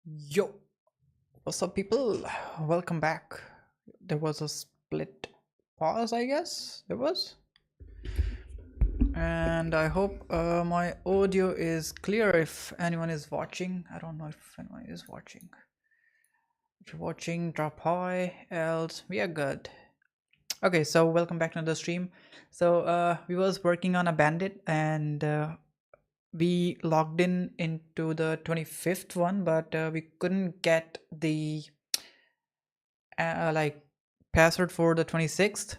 Yo, what's up, people? Welcome back. There was a split pause, I guess. There was. And I hope my audio is clear if anyone is watching. I don't know if anyone is watching. If you're watching, drop hi, else we are good. Okay, so welcome back to the stream. So we was working on a bandit and we logged in into the 25th one, but we couldn't get the like password for the 26th.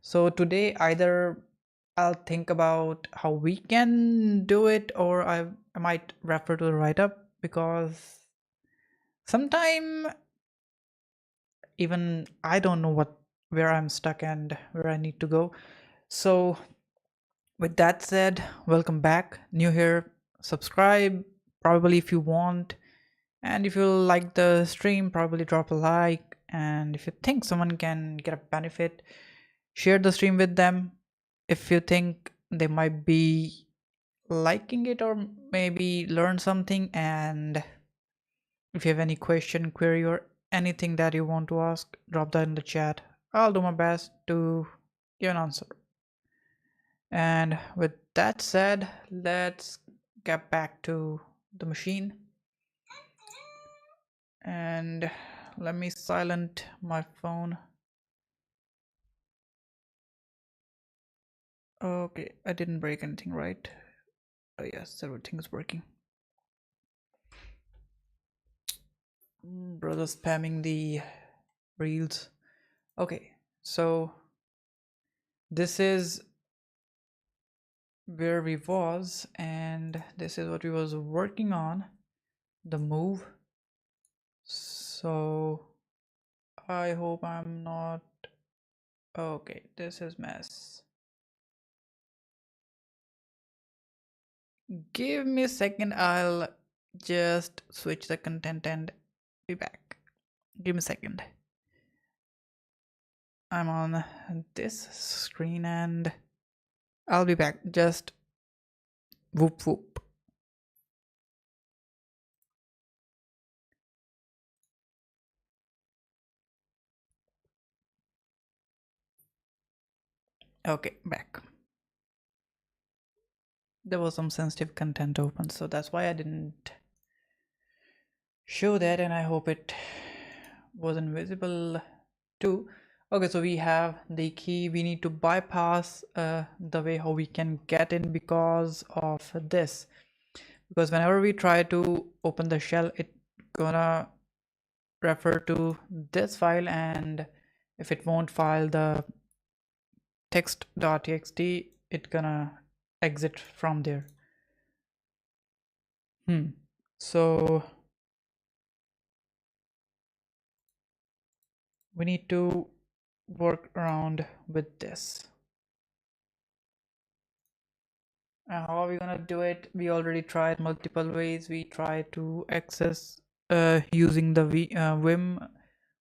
So today either I'll think about how we can do it, or I might refer to the write-up, because sometime even I don't know where I'm stuck and where I need to go. So with that said, welcome back. New here, subscribe probably if you want. And if you like the stream, probably drop a like. And if you think someone can get a benefit, share the stream with them. If you think they might be liking it or maybe learn something. And if you have any question, query, or anything that you want to ask, drop that in the chat. I'll do my best to give an answer. And with that said, let's get back to the machine. And let me silent my phone. Okay, I didn't break anything, right? Oh yes, everything is working. Brother spamming the reels. Okay, so this is where we was, and this is what we was working on, the move. So I hope I'm not okay. This is mess. Give me a second, I'll just switch the content and be back. Give me a second. I'm on this screen and I'll be back. Just whoop whoop. Okay, back. There was some sensitive content open, so that's why I didn't show that, and I hope it wasn't visible too. Okay, so we have the key. We need to bypass the way how we can get in because of this. Because whenever we try to open the shell, it gonna refer to this file, and if it won't file the text.txt, it gonna exit from there. So we need to work around with this. How are we gonna do it? We already tried multiple ways. We tried to access using the Vim.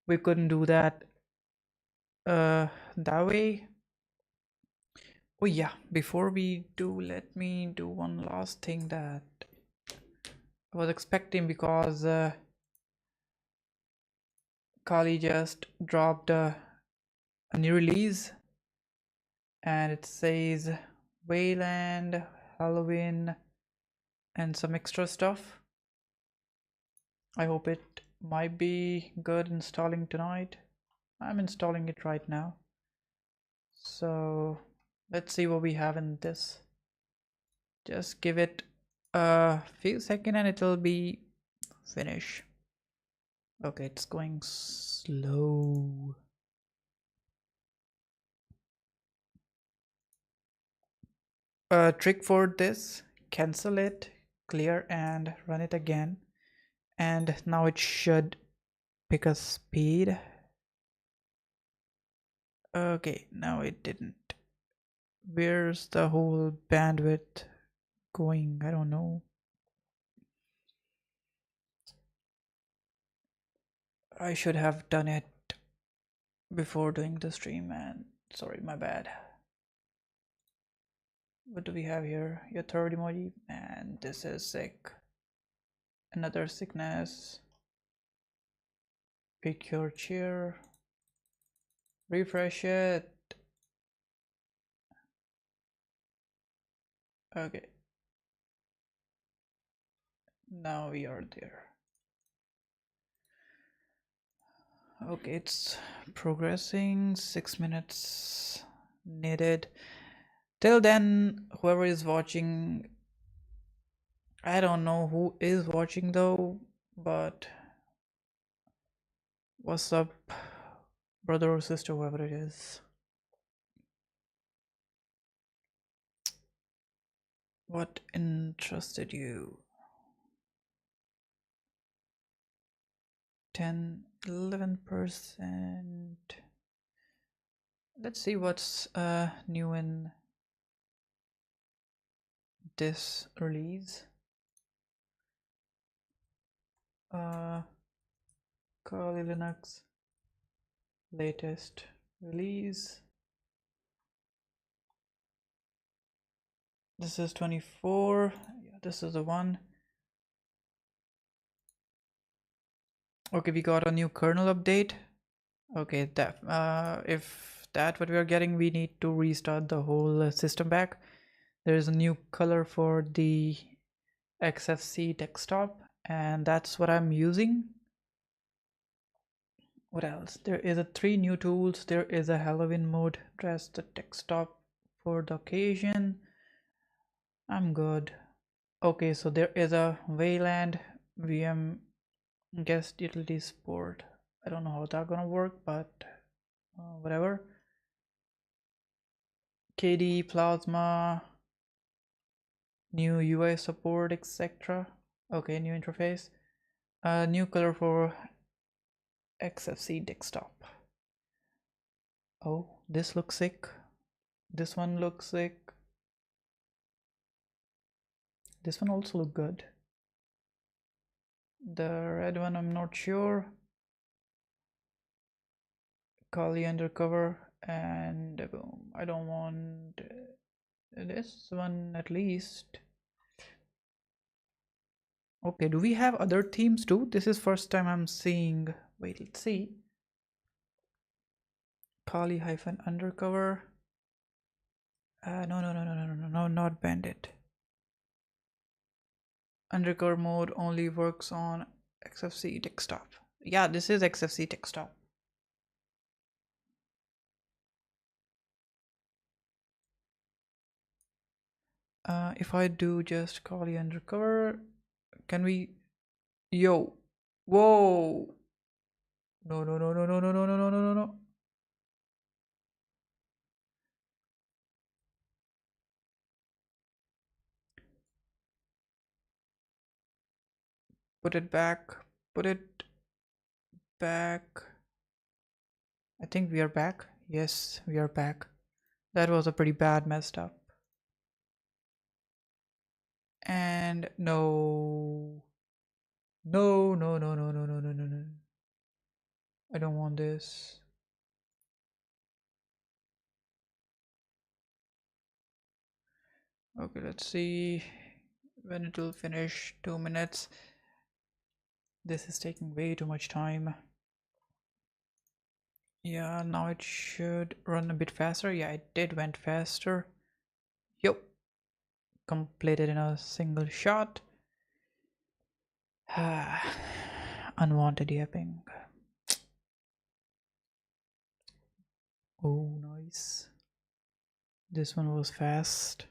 We couldn't do that that way. Oh yeah, before we do, let me do one last thing that I was expecting, because Kali just dropped a new release and it says Wayland, Halloween, and some extra stuff. I hope it might be good installing tonight. I'm installing it right now. So let's see what we have in this. Just give it a few seconds and it'll be finished. Okay, it's going slow. Trick for this: cancel it, clear, and run it again. And now it should pick a speed. Okay, no, it didn't. Where's the whole bandwidth going? I don't know. I should have done it before doing the stream, and sorry, my bad. What do we have here? Your third emoji, and this is sick. Another sickness. Pick your chair, refresh it. Okay, now we are there. Okay, it's progressing. 6 minutes needed. Till then, whoever is watching, I don't know who is watching though, but what's up, brother or sister, whoever it is. What interested you? 10, 11%. Let's see what's new in this release. Kali Linux latest release. This is 24. Yeah, this is the one. Okay, we got a new kernel update. Okay, that if that what we are getting, we need to restart the whole system back. There is a new color for the XFC desktop, and that's what I'm using. What else? There is a 3 new tools. There is a Halloween mode, dress the desktop for the occasion. I'm good. Okay, so there is a Wayland VM guest utility support. I don't know how that's gonna work, but whatever. KD Plasma, new UI support, etc. Okay, new interface. New color for XFC desktop. Oh, this looks sick. This one looks sick. This one also look good. The red one, I'm not sure. Kali undercover, and boom. I don't want this one at least. Okay, do we have other themes too? This is first time I'm seeing. Wait, let's see. Kali hyphen undercover. No, not bandit. Undercover mode only works on XFC desktop. Yeah, this is XFC desktop. If I do just Kali undercover, can we? Yo, whoa! No, no, no, no, no, no, no, no, no, no, no. Put it back. Put it back. I think we are back. Yes, we are back. That was a pretty bad messed up. And no. No, no, no, no, no, no, no, no, no. I don't want this. Okay, let's see when it will finish. 2 minutes. This is taking way too much time. Yeah, now it should run a bit faster. Yeah, it did went faster. Yo, completed in a single shot. Unwanted yapping. Oh, nice. This one was fast.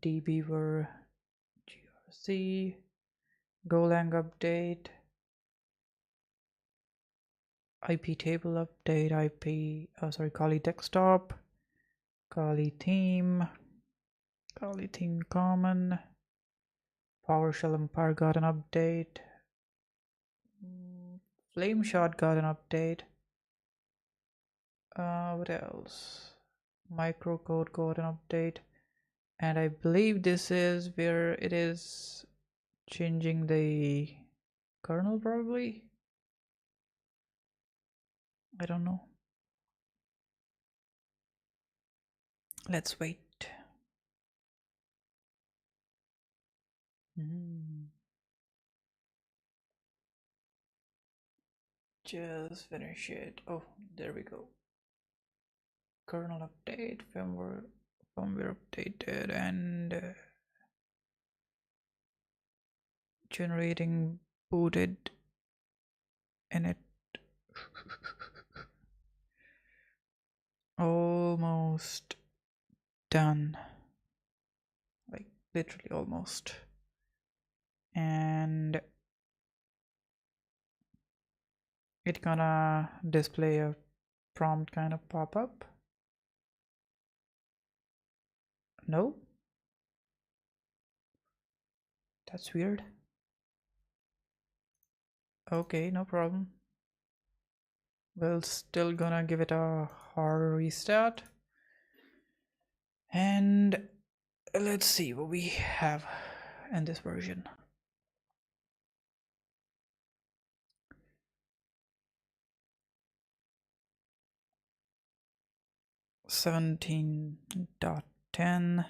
dbeaver grc golang update, IP table update, Kali desktop, Kali theme common, PowerShell Empire got an update, Flameshot got an update. What else? Microcode got an update, and I believe this is where it is changing the kernel, probably. I don't know. Let's wait. just finish it. Oh, there we go. Kernel update, firmware updated, and generating booted init. Almost done, like literally almost. And it gonna display a prompt kind of pop up. No, that's weird. Okay, no problem. We'll still gonna give it a hard restart. And let's see what we have in this version. 17.10.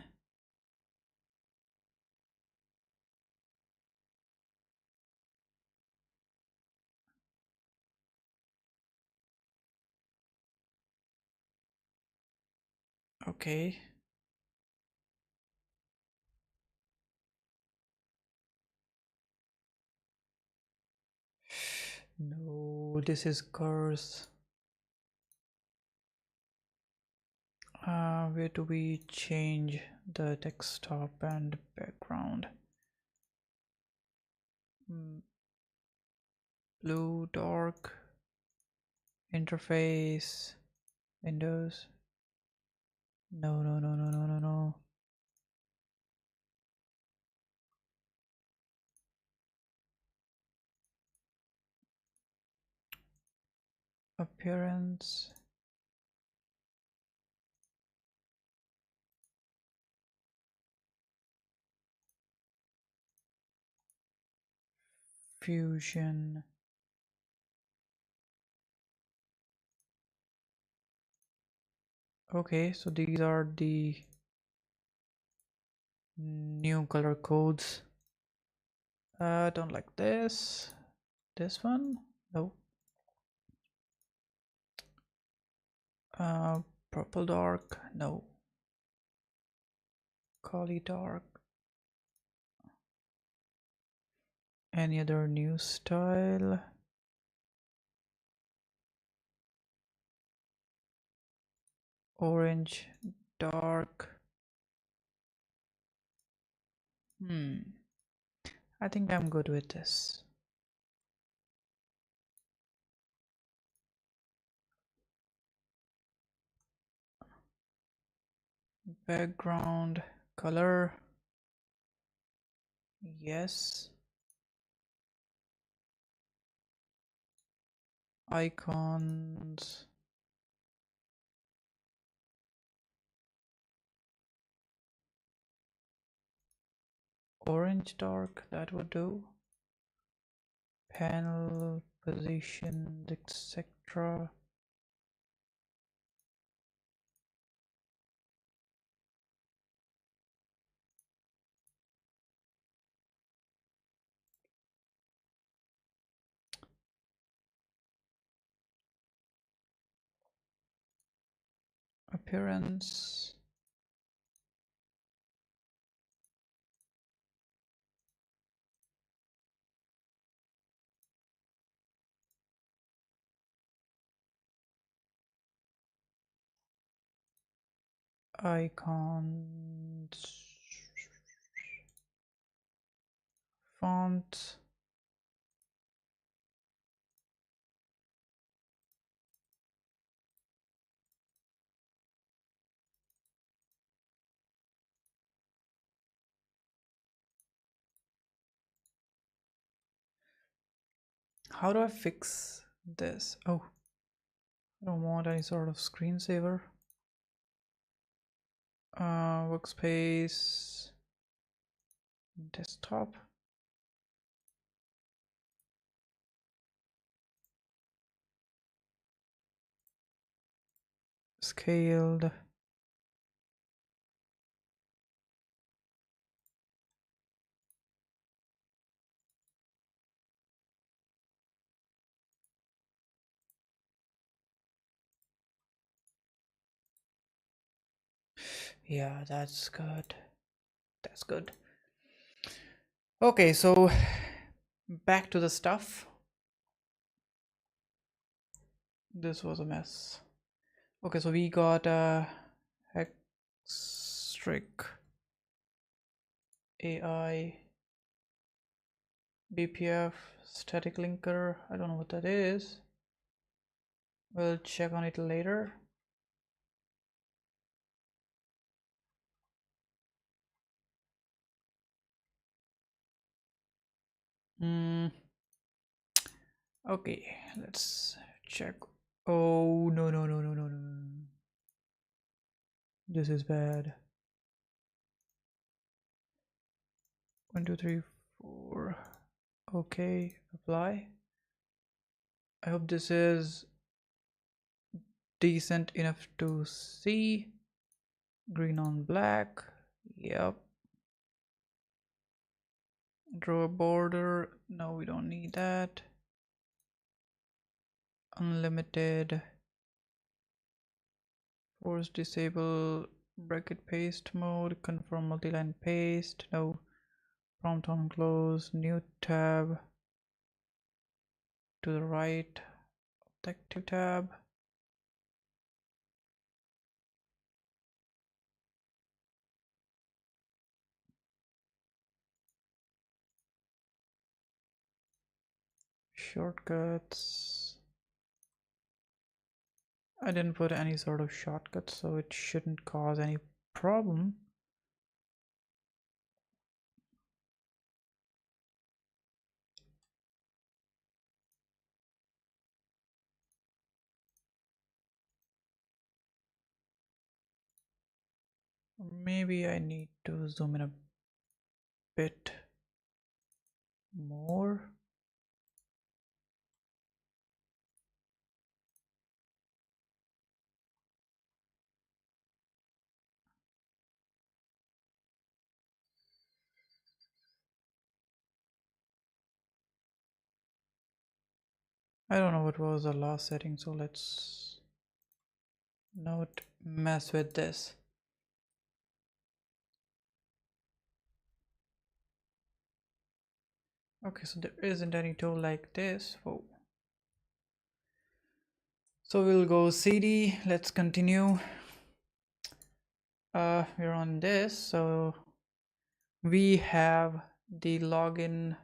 Okay. No, this is curse. Where do we change the desktop and background? Blue, dark, interface, Windows. No, no, no, no, no, no, no. Appearance. Fusion. Okay, so these are the new color codes. Don't like this. This one? No. Purple dark? No. Kali dark. Any other new style? Orange dark. I think I'm good with this. Background color. Yes. Icons. Orange dark, that would do. Panel position, etc. Appearance. Icons. Font. How do I fix this? Oh, I don't want any sort of screensaver. Workspace, desktop. Scaled. Yeah, that's good. That's good. Okay, so back to the stuff. This was a mess. Okay, so we got a Hextrick AI BPF static linker. I don't know what that is. We'll check on it later. Okay, let's check. Oh, no, no, no, no, no, no. This is bad. 1, 2, 3, 4. Okay, apply. I hope this is decent enough to see. Green on black. Yep. Draw a border. No, we don't need that. Unlimited. Force disable bracket paste mode. Confirm multi-line paste. No. Prompt on close. New tab. To the right. Objective tab. Shortcuts. I didn't put any sort of shortcuts, so it shouldn't cause any problem. Maybe I need to zoom in a bit more. I don't know what was the last setting, so let's not mess with this. Okay, so there isn't any tool like this. Whoa. So we'll go cd. Let's continue. We're on this, so we have the login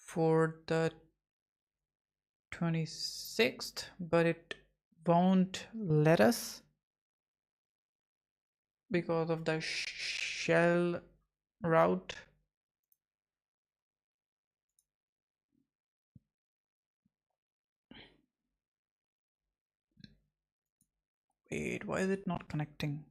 for the 26th, but it won't let us because of the shell route. Wait, why is it not connecting?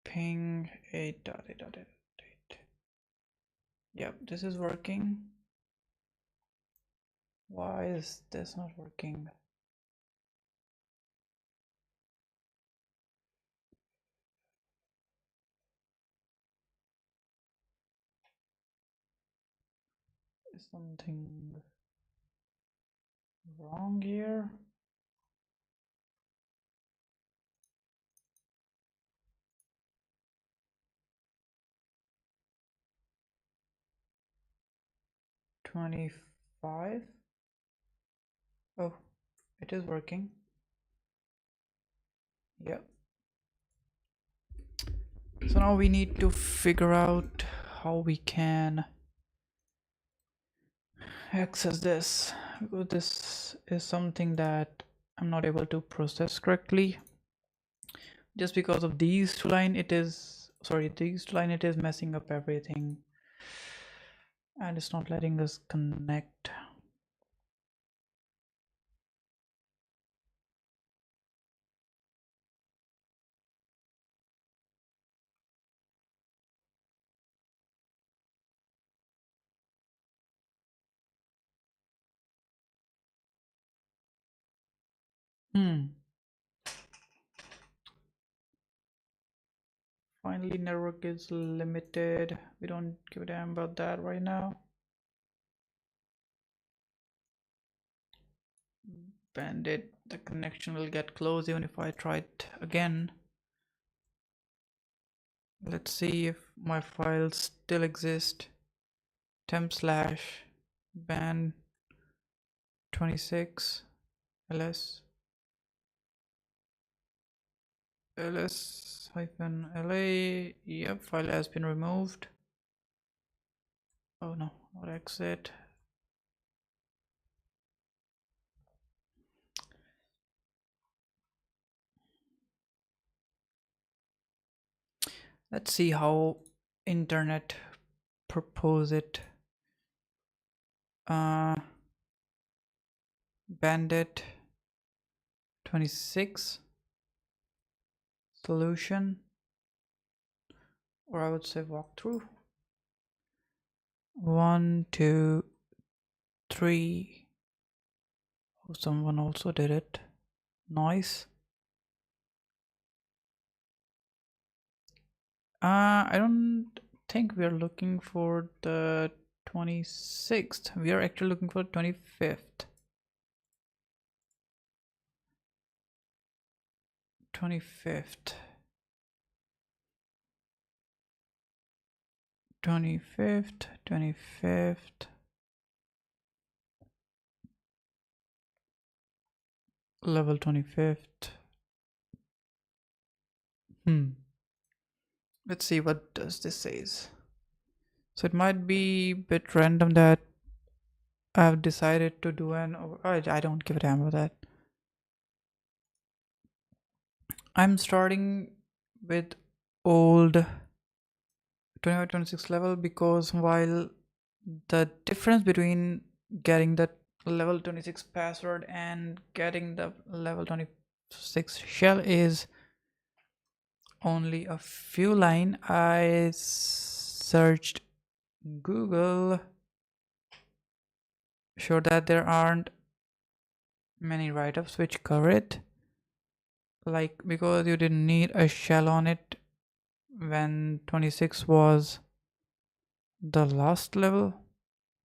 Ping 8.8.8. Yep, this is working. Why is this not working? Is something wrong here? $25. Oh, it is working. Yep. So now we need to figure out how we can access this, because this is something that I'm not able to process correctly. Just because of these two line, it is messing up everything, and it's not letting us connect. Finally, network is limited. We don't give a damn about that right now. Bandit, the connection will get closed even if I try it again. Let's see if my files still exist. temp/ban 26 ls ls-la. Yep, file has been removed. Oh no, not exit. Let's see how internet propose it. Bandit 26 solution, or I would say walkthrough. 1 2 3. Oh, someone also did it. Nice. I don't think we are looking for the 26th. We are actually looking for 25th. 25th. 25th. 25th. Level 25th. Let's see what does this says. So it might be a bit random that I've decided to do I don't give a damn about that. I'm starting with old 25-26 level because while the difference between getting the level 26 password and getting the level 26 shell is only a few lines, I searched Google, sure that there aren't many write-ups which cover it, like because you didn't need a shell on it when 26 was the last level.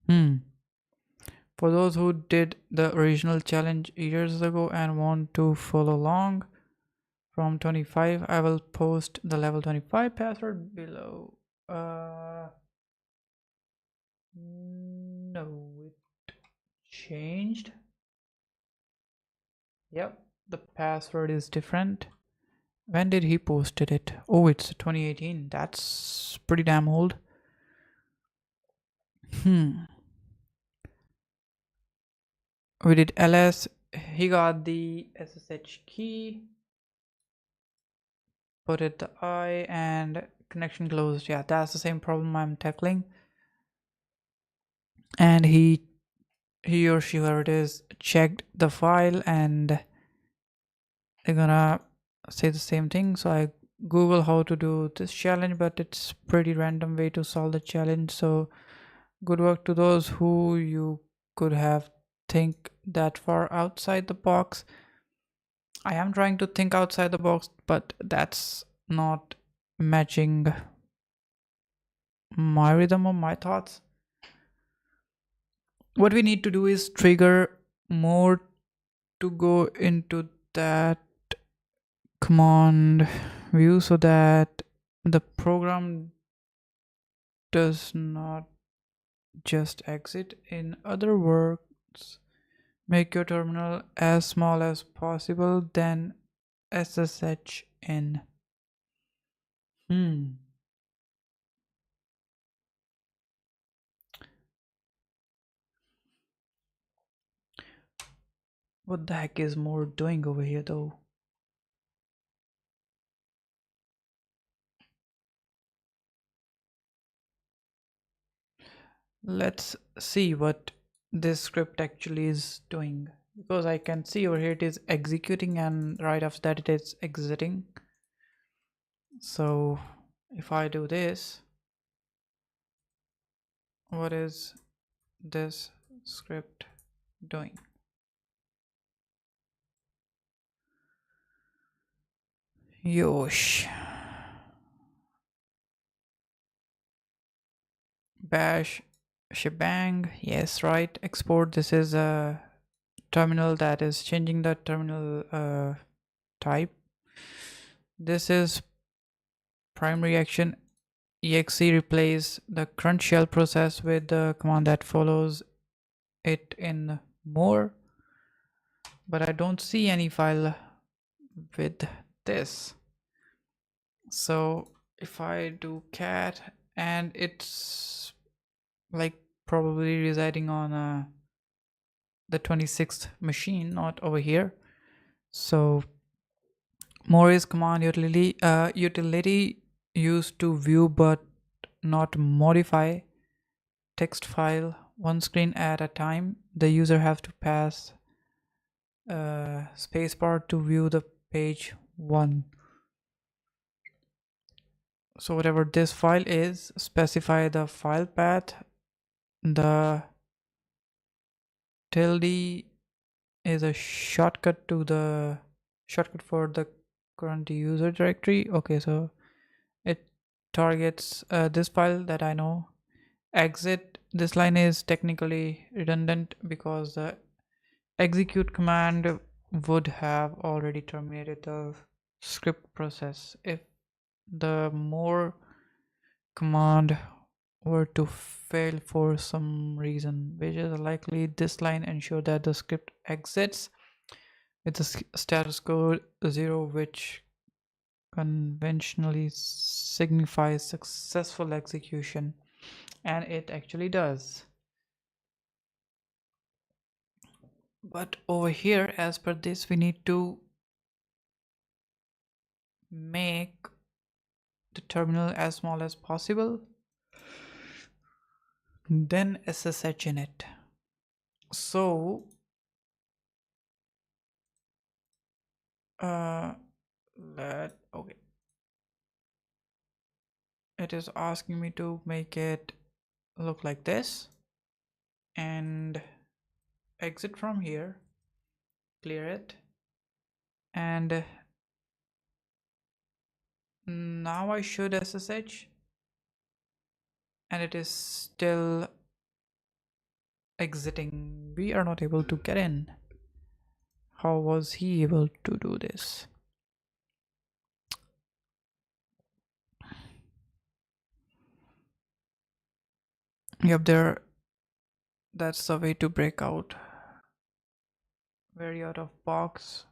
For those who did the original challenge years ago and want to follow along from 25, I will post the level 25 password below. No, it changed. Yep, the password is different. When did he posted it? Oh, it's 2018. That's pretty damn old. We did ls. He got the SSH key. Put it the I and connection closed. Yeah, that's the same problem I'm tackling. And he or she, whoever it is, checked the file and they're gonna say the same thing. So I Google how to do this challenge, but it's pretty random way to solve the challenge. So good work to those who you could have think that far outside the box. I am trying to think outside the box, but that's not matching my rhythm or my thoughts. What we need to do is trigger more to go into that command view so that the program does not just exit. In other words, make your terminal as small as possible, then SSH in. What the heck is more doing over here though? Let's see what this script actually is doing, because I can see over here it is executing and right after that it is exiting. So if I do this, what is this script doing? Yosh. bash shebang. Yes, right. Export. This is a terminal that is changing the terminal type. This is primary action. Exe replace the current shell process with the command that follows it in more, but I don't see any file with this. So if I do cat, and it's like probably residing on the 26th machine, not over here. So more is command utility used to view but not modify text file one screen at a time. The user have to pass spacebar to view the page one. So whatever this file is, specify the file path. The tilde is a shortcut for the current user directory. Okay, so it targets this file that I know. Exit, this line is technically redundant because the execute command would have already terminated the script process. If the more command were to fail for some reason, which is likely, this line ensure that the script exits with a status code 0, which conventionally signifies successful execution, and it actually does. But over here, as per this, we need to make the terminal as small as possible, then SSH in it. So okay, it is asking me to make it look like this and exit from here, clear it, and now I should SSH, and it is still exiting. We are not able to get in. How was he able to do this? Yep, that's the way to break out. Very out of box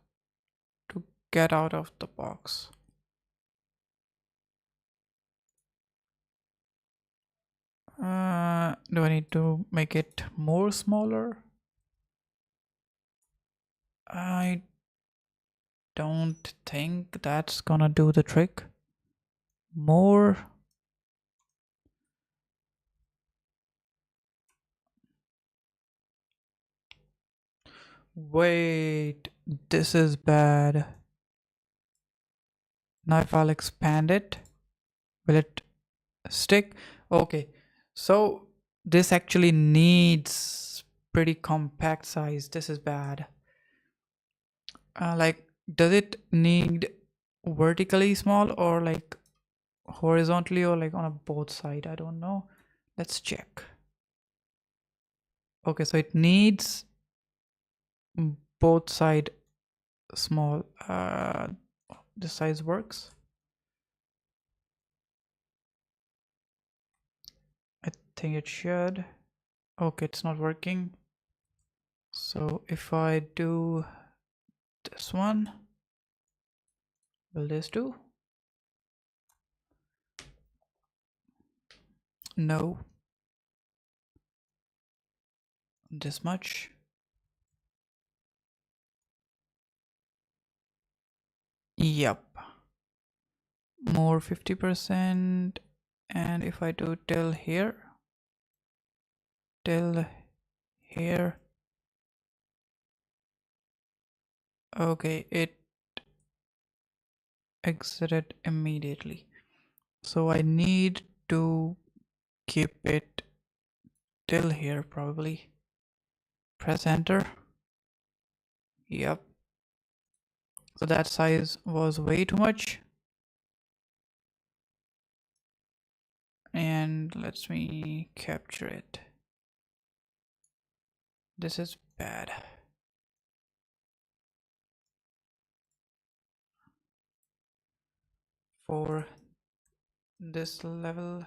to get out of the box. Do I need to make it more smaller? I don't think that's gonna do the trick. More. Wait, this is bad. Now if I'll expand it, will it stick? Okay, so this actually needs pretty compact size. This is bad. Like, does it need vertically small or like horizontally or like on a both side? I don't know. Let's check. Okay, so it needs both side small. This size works. I think it should. Okay, it's not working. So if I do this one, will this do? No. This much. Yep. More 50%. And if I do till here, okay, it exited immediately. So I need to keep it till here probably. Press enter. Yep. So that size was way too much. and let me capture it. This is bad. For this level,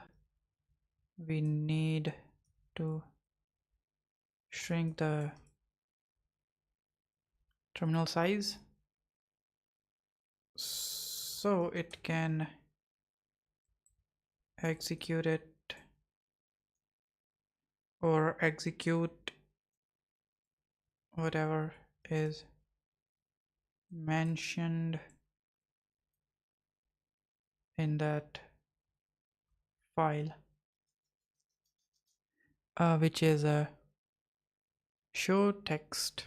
we need to shrink the terminal size so it can execute it or execute whatever is mentioned in that file, which is a show text.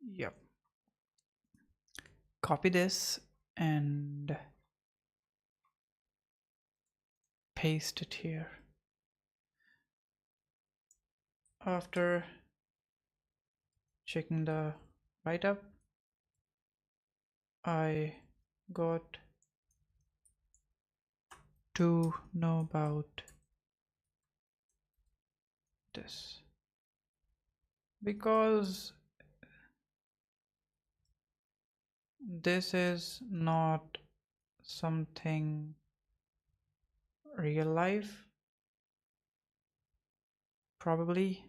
Yep. Copy this and paste it here. After checking the write-up, I got to know about this because this is not something real life, probably.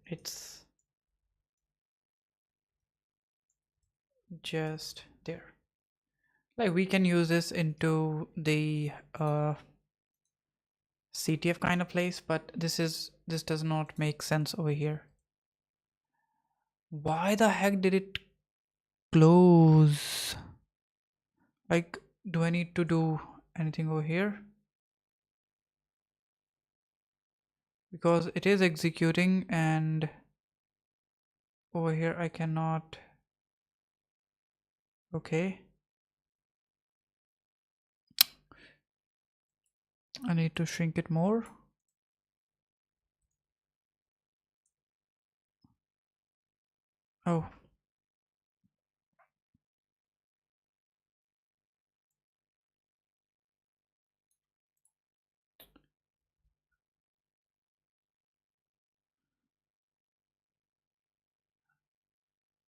It's just there. Like we can use this into the CTF kind of place, but this does not make sense over here. Why the heck did it close? Like, do I need to do anything over here? Because it is executing and over here I cannot. Okay. I need to shrink it more. Oh.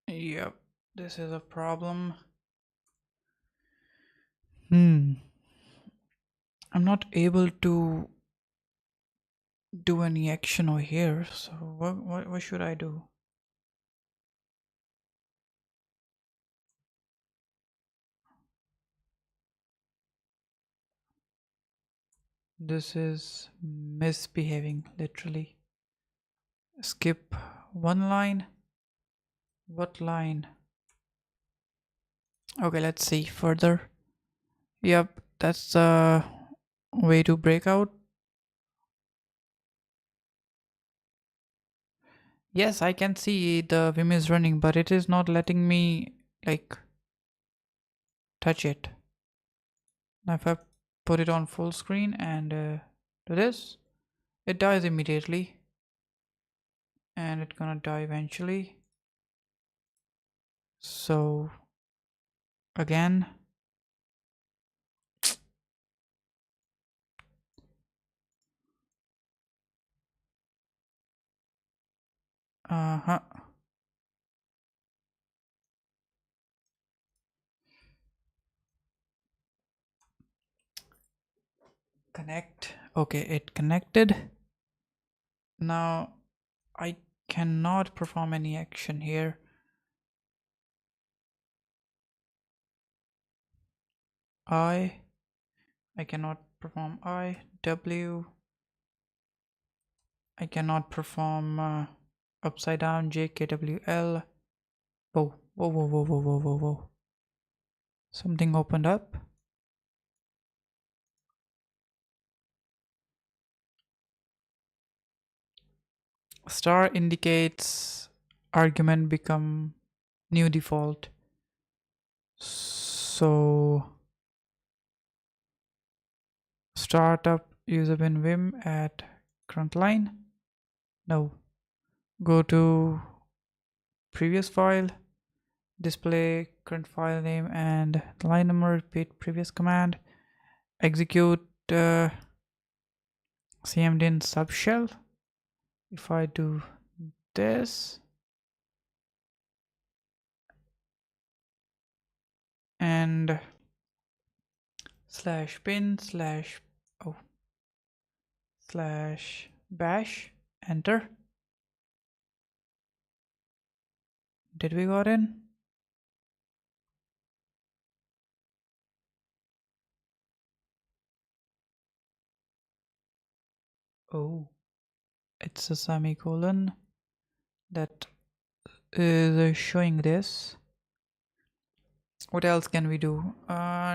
Yep, this is a problem. I'm not able to do any action over here, so what should I do? This is misbehaving, literally. Skip one line. What line? Okay, let's see further. Yep, that's the way to break out. Yes, I can see the Vim is running, but it is not letting me like touch it. Now if I put it on full screen and do this, it dies immediately. And it's gonna die eventually. So again, connect. Okay, it connected. Now I cannot perform any action here. I cannot perform W. I cannot perform upside down JKWL. Whoa, whoa, whoa, whoa, whoa, whoa, whoa, whoa. Something opened up. Star indicates argument become new default. So startup user bin vim at current line. No. Go to previous file display current file name and the line number, repeat previous command, execute cmd in subshell. If I do this and /bin /bash, enter. Did we got in? Oh, it's a semicolon that is showing this. What else can we do?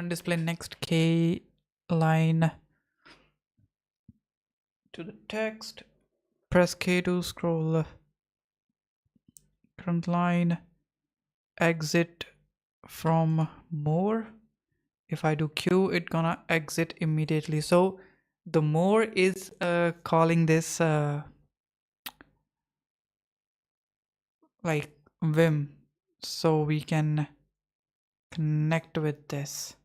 Display next k line to the text. Press K to scroll. Current line. Exit from more. If I do Q, it's gonna exit immediately. So the more is calling this like Vim, so we can connect with this.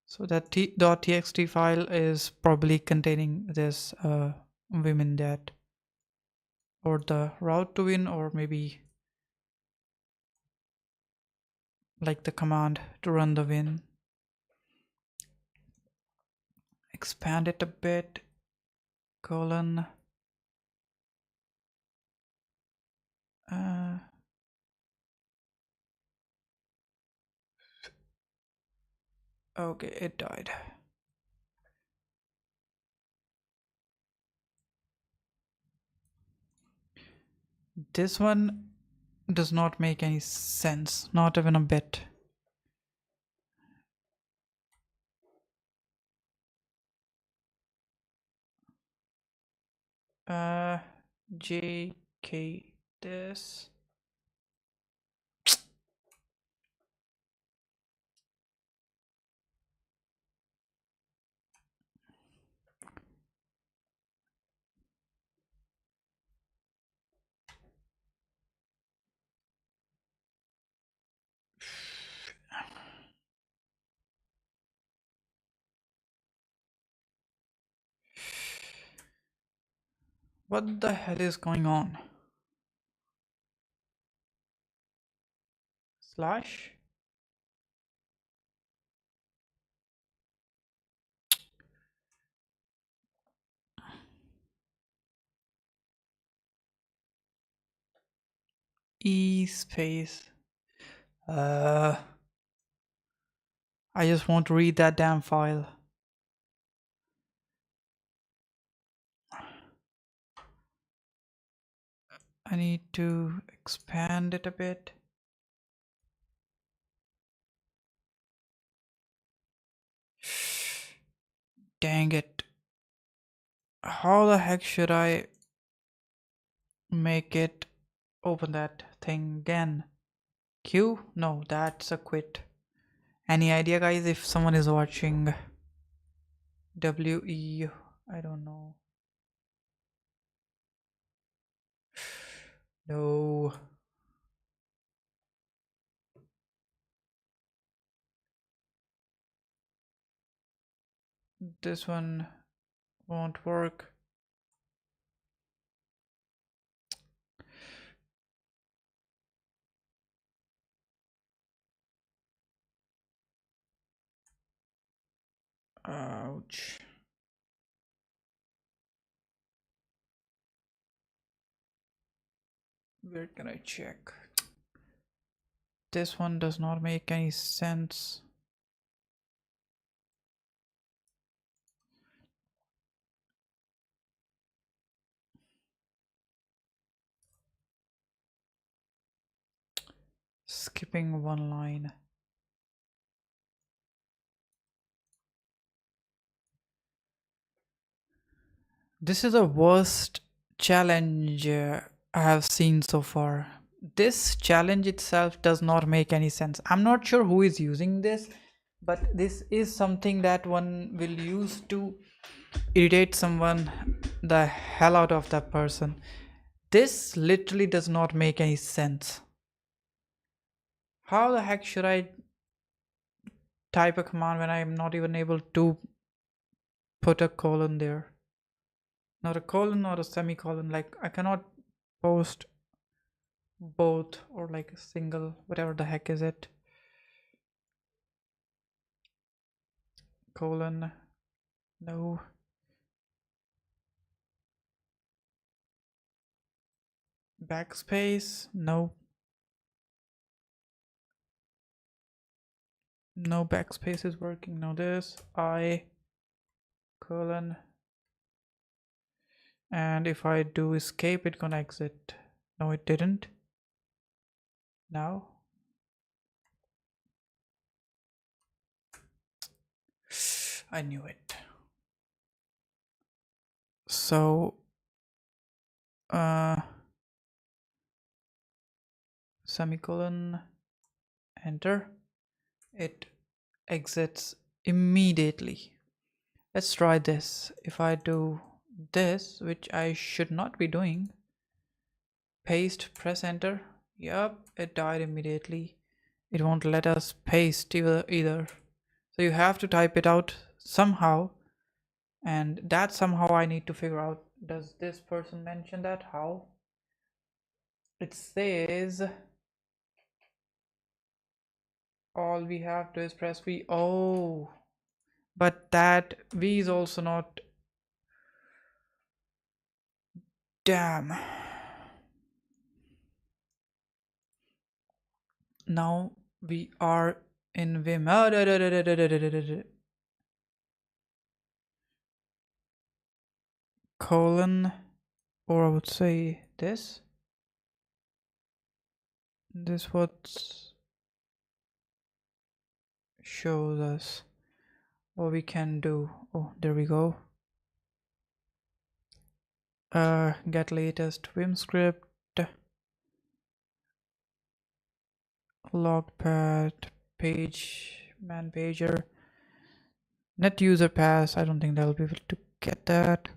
So that .txt file is probably containing this Vim in that, or the route to win, or maybe like the command to run the win. Expand it a bit. Colon. Okay, it died. This one does not make any sense, not even a bit. JK this. What the hell is going on? Slash? E space. I just want to read that damn file. I need to expand it a bit. Dang it. How the heck should I make it open that thing again? Q? No, that's a quit. Any idea, guys, if someone is watching? WE, I don't know. No. This one won't work. Ouch. Where can I check? This one does not make any sense. Skipping one line. This is the worst challenge I have seen so far. This challenge itself does not make any sense. I'm not sure who is using this, but this is something that one will use to irritate someone the hell out of that person. This literally does not make any sense. How the heck should I type a command when I am not even able to put a colon there? Not a colon or a semicolon. Like I cannot post both or like a single, whatever the heck is it. Colon. No. Backspace. No. No backspace is working. Now this. I colon. And if I do escape, it's gonna exit. No, it didn't. Now. I knew it. So semicolon, enter, it exits immediately. Let's try this. If I do this, which I should not be doing, paste, press enter, yep, it died immediately. It won't let us paste either. So you have to type it out somehow, and that somehow I need to figure out. Does this person mention that? How? It says all we have to is press V. Oh, but that V is also not. Damn. Now we are in Vim. Colon, or I would say this. This what shows us what we can do. Oh, there we go. Get latest Vim script, logpad, page, man pager, net user pass. I don't think they'll be able to get that.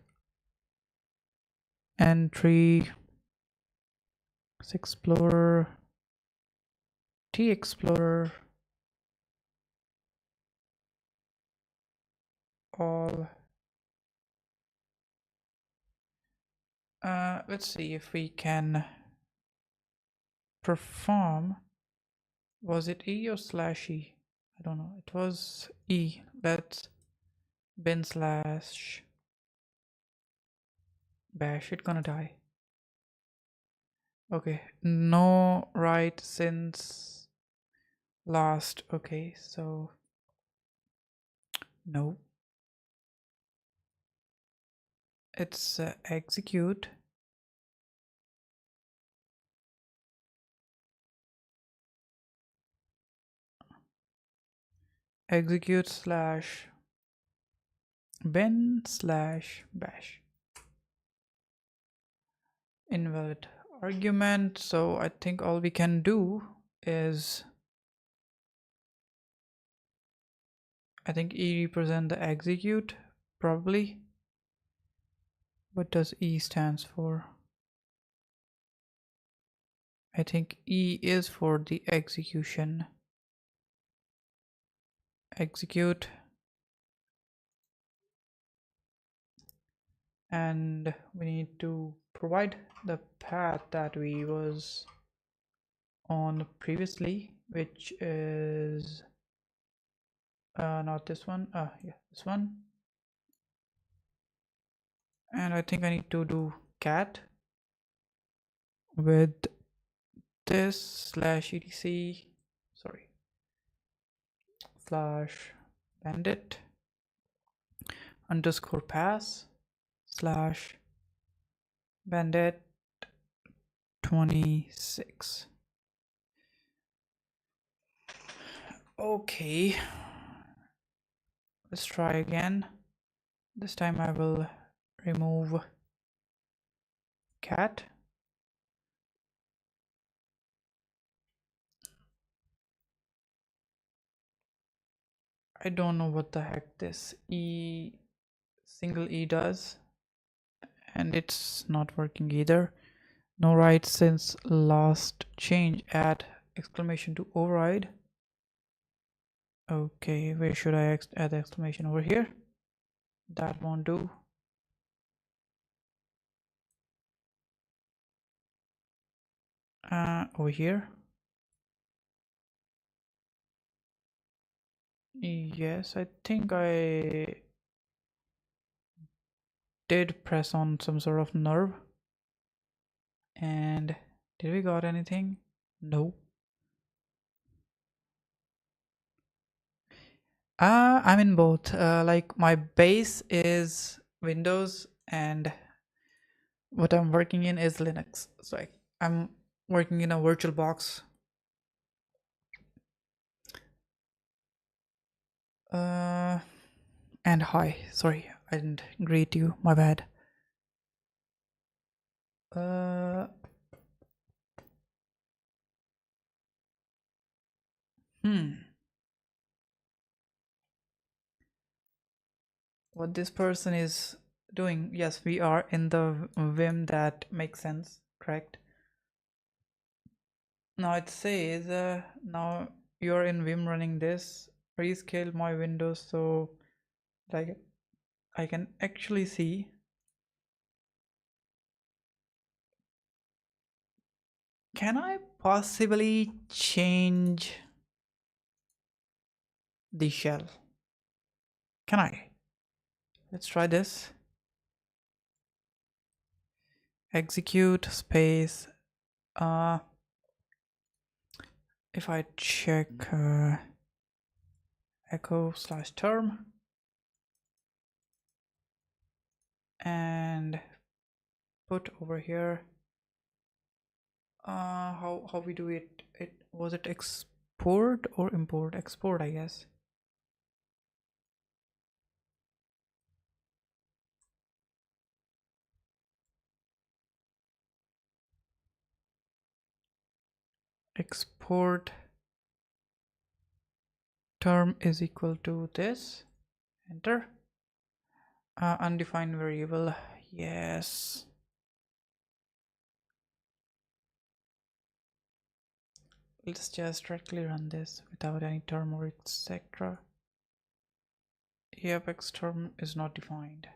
Entry, Explorer, T Explorer, all. Let's see if we can perform. Was it E or /E? I don't know. It was E. Let's bin slash bash. It's gonna die. Okay, no write since last. Okay, so no, it's execute. Execute slash bin slash bash. Invalid argument. So I think all we can do is, I think E represent the execute, probably. What does E stands for? I think E is for the execution. Execute. And we need to provide the path that we was on previously, which is not this one. Yeah, this one. And I think I need to do cat with this /etc, sorry, /bandit underscore pass /bandit 26. Okay, let's try again. This time I will remove cat. I don't know what the heck this single E does, and it's not working either. No write since last change. Add exclamation to override. Okay, where should I add the exclamation? Over here? That won't do. Over here? Yes, I think I did press on some sort of nerve. And did we got anything? No. I'm in both. Like my base is Windows and what I'm working in is Linux. So I'm working in a virtual box. And hi, sorry, I didn't greet you, my bad. What this person is doing, yes, we are in the Vim, that makes sense, correct? Now it says now you're in Vim running this, rescale my windows so like I can actually see. Can I possibly change the shell? Can I? Let's try this. Execute space. If I check echo/term and put over here, how we do it? Was it export or import? Export, I guess. Export term is equal to this. Enter. Undefined variable, yes. Let's just directly run this without any term or etc. Yep, X term is not defined.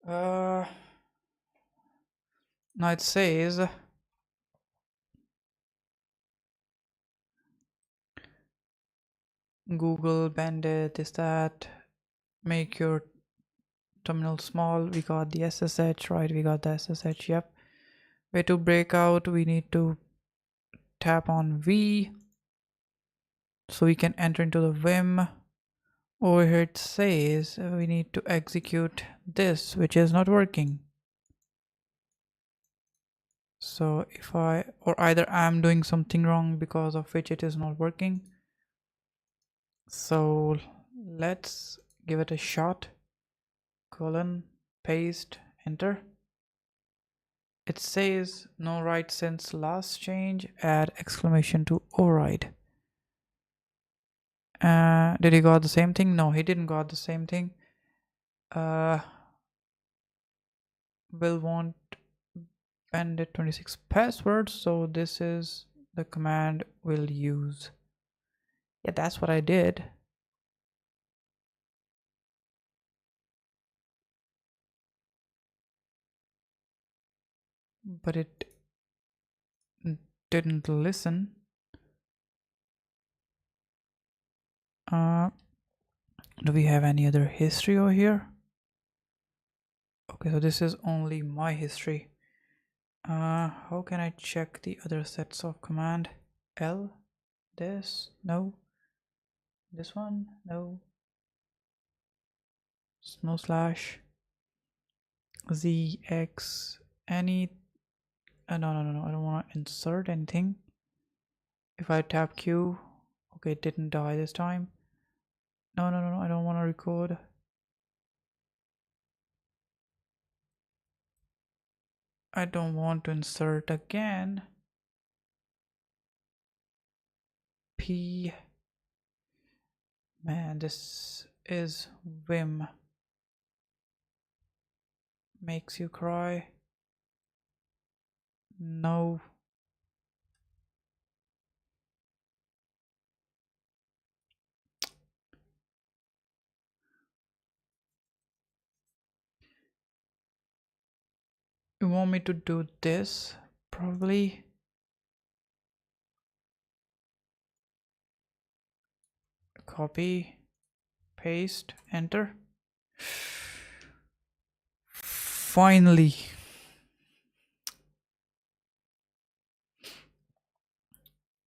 Now it says Google Bandit, is that make your terminal small. We got the SSH, right? We got the SSH, yep. Way to break out, we need to tap on V so we can enter into the Vim. Over here it says we need to execute this, which is not working. So if or either I'm doing something wrong because of which it is not working. So let's give it a shot. Colon, paste, enter. It says no write since last change, add exclamation to override. Did he got the same thing? No, he didn't got the same thing. Will want bandit 26 password, so this is the command we'll use. Yeah, that's what I did. But it didn't listen. Do we have any other history over here? Okay, so this is only my history. How can I check the other sets of command? L, this, no. This one, no. No slash. Z, X, any. No, I don't want to insert anything. If I tap Q, okay, it didn't die this time. No, I don't want to record. I don't want to insert again. P. Man, this is Vim. Makes you cry. No. you want me to do this, probably. Copy, paste, enter. Finally.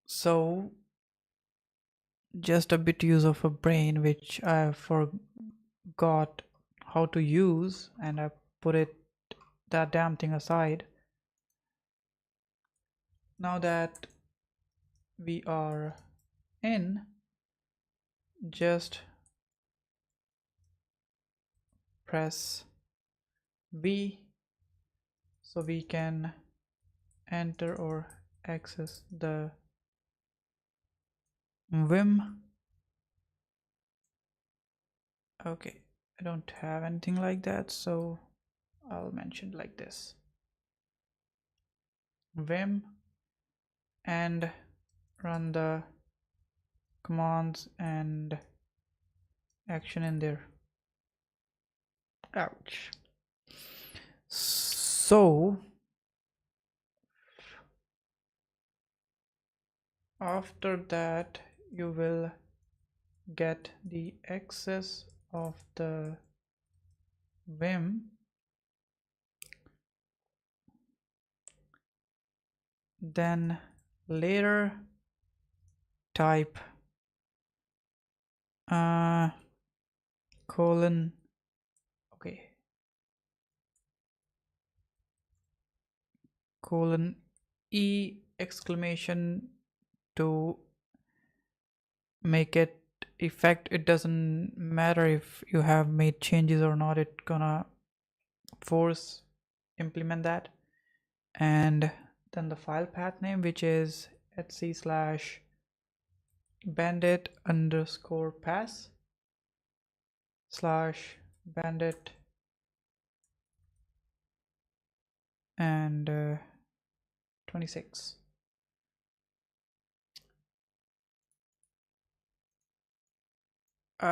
So just a bit use of a brain which I forgot how to use, and I put that damn thing aside. Now that we are in, just press B so we can enter or access the Vim. Okay, I don't have anything like that, so I'll mention like this: Vim, and run the commands and action in there. Ouch. So after that you will get the access of the Vim, then later type colon, okay, colon E exclamation to make it effect. It doesn't matter if you have made changes or not, it gonna force implement that. And then the file path name, which is /bandit underscore pass /bandit and 26. No.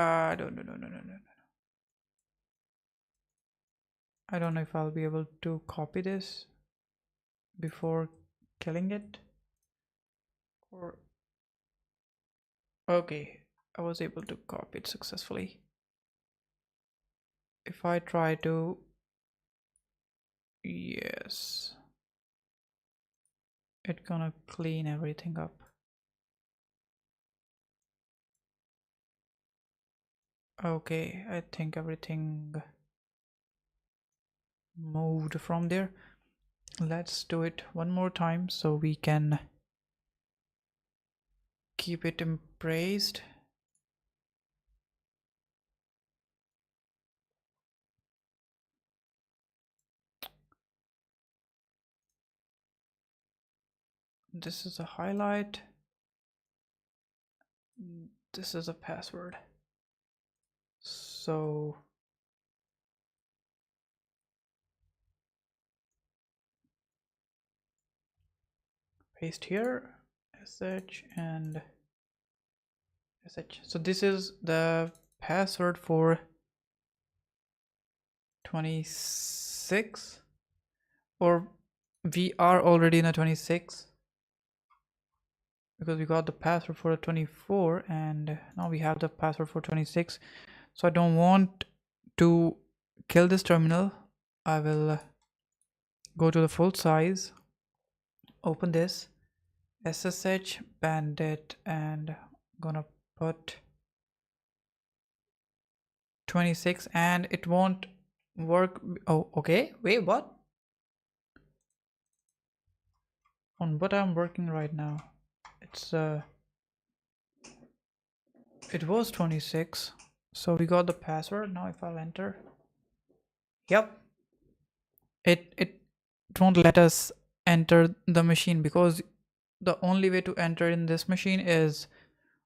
I don't know if I'll be able to copy this before killing it, or okay, I was able to copy it successfully. If I try to, yes, it's gonna clean everything up. Okay, I think everything moved from there. Let's do it one more time so we can keep it embraced. This is a highlight. This is a password. So paste here, SSH and SSH. So this is the password for 26, or we are already in a 26 because we got the password for a 24 and now we have the password for 26. So I don't want to kill this terminal. I will go to the full size, open this SSH bandit, and gonna put 26, and it won't work. Oh, okay, wait, what? On what I'm working right now, it's it was 26, so we got the password. Now if I'll enter, yep, it won't let us enter the machine because the only way to enter in this machine is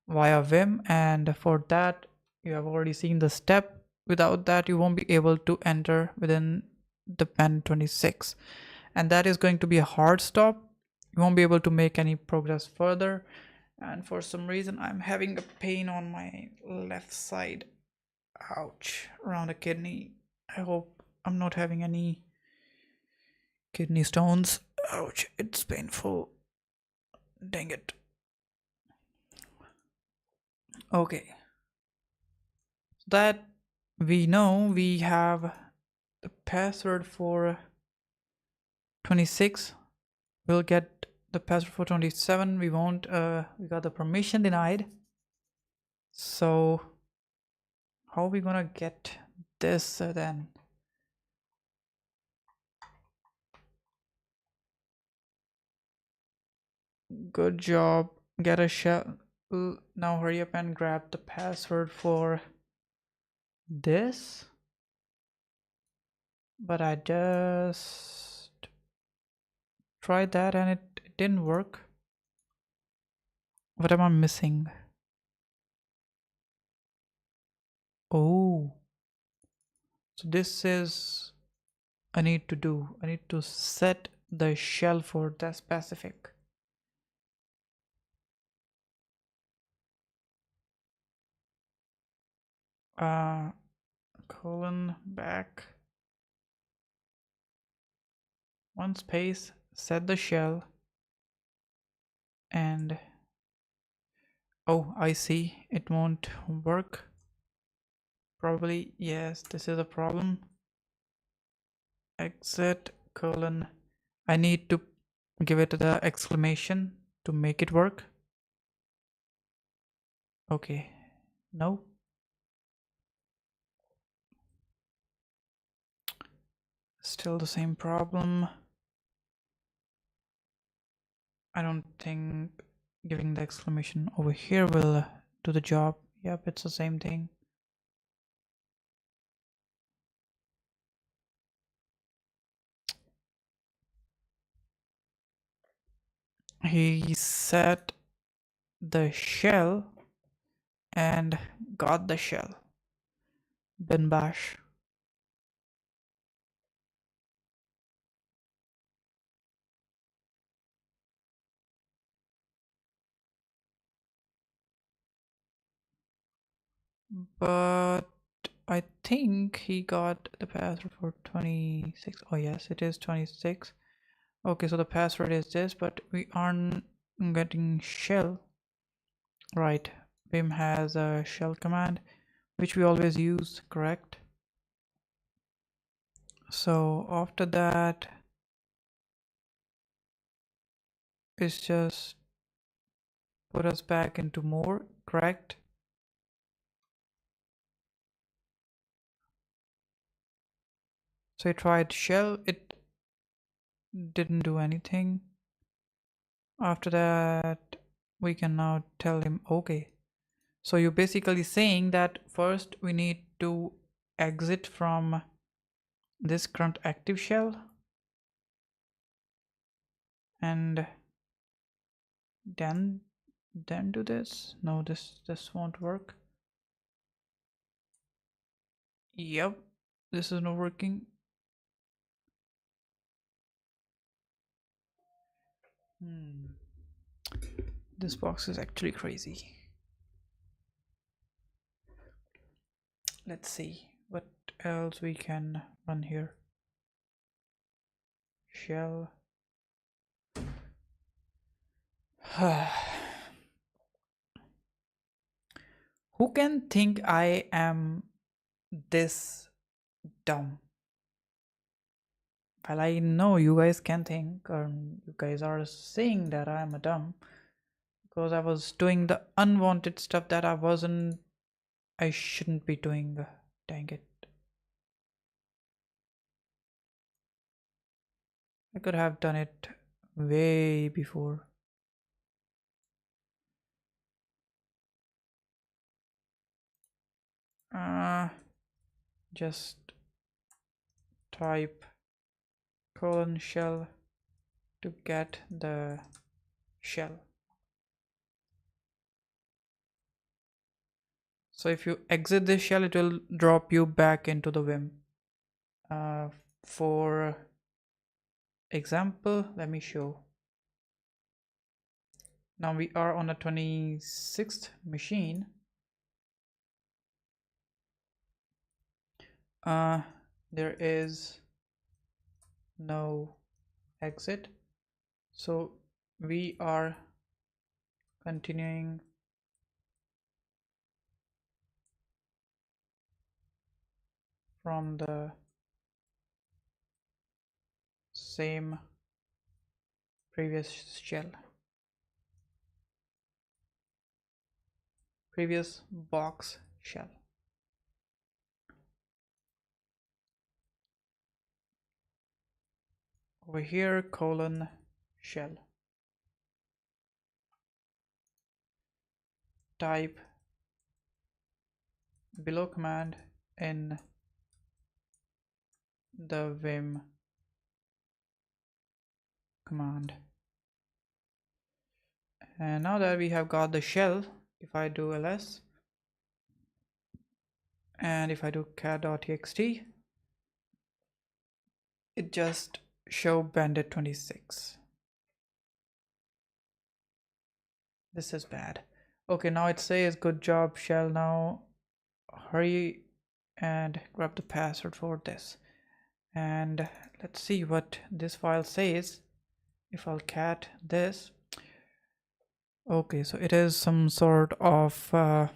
via Vim, and for that you have already seen the step. Without that you won't be able to enter within the pen 26, and that is going to be a hard stop. You won't be able to make any progress further, and for some reason I'm having a pain on my left side. Ouch, around the kidney. I hope I'm not having any Kidney stones. Ouch, it's painful. Dang it. Okay. That we know we have the password for 26. We'll get the password for 27. We won't, we got the permission denied. So how are we gonna get this then? Good job. Get a shell. Now hurry up and grab the password for this. But I just tried that and it didn't work. What am I missing? Oh, so this is I need to set the shell for that specific. Colon back one space, set the shell, and oh, I see, it won't work. Probably, yes, this is a problem. Exit colon. I need to give it the exclamation to make it work. Okay, no. Still the same problem. I don't think giving the exclamation over here will do the job. Yep, it's the same thing. He set the shell and got the shell. Bin bash. But I think he got the password for 26. Oh yes, it is 26. Okay, so the password is this, but we aren't getting shell. Right, Vim has a shell command, which we always use, correct? So after that, it's just put us back into more, correct? So I tried shell, it didn't do anything. After that, we can now tell him, okay. So you're basically saying that first we need to exit from this current active shell and then do this. No, this won't work. Yep, this is not working. This box is actually crazy. Let's see what else we can run here. Shell. Who can think I am this dumb? Well, I know you guys can think, or you guys are saying that I am a dumb because I was doing the unwanted stuff that I shouldn't be doing. Dang it. I could have done it way before. Just type colon shell to get the shell. So if you exit this shell, it will drop you back into the Vim. For example, let me show. Now we are on a 26th machine. There is no exit. So we are continuing from the same previous shell, previous box shell. Over here, colon shell. Type below command in the vim command. And now that we have got the shell, if I do ls and if I do cat.txt, it just show bandit 26. This is bad. Okay, now it says good job shell. Now hurry and grab the password for this. And let's see what this file says. If I'll cat this. Okay, so it is some sort of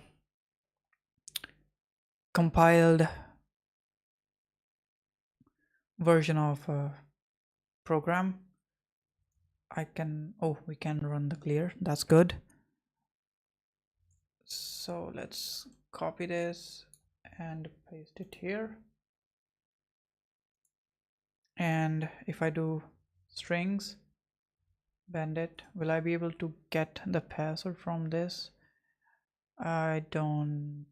compiled version of a program. We can run the clear. That's good. So let's copy this and paste it here. And if I do strings bandit, will I be able to get the password from this? I don't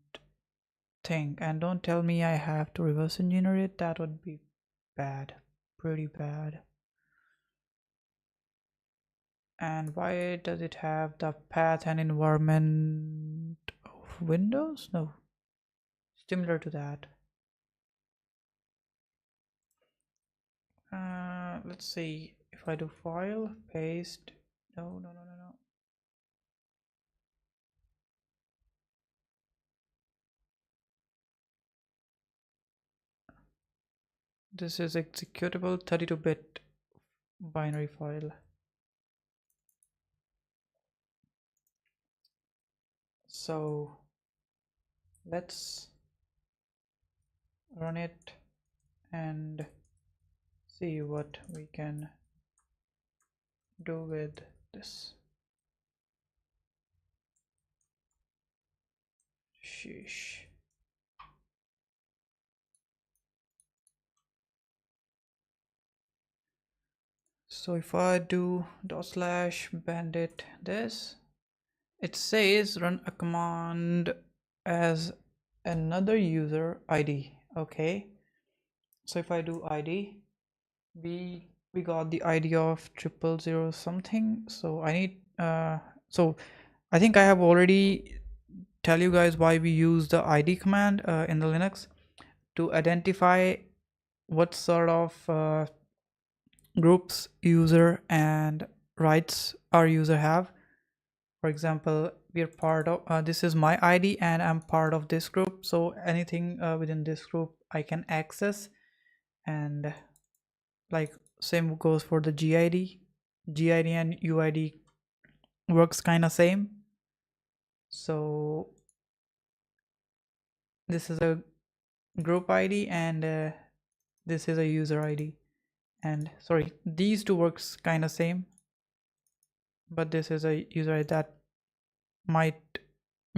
think. And don't tell me I have to reverse engineer it. That would be bad, pretty bad. And why does it have the path and environment of Windows? No, similar to that. Let's see if I do file paste. No. This is executable 32-bit binary file. So let's run it and see what we can do with this. Sheesh. So if I do /bandit this, it says run a command as another user ID. Okay, so if I do ID, we got the ID of 000 something. So I need so I think I have already tell you guys why we use the ID command in the Linux to identify what sort of groups user and rights our user have. For example, we are part of this is my ID and I'm part of this group, so anything within this group I can access. And like same goes for the GID and UID works kind of same. So this is a group ID and this is a user ID, and sorry, these two works kind of same, but this is a user ID that might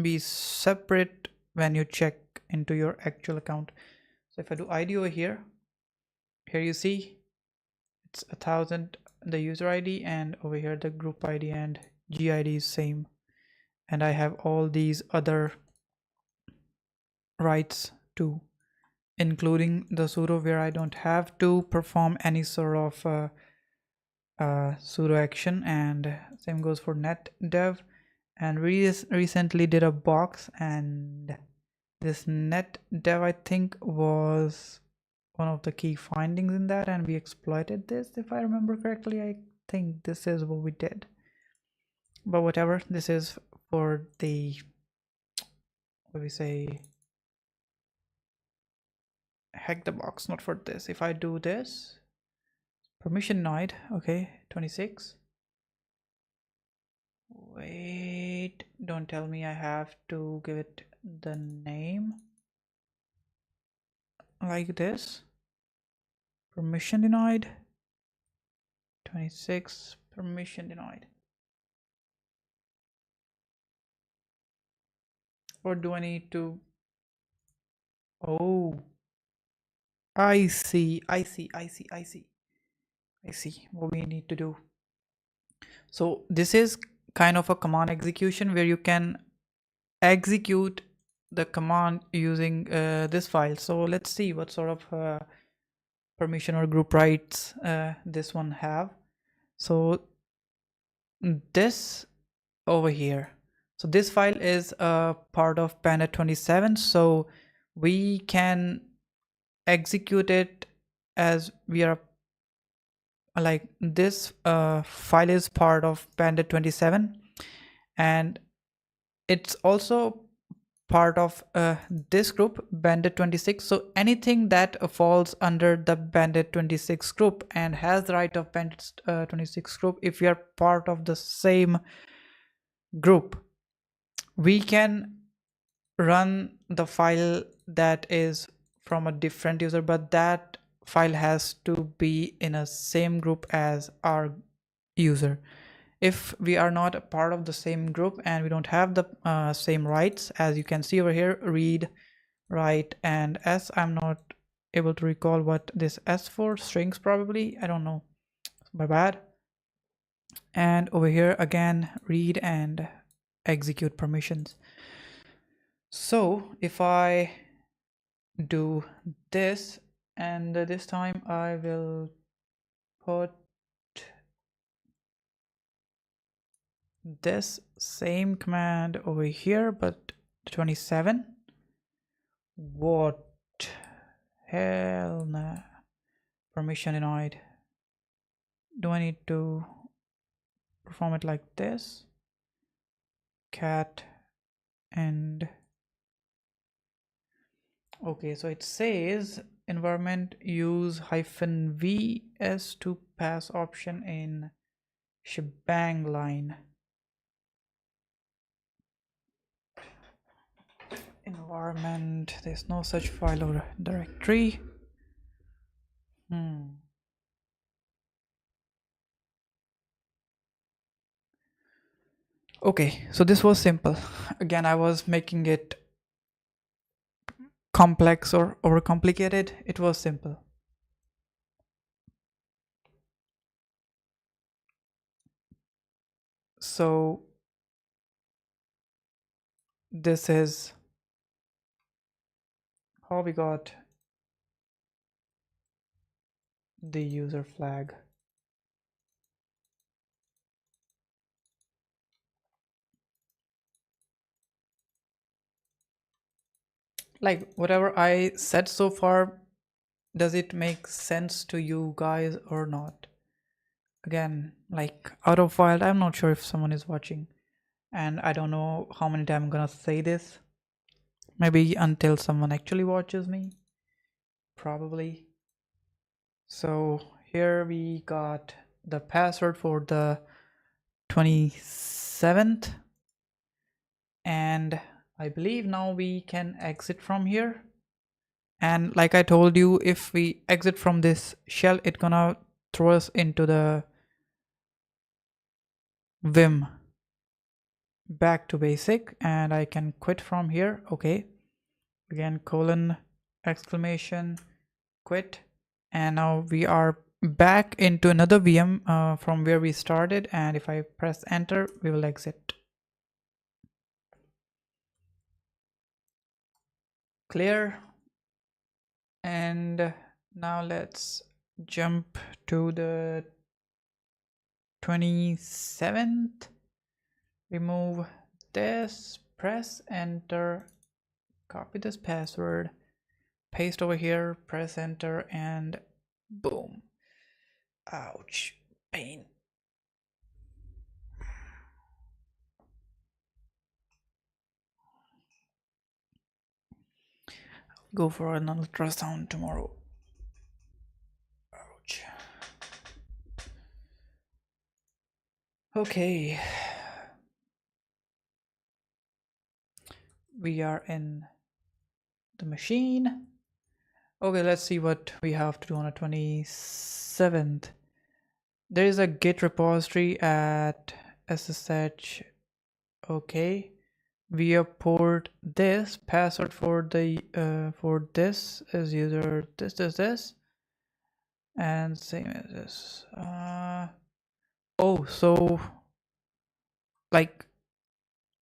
be separate when you check into your actual account. So if I do ID over here you see it's 1000 the user ID, and over here the group ID and GID is same, and I have all these other rights too, including the sudo where I don't have to perform any sort of sudo action, and same goes for netdev. And we recently did a box, and this netdev I think was one of the key findings in that, and we exploited this. If I remember correctly, I think this is what we did, but whatever, this is for the what we say hack the box, not for this. If I do this Permission denied. Okay, 26. Wait, don't tell me I have to give it the name like this. Permission denied. 26. Permission denied. Or do I need to? Oh, I see. I see what we need to do. So this is kind of a command execution where you can execute the command using this file. So let's see what sort of permission or group rights this one have. So this over here, so this file is a part of Bandit 27, so we can execute it as we are like this file is part of Bandit 27, and it's also part of this group Bandit 26. So anything that falls under the Bandit 26 group and has the right of Bandit 26 group, if we are part of the same group, we can run the file that is from a different user, but that file has to be in a same group as our user. If we are not a part of the same group and we don't have the same rights, as you can see over here, read, write, and S, I'm not able to recall what this S for, strings probably, I don't know, my bad. And over here again, read and execute permissions. So if I do this, and this time I will put this same command over here, but 27. What? Hell nah. Permission denied. Do I need to perform it like this? Cat and okay, so it says environment use -vs to pass option in shebang line. Environment, there's no such file or directory. Okay, so this was simple. Again, I was making it complex or overcomplicated. It was simple. So this is how we got the user flag. Like whatever I said so far, does it make sense to you guys or not? Again, like out of wild, I'm not sure if someone is watching, and I don't know how many times I'm gonna say this. Maybe until someone actually watches me, probably. So here we got the password for the 27th, and I believe now we can exit from here. And like I told you, if we exit from this shell, it's gonna throw us into the Vim back to basic, and I can quit from here. Okay, again colon exclamation quit, and now we are back into another VM from where we started, and if I press enter we will exit. Clear. And now let's jump to the 27th. Remove this, press enter, copy this password, paste over here, press enter, and boom. Ouch, pain. Go for an ultrasound tomorrow. Ouch. Okay, we are in the machine. Okay, let's see what we have to do on the 27th. There is a Git repository at SSH. Okay, we have poured this password for the for this as user this and same as this. Oh, so like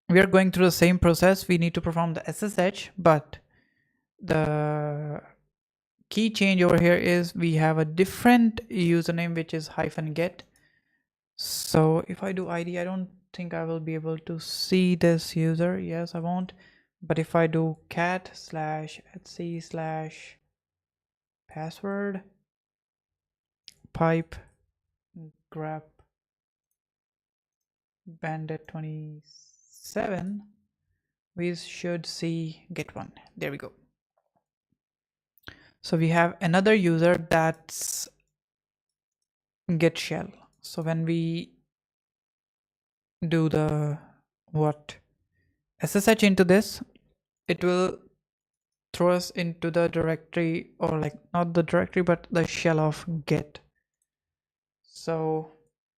we are going through the same process. We need to perform the SSH, but the key change over here is we have a different username which is -get. So if I do ID, I don't think I will be able to see this user. Yes, I won't. But if I do cat/etc/password pipe grep bandit 27, we should see get one. There we go. So we have another user that's get shell. So when we do the SSH into this, it will throw us into the directory, or like not the directory but the shell of get. So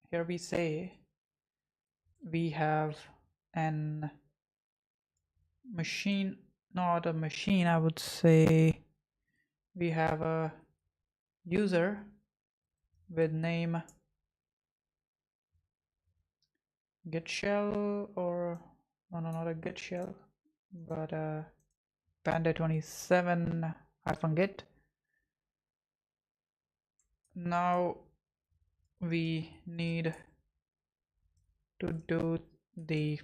here we say we have an machine, not a machine, I would say we have a user with name get shell, or no, not a get shell, but a bandit 27 -get. Now we need to do the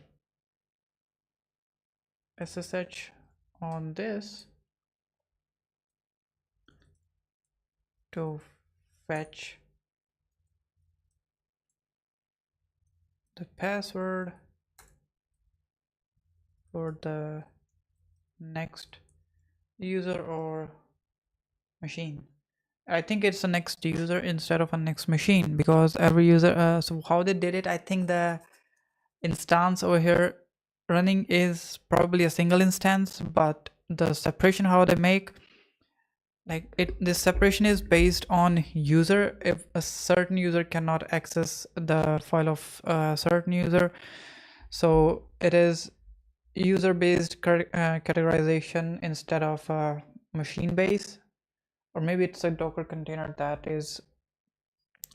SSH on this to fetch the password for the next user or machine. I think it's the next user instead of a next machine, because every user so how they did it, I think the instance over here running is probably a single instance, but the separation how they make, like this separation is based on user. If a certain user cannot access the file of a certain user, so it is user based categorization instead of machine based. Or maybe it's a Docker container that is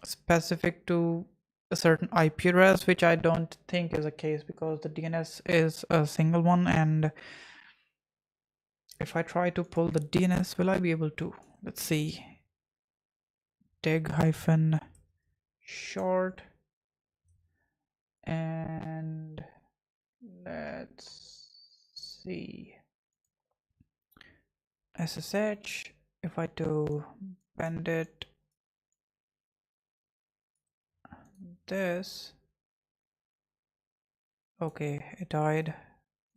specific to a certain IP address, which I don't think is a case, because the DNS is a single one. And if I try to pull the DNS, will I be able to? Let's see. dig-short, and let's see. SSH. If I do bandit this, okay, it died,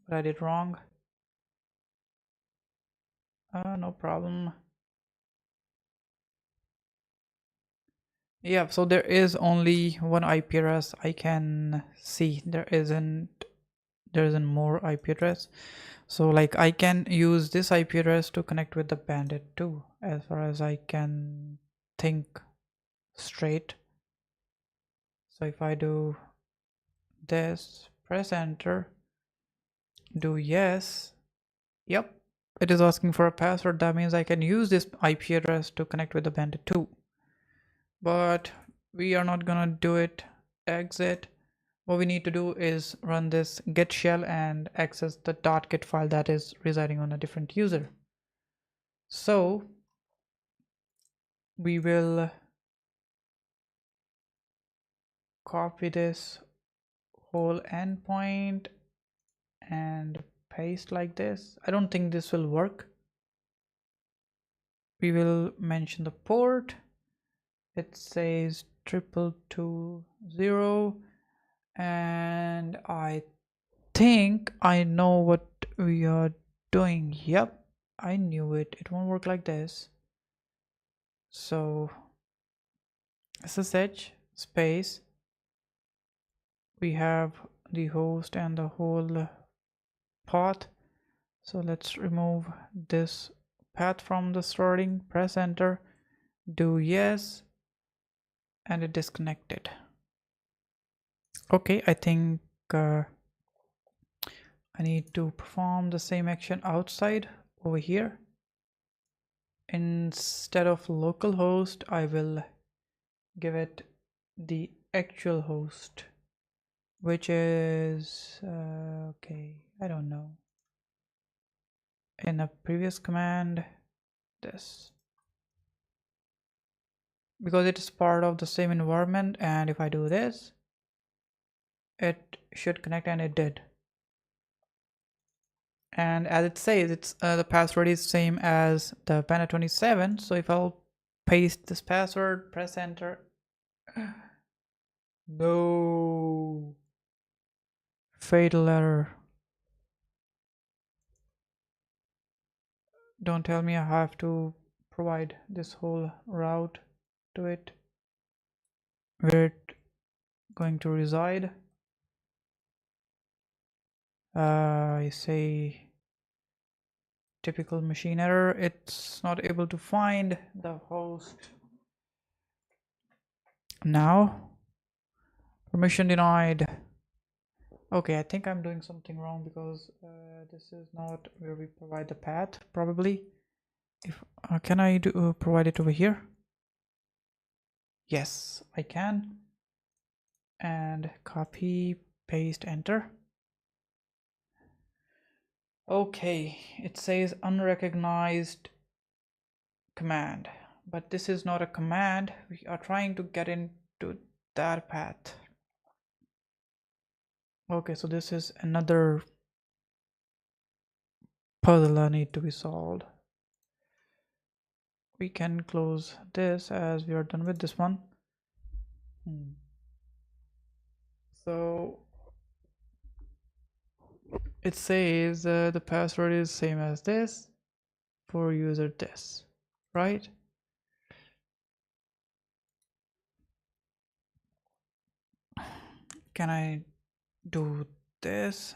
but I did wrong. No problem. Yeah, so there is only one IP address I can see. There isn't more IP address. So like I can use this IP address to connect with the bandit too, as far as I can think straight. So if I do this, press enter, do yes, yep, it is asking for a password. That means I can use this IP address to connect with the bandit too. But we are not gonna do it. Exit. What we need to do is run this git shell and access the .git file that is residing on a different user. So we will copy this whole endpoint and paste like this. I don't think this will work. We will mention the port. It says 2220, and I think I know what we are doing. Yep, I knew it. It won't work like this. So SSH space we have the host and the whole path. So let's remove this path from the starting, press enter, do yes, and it disconnected. Okay, I think I need to perform the same action outside over here. Instead of localhost, I will give it the actual host, which is okay, I don't know. In a previous command, this, because it is part of the same environment, and if I do this, it should connect, and it did. And as it says, it's the password is same as the Bandit 27. So if I'll paste this password, press enter. No, fatal error. Don't tell me I have to provide this whole route to it, where it going to reside. I say typical machine error, it's not able to find the host. Now permission denied. Okay, I think I'm doing something wrong, because this is not where we provide the path, probably. If can I do provide it over here? Yes, I can. And copy, paste, enter. Okay, it says unrecognized command, but this is not a command. We are trying to get into that path. Okay, so this is another puzzle that need to be solved. We can close this as we are done with this one. So it says the password is same as this for user this, right? Can I do this?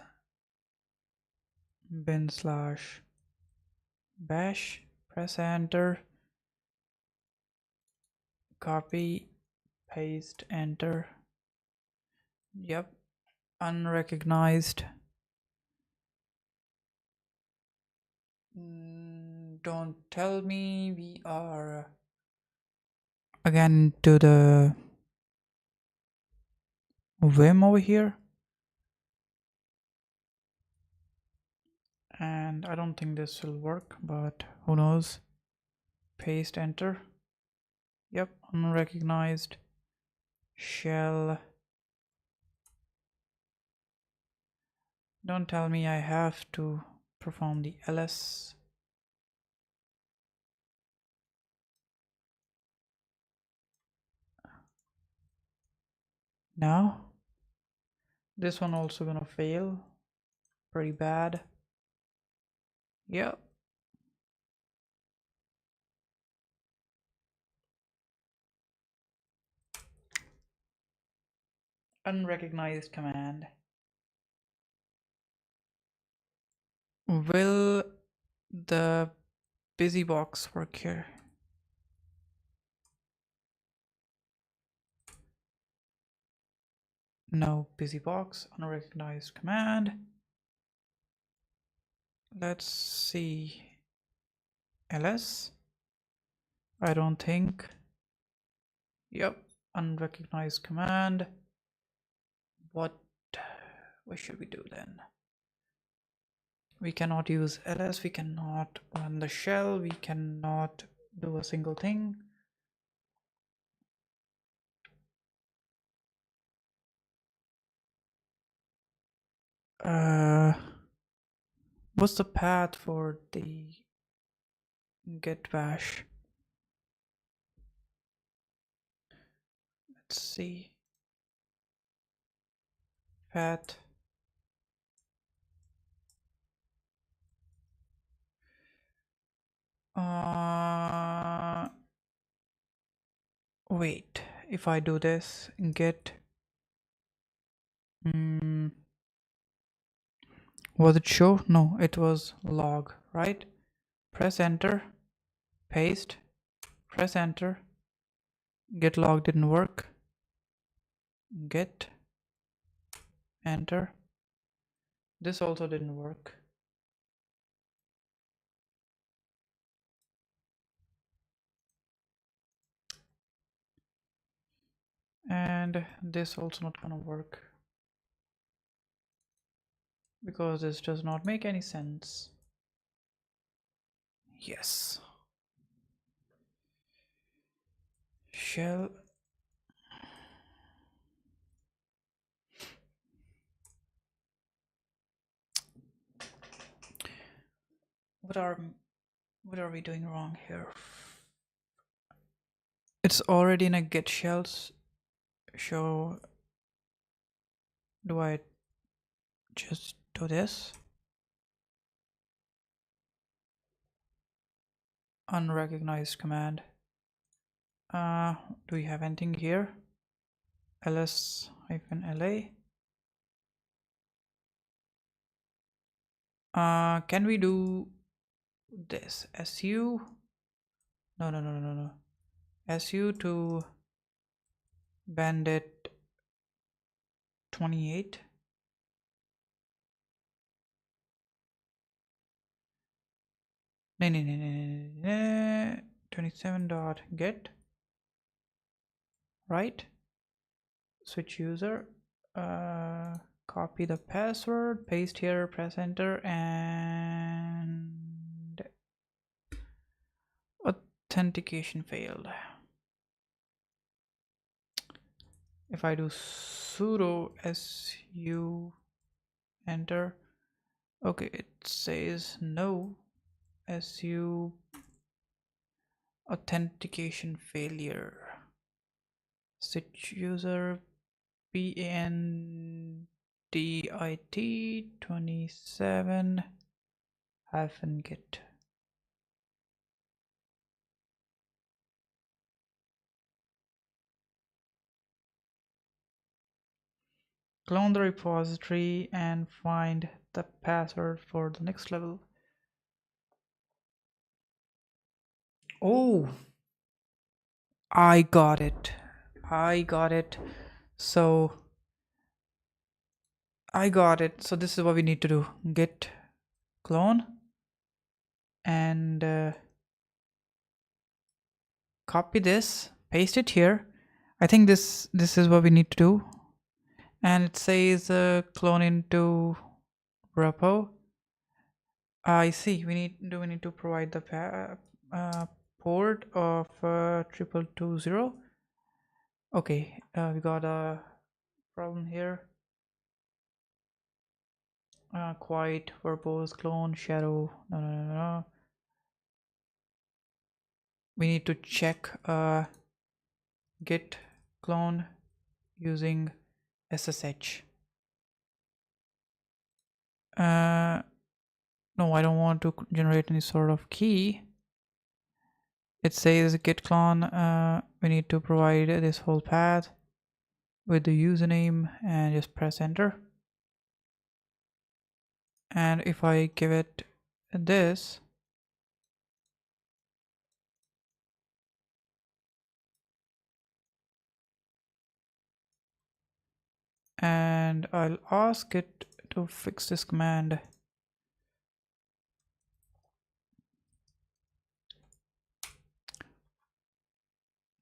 bin/bash, press enter, copy, paste, enter. Yep, unrecognized. Don't tell me we are again to the Vim over here. And I don't think this will work, but who knows. Paste, enter. Yep, unrecognized shell. Don't tell me I have to perform the ls. Now this one also gonna fail pretty bad. Yep. Unrecognized command. Will the busy box work here? No busy box, unrecognized command. Let's see. ls. I don't think. Yep, unrecognized command. What should we do then? We cannot use ls, we cannot run the shell, we cannot do a single thing. What's the path for the get bash? Let's see. Path. Wait, if I do this, get Was it show? No, it was log, right? Press enter, paste, press enter. Get log didn't work. Get enter. This also didn't work. And this also not gonna work because this does not make any sense. Yes. Shell. What are we doing wrong here? It's already in a get shells. So do I just do this? Unrecognized command. Do we have anything here? ls-la. Can we do this? su? No. Su to bandit 28. No. 27.get. Right? Switch user. Copy the password, paste here, press enter, and authentication failed. If I do sudo su enter, okay, it says no su authentication failure. Switch user bandit 27 -get. Clone the repository and find the password for the next level. Oh, I got it. So I got it. So this is what we need to do. Git clone and copy this, paste it here. I think this is what we need to do. And it says clone into repo. I see. We need to provide the port of 2220. Okay, we got a problem here. Quite verbose clone shadow. No. We need to check git clone using SSH. No, I don't want to generate any sort of key. It says git clone. We need to provide this whole path with the username and just press enter. And if I give it this, and I'll ask it to fix this command.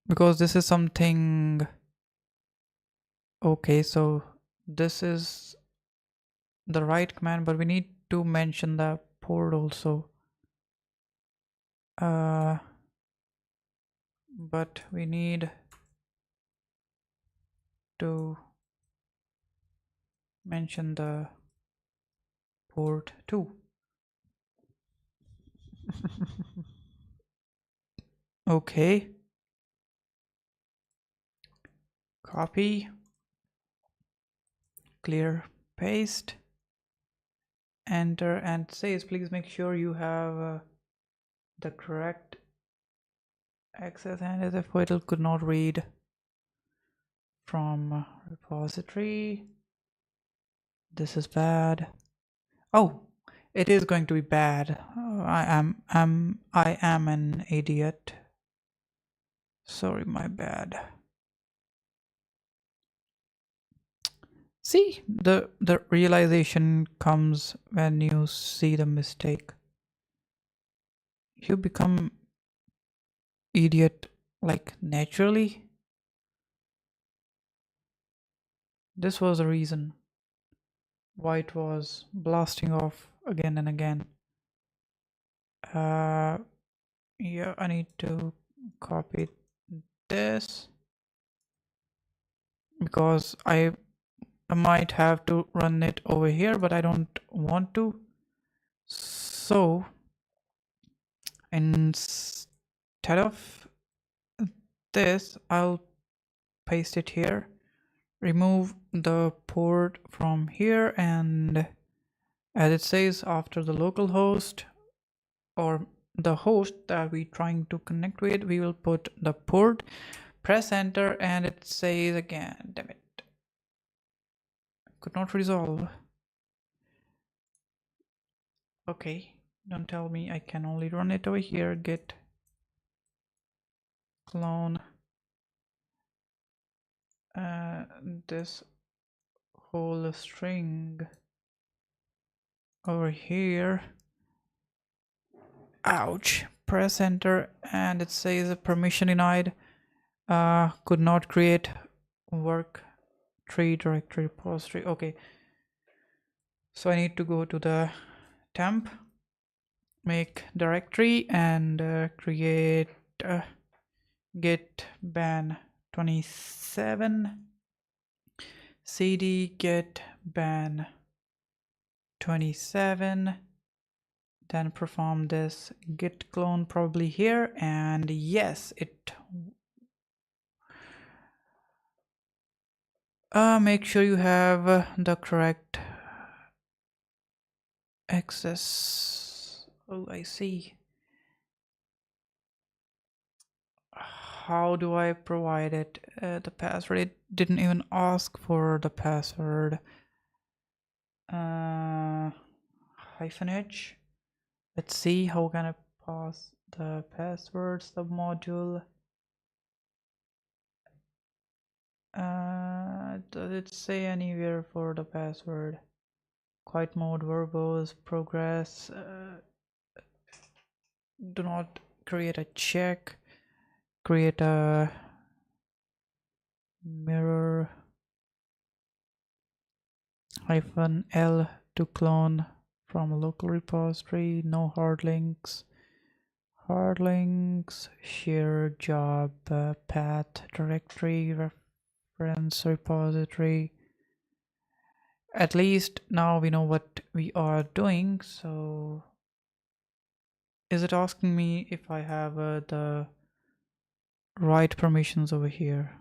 Because this is something. Okay, so this is the right command, but we need to mention the port also. But we need to mention the port too. Okay. Copy. Clear. Paste. Enter, and says please make sure you have the correct access, and as if it could not read from repository. This is bad. Oh, it is going to be bad. I am an idiot. Sorry, my bad. See, the realization comes when you see the mistake. You become idiot like naturally. This was the reason why it was blasting off again and again. Yeah, I need to copy this because I might have to run it over here, but I don't want to. So instead of this, I'll paste it here, remove the port from here, and as it says, after the local host or the host that we're trying to connect with, we will put the port, press enter, and it says again, damn it, could not resolve. Okay, don't tell me I can only run it over here. Git clone this whole string over here. Ouch. Press enter and it says permission denied. Could not create work tree directory repository. Okay, so I need to go to the temp, make directory, and create git ban 27 cd git ban 27, then perform this git clone probably here, and yes, it make sure you have the correct access. Oh, I see. How do I provide it? The password, it didn't even ask for the password. -h. Let's see, how can I pass the password submodule? Does it say anywhere for the password? Quiet mode, verbose, progress. Do not create a check. Create a mirror -l to clone from a local repository. No hard links. Hard links, share job path directory reference repository. At least now we know what we are doing. So is it asking me if I have the right permissions over here?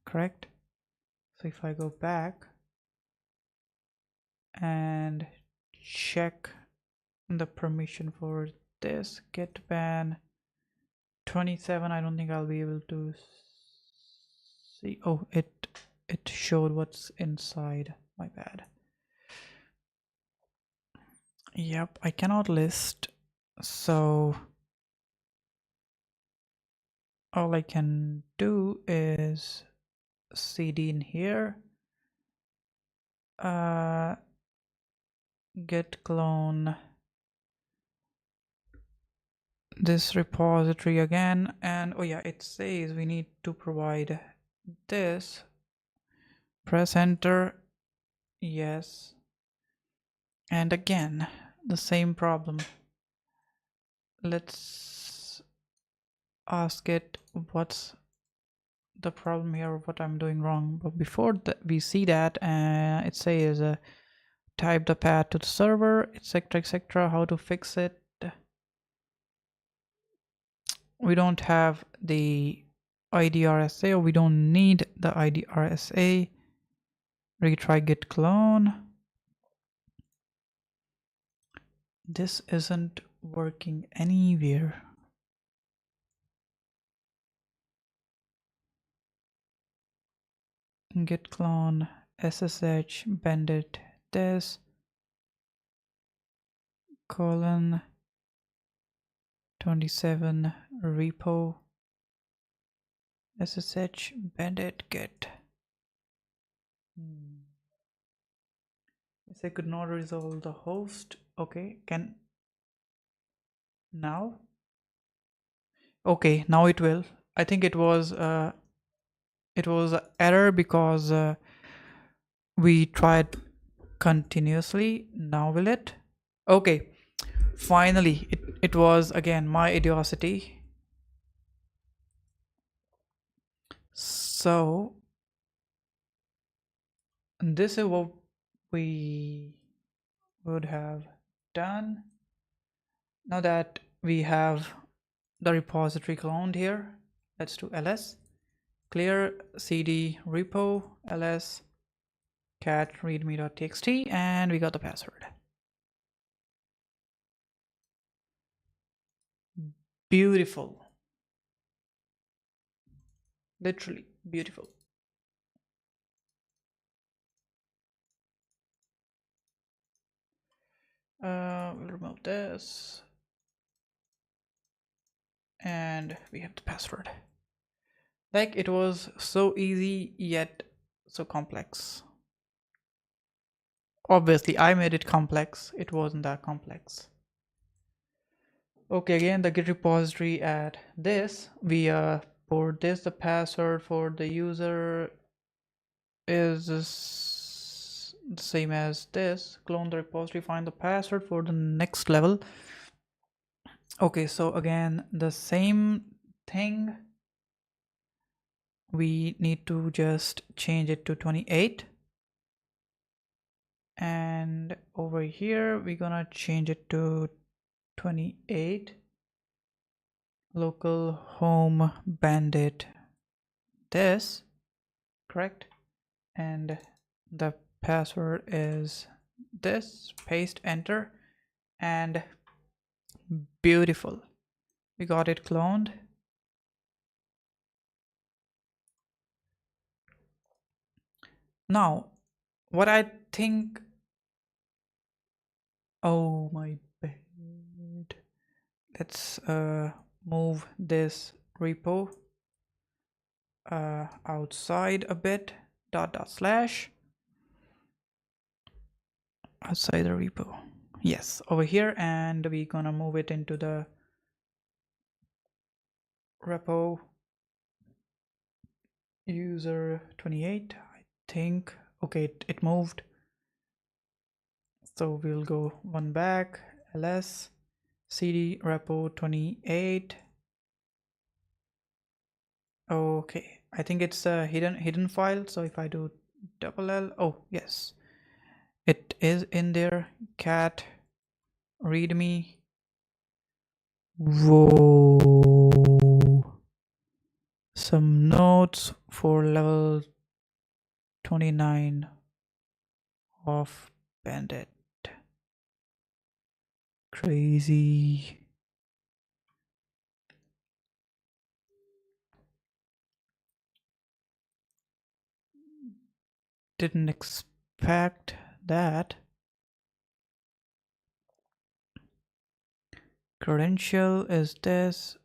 Correct. So if I go back and check the permission for this git ban 27, I don't think I'll be able to see. Oh, it showed what's inside. My bad. Yep, I cannot list, so all I can do is cd in here, git clone this repository again, and oh yeah, it says we need to provide this. Press enter. Yes, and again the same problem. Let's ask it what's the problem here, what I'm doing wrong. But before that, we see that it says type the path to the server, etc, etc. How to fix it? We don't have the IDRSA, or we don't need the IDRSA. Retry git clone. This isn't working anywhere. Git clone SSH bandit this colon 27 repo SSH bandit get. Yes, I could not resolve the host. Okay, can now? Okay, now it will. I think it was an error because we tried continuously. Now will it? Okay, finally it was again my idiocy. So this is what we would have done. Now that we have the repository cloned here, let's do ls clear cd repo ls cat readme.txt, and we got the password. Beautiful. Literally beautiful. We'll remove this, and we have the password. Like, it was so easy yet so complex. Obviously I made it complex, it wasn't that complex. Okay, again the git repository at this, we for this the password for the user is the same as this. Clone the repository, find the password for the next level. Okay, so again the same thing, we need to just change it to 28, and over here we're gonna change it to 28 local home bandit this, correct, and the password is this, paste, enter, and beautiful, we got it cloned. Now what I think, oh my bad, let's move this repo outside a bit, // outside the repo, yes, over here, and we're gonna move it into the repo user 28, I think. Okay, it moved, so we'll go one back, ls cd repo 28. Okay, I think it's a hidden file, so if I do ll, oh yes, it is in there, cat readme. Whoa, some notes for level 29 of bandit, crazy. Didn't expect that. Credential is this.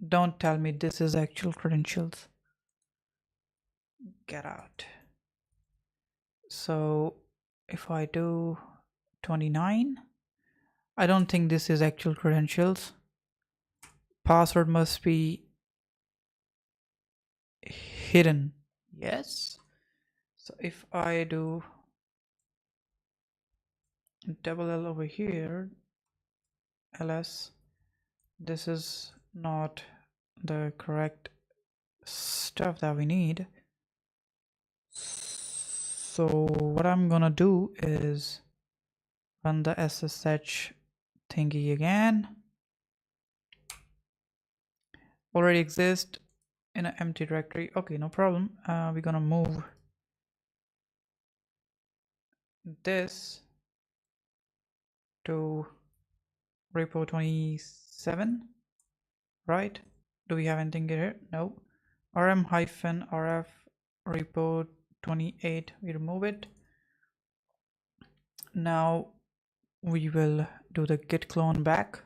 Don't tell me this is actual credentials. Get out. So if I do 29, I don't think this is actual credentials. Password must be hidden. Yes. So if I do ll over here, ls, this is not the correct stuff that we need. So what I'm gonna do is run the SSH thingy again. Already exist in an empty directory. Okay, no problem. We're gonna move this to repo 27, right? Do we have anything here? No. rm-rf repo 28, we remove it. Now we will do the git clone back.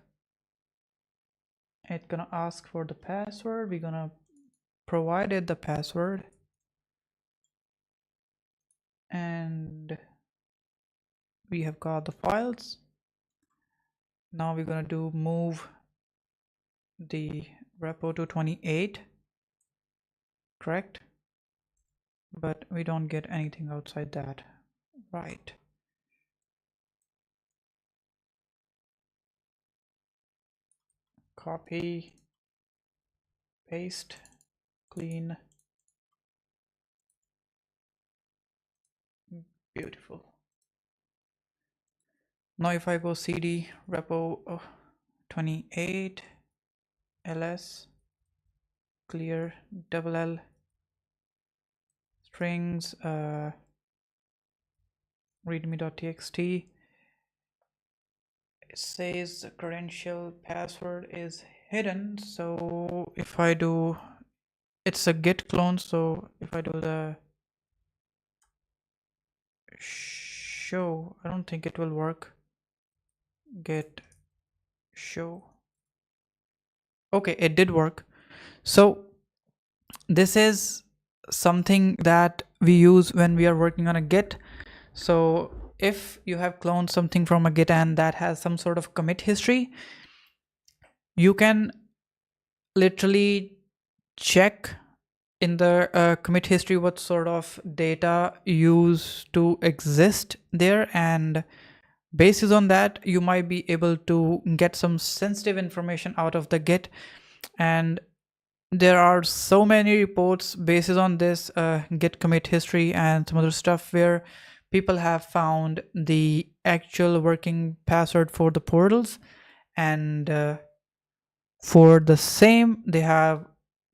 It's gonna ask for the password. We're gonna provide it the password, and we have got the files. Now we're gonna do move the repo to 28, correct? But we don't get anything outside that, right? Copy, paste, clean, beautiful. Now if I go cd repo 28 ls clear double L strings readme.txt, it says the credential password is hidden. So if I do, it's a git clone, so if I do the show, I don't think it will work. Git show, okay, it did work. So this is something that we use when we are working on a git. So if you have cloned something from a git and that has some sort of commit history, you can literally check in the commit history what sort of data used to exist there, and basis on that you might be able to get some sensitive information out of the git. And there are so many reports basis on this git commit history and some other stuff where people have found the actual working password for the portals, and for the same they have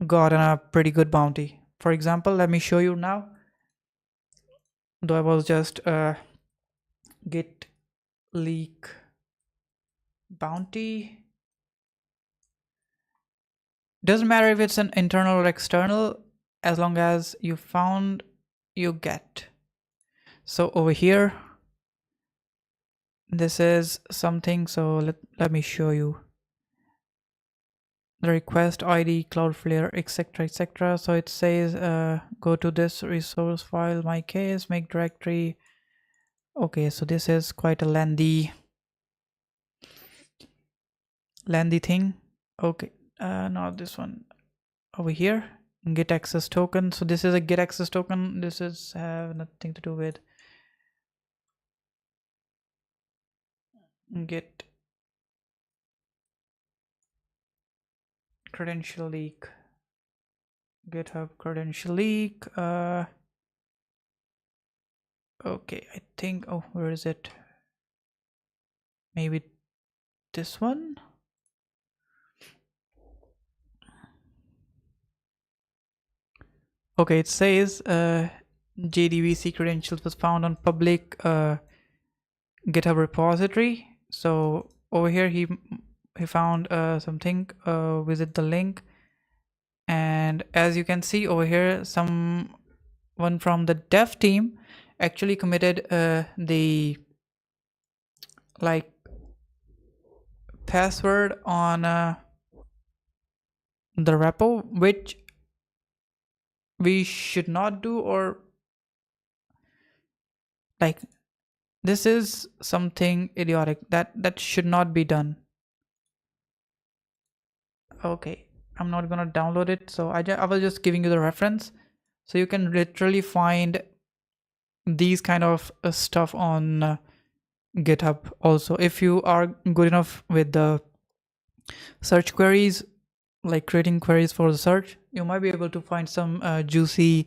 gotten a pretty good bounty. For example, let me show you now, though I was just git leak bounty. Doesn't matter if it's an internal or external, as long as you found, you get. So over here, this is something, so let me show you the request ID, Cloudflare, etc, etc. So it says go to this resource file, my case, make directory. Okay, so this is quite a lengthy thing. Okay, not this one. Over here, get access token. So this is a get access token. This is have nothing to do with get credential leak, GitHub credential leak. Okay, I think, oh, where is it? Maybe this one. Okay, it says JDBC credentials was found on public GitHub repository. So over here he found something. Visit the link, and as you can see over here, someone from the dev team actually committed the like password on the repo, which we should not do, or like this is something idiotic that should not be done. Okay, I'm not gonna download it, so I was just giving you the reference, so you can literally find these kind of stuff on GitHub. Also, if you are good enough with the search queries, like creating queries for the search, you might be able to find some juicy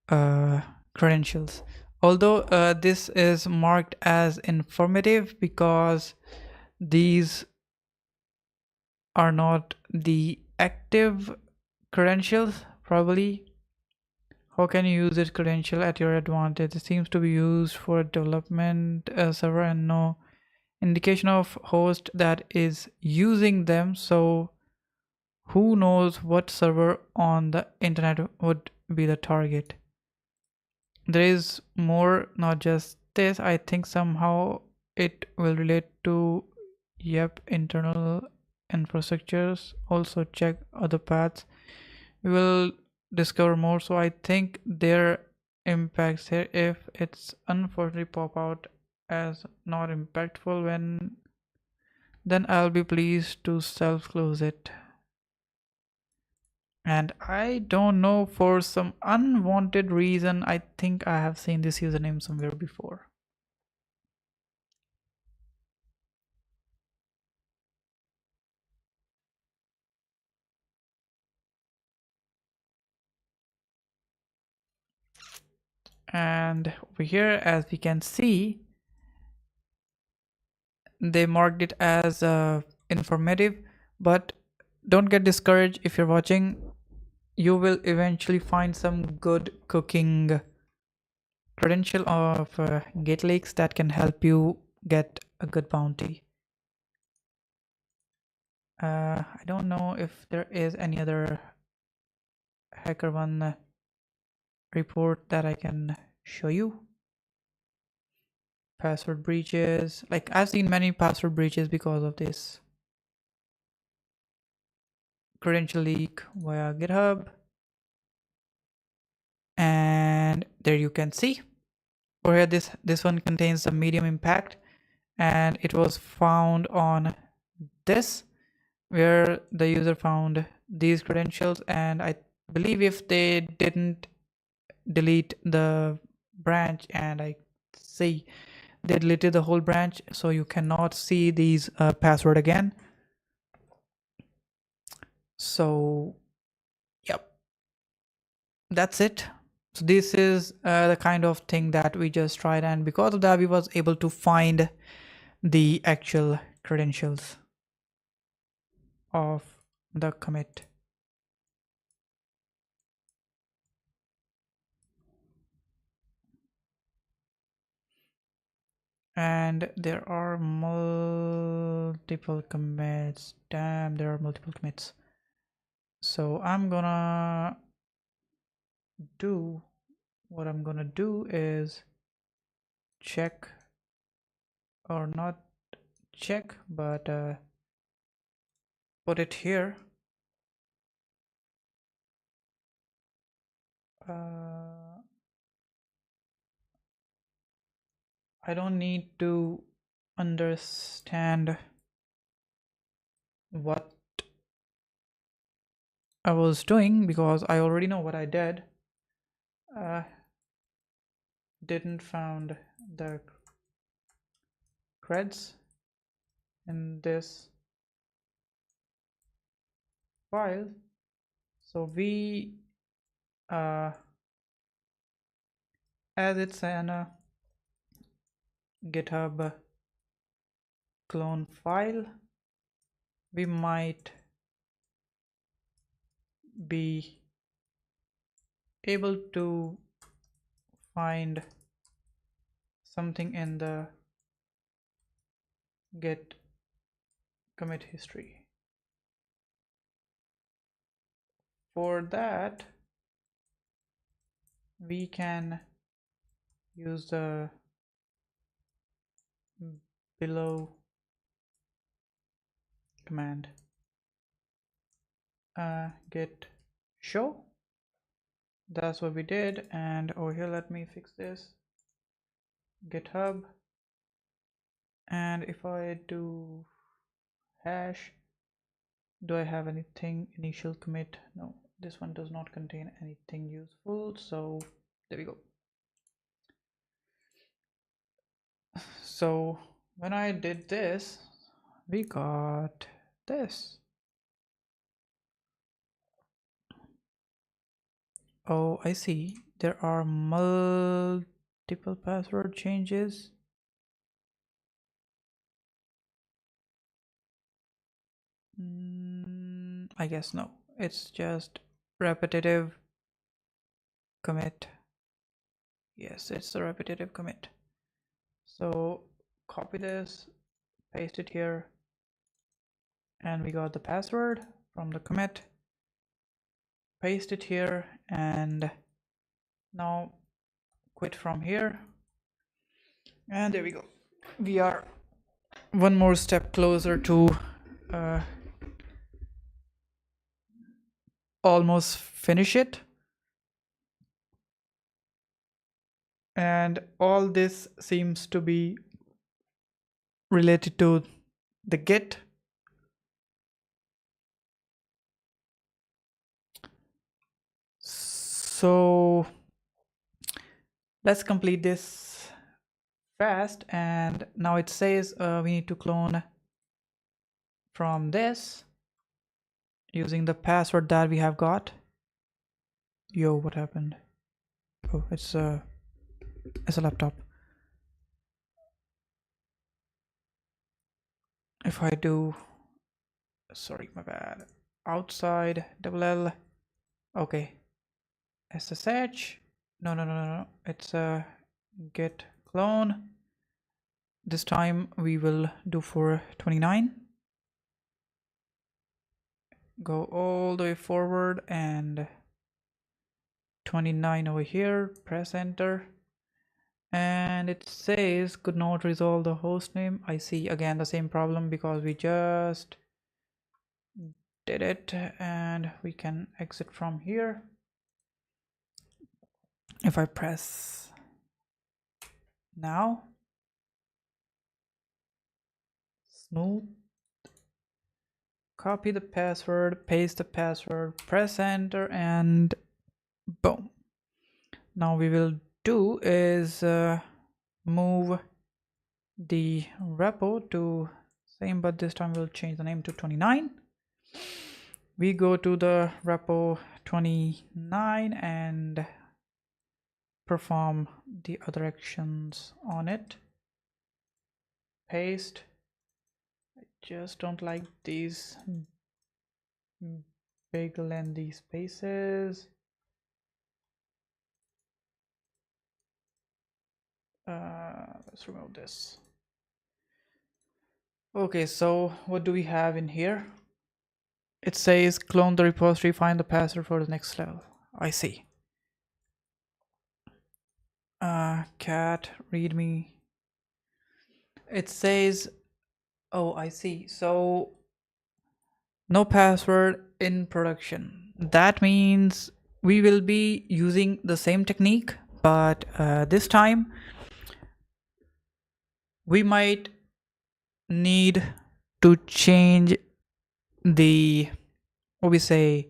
credentials. Although this is marked as informative because these are not the active credentials, probably. How can you use this credential at your advantage? It seems to be used for development server and no indication of host that is using them. So who knows what server on the internet would be the target? There is more, not just this, I think somehow it will relate to, yep, internal infrastructures. Also check other paths. We will discover more. So I think their impacts here, if it's unfortunately pop out as not impactful, when then I'll be pleased to self close it. And I don't know, for some unwanted reason, I think I have seen this username somewhere before. And over here, as we can see, they marked it as informative, but don't get discouraged. If you're watching, you will eventually find some good cooking credential of gate leaks that can help you get a good bounty. I don't know if there is any other HackerOne report that I can show you. Password breaches, like I've seen many password breaches because of this. Credential leak via GitHub, and there you can see over here, this one contains a medium impact, and it was found on this, where the user found these credentials, and I believe if they didn't delete the branch, and I see they deleted the whole branch, so you cannot see these password again. So yep, that's it. So this is the kind of thing that we just tried, and because of that we was able to find the actual credentials of the commit. And there are multiple commits. Damn, there are multiple commits. So I'm gonna do, what I'm gonna do is check, or not check, but put it here. I don't need to understand what I was doing because I already know what I did. Didn't found the creds in this file, so we as it's an GitHub clone file, we might be able to find something in the git commit history. For that, we can use the below command, git show. That's what we did. And over here, let me fix this, GitHub, and if I do hash, do I have anything initial commit? No, this one does not contain anything useful, so there we go. So when I did this, we got this. Oh, I see. There are multiple password changes. I guess no. It's just repetitive commit. Yes, it's the repetitive commit. So copy this, paste it here, and we got the password from the commit. Paste it here, and now quit from here. And there we go. We are one more step closer to almost finish it. And all this seems to be related to the Git. So let's complete this fast. And now it says we need to clone from this using the password that we have got. Yo, what happened? Oh, it's a laptop. If I do, sorry, my bad. Outside double L. Okay. SSH. No. It's a git clone. This time we will do for 29. Go all the way forward and 29 over here. Press enter. And it says could not resolve the host name. I see again the same problem because we just did it, and we can exit from here. If I press now, smooth, copy the password, paste the password, press enter, and boom. Now we will do is move the repo to same, but this time we'll change the name to 29. We go to the repo 29 and perform the other actions on it. Paste. I just don't like these big lengthy spaces. Let's remove this. Okay, so what do we have in here? It says clone the repository, find the password for the next level. I see. Cat readme. It says, oh, I see. So no password in production. That means we will be using the same technique, but this time we might need to change the, what we say,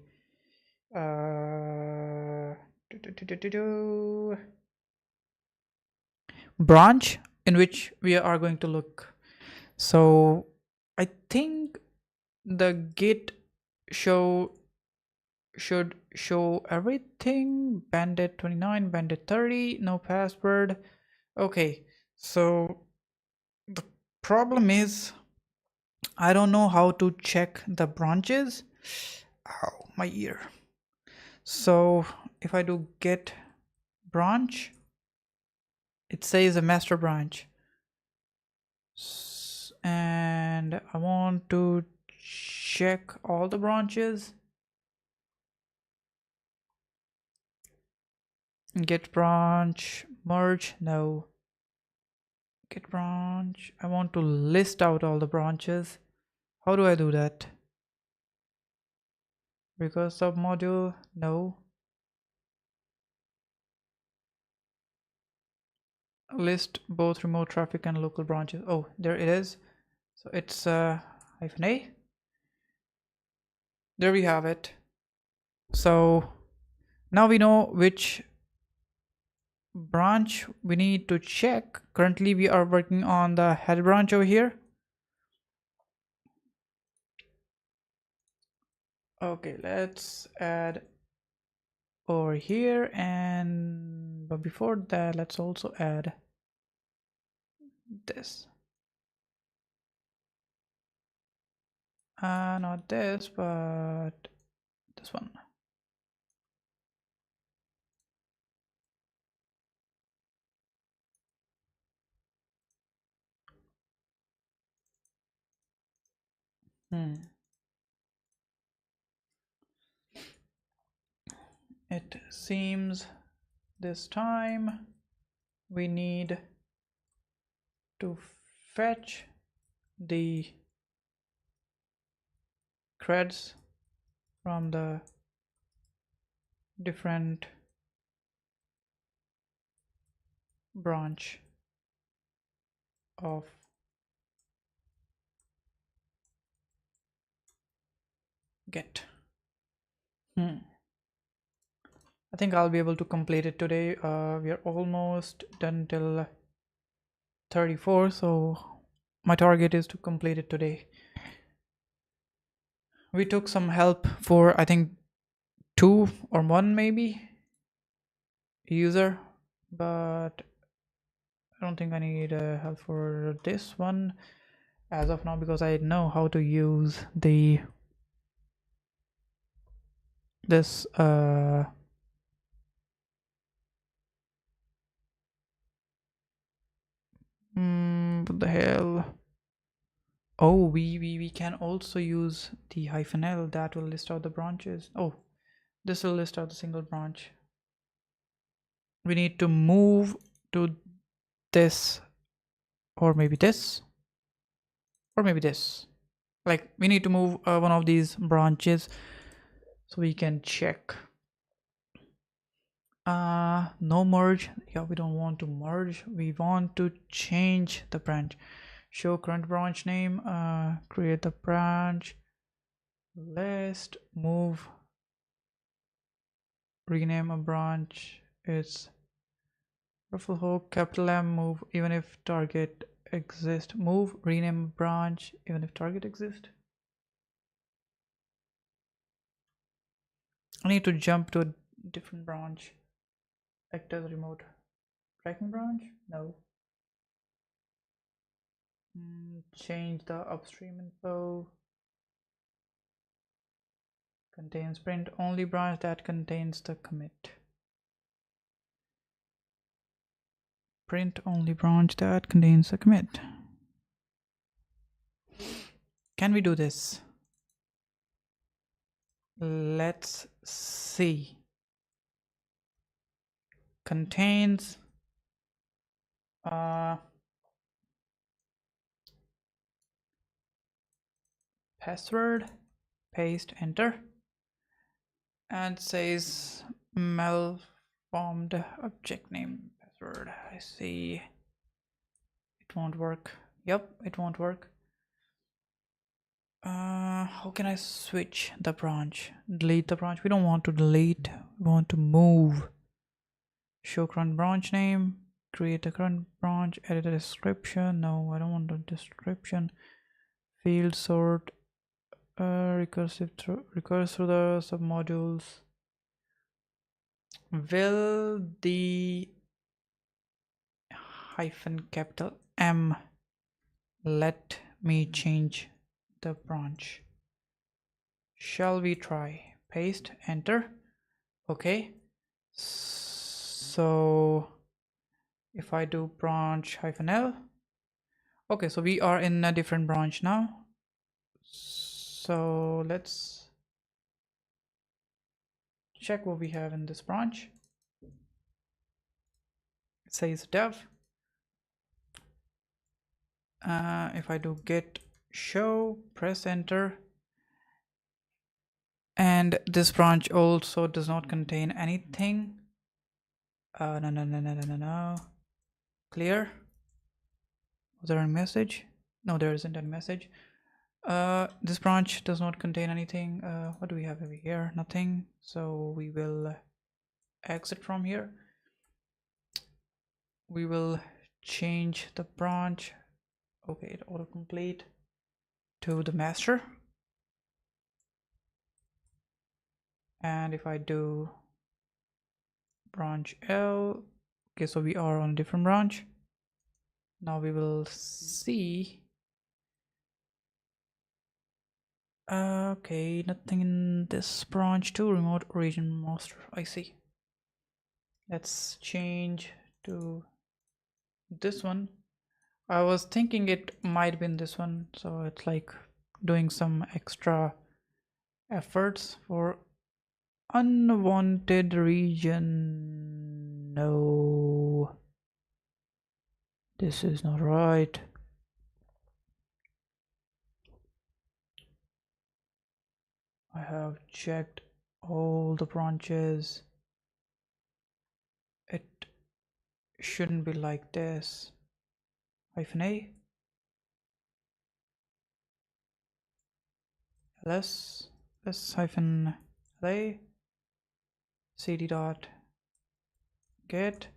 branch in which we are going to look. So I think the git show should show everything. Bandit 29, bandit 30, no password. Okay, so the problem is I don't know how to check the branches. Ow, my ear. So if I do git branch, it says a master branch, and I want to check all the branches. Git branch merge, no. Git branch, I want to list out all the branches. How do I do that? Because submodule, no. List both remote traffic and local branches. Oh, there it is. So it's hyphen A. There we have it. So now we know which branch we need to check. Currently we are working on the head branch over here. Okay, let's add over here, and but before that let's also add this. Not this, but this one. It seems this time we need to fetch the creds from the different branch of get. I think I'll be able to complete it today. We are almost done till 34, so my target is to complete it today. We took some help for, I think, 2 or 1 maybe user, but I don't think I need help for this one as of now, because I know how to use this what the hell. Oh, we can also use the -l. That will list out the branches. Oh, this will list out the single branch. We need to move to this, or maybe this, or maybe this. Like, we need to move one of these branches so we can check. No merge. Yeah, we don't want to merge. We want to change the branch. Show current branch name. Create the branch list. Move. Rename a branch. It's ruffle hook. Capital M. Move even if target exists. Move. Rename a branch even if target exists. I need to jump to a different branch. Act as remote tracking branch. No. Change the upstream info. Contains print only branch that contains the commit. Print only branch that contains the commit. Can we do this? Let's see. Contains password. Paste, enter, and says malformed object name password. I see. It won't work. Yep, it won't work. How can I switch the branch? Delete the branch. We don't want to delete. We want to move. Show current branch name. Create a current branch. Edit a description. No, I don't want a description. Field sort. Recurse through the submodules. Will the capital M let me change the branch? Shall we try? Paste, enter. Okay, so if I do branch -l, okay, so we are in a different branch now. So let's check what we have in this branch. It says dev. If I do git show, press enter, and this branch also does not contain anything. No. Clear. Was there a message? No, there isn't any message. This branch does not contain anything. What do we have over here? Nothing. So we will exit from here. We will change the branch. Okay, it autocomplete to the master. And if I do branch L, okay, so we are on a different branch. Now we will see. Okay, nothing in this branch too. Remote origin master. I see. Let's change to this one. I was thinking it might be in this one, so it's like doing some extra efforts for unwanted region. No, This is not right. I have checked all the branches. It shouldn't be like this. -a ls -a cd dot get.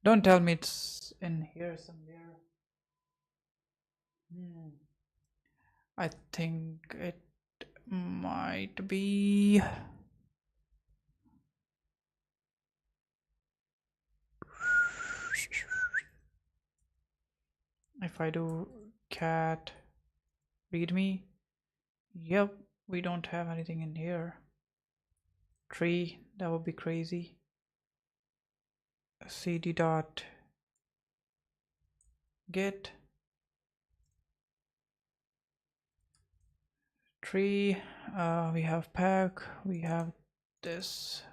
Don't tell me it's in here somewhere. I think it might be. If I do cat readme, yep, we don't have anything in here. Tree, that would be crazy. Cd dot get tree. We have pack, we have this.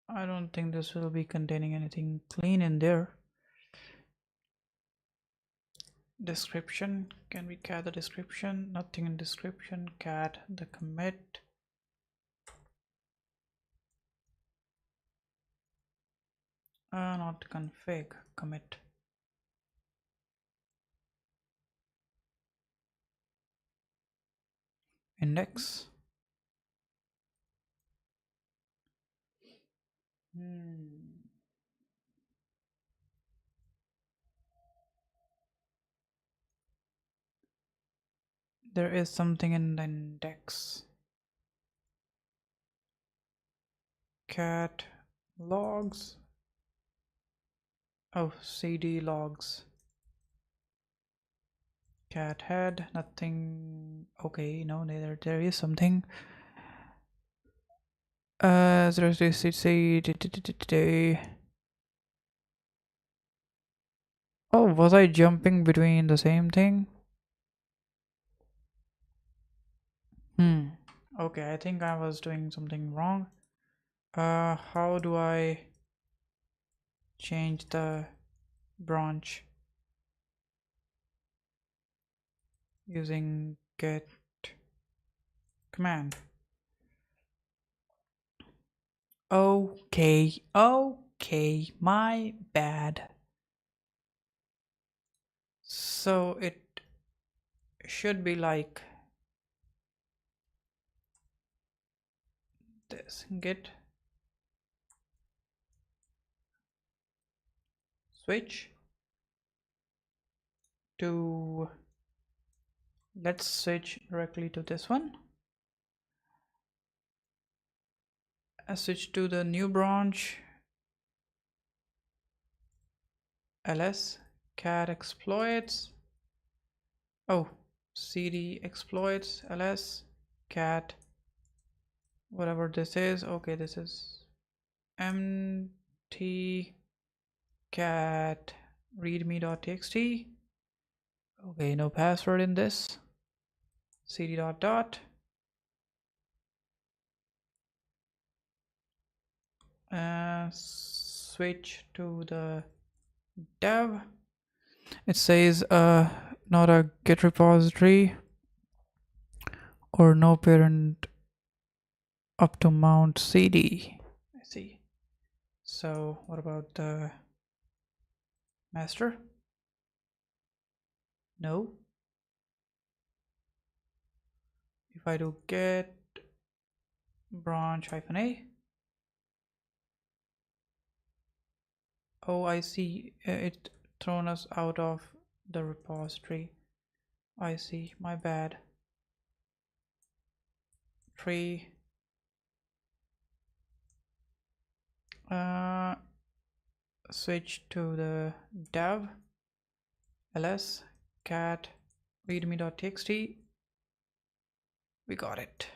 I don't think this will be containing anything clean in there. Description, can we cat the description? Nothing in description. Cat the commit. Not config, commit. Index. There is something in the index. Cat logs. Oh, cd logs. Cat head, nothing. Okay, no, there is something. Oh, was I jumping between the same thing? Okay, I think I was doing something wrong. How do I change the branch? Using get command. Okay, my bad. So it should be like this. Git switch to, let's switch directly to this one. Switch to the new branch, ls cat exploits. Oh, cd exploits ls cat whatever this is. Okay, this is mt cat readme.txt. Okay, no password in this. Cd dot switch to the dev. It says not a git repository or no parent up to mount cd. I see. So what about the master? No. If I do get branch -a. Oh, I see, it thrown us out of the repository. I see, my bad. Tree. Switch to the dev ls cat readme.txt. We got it.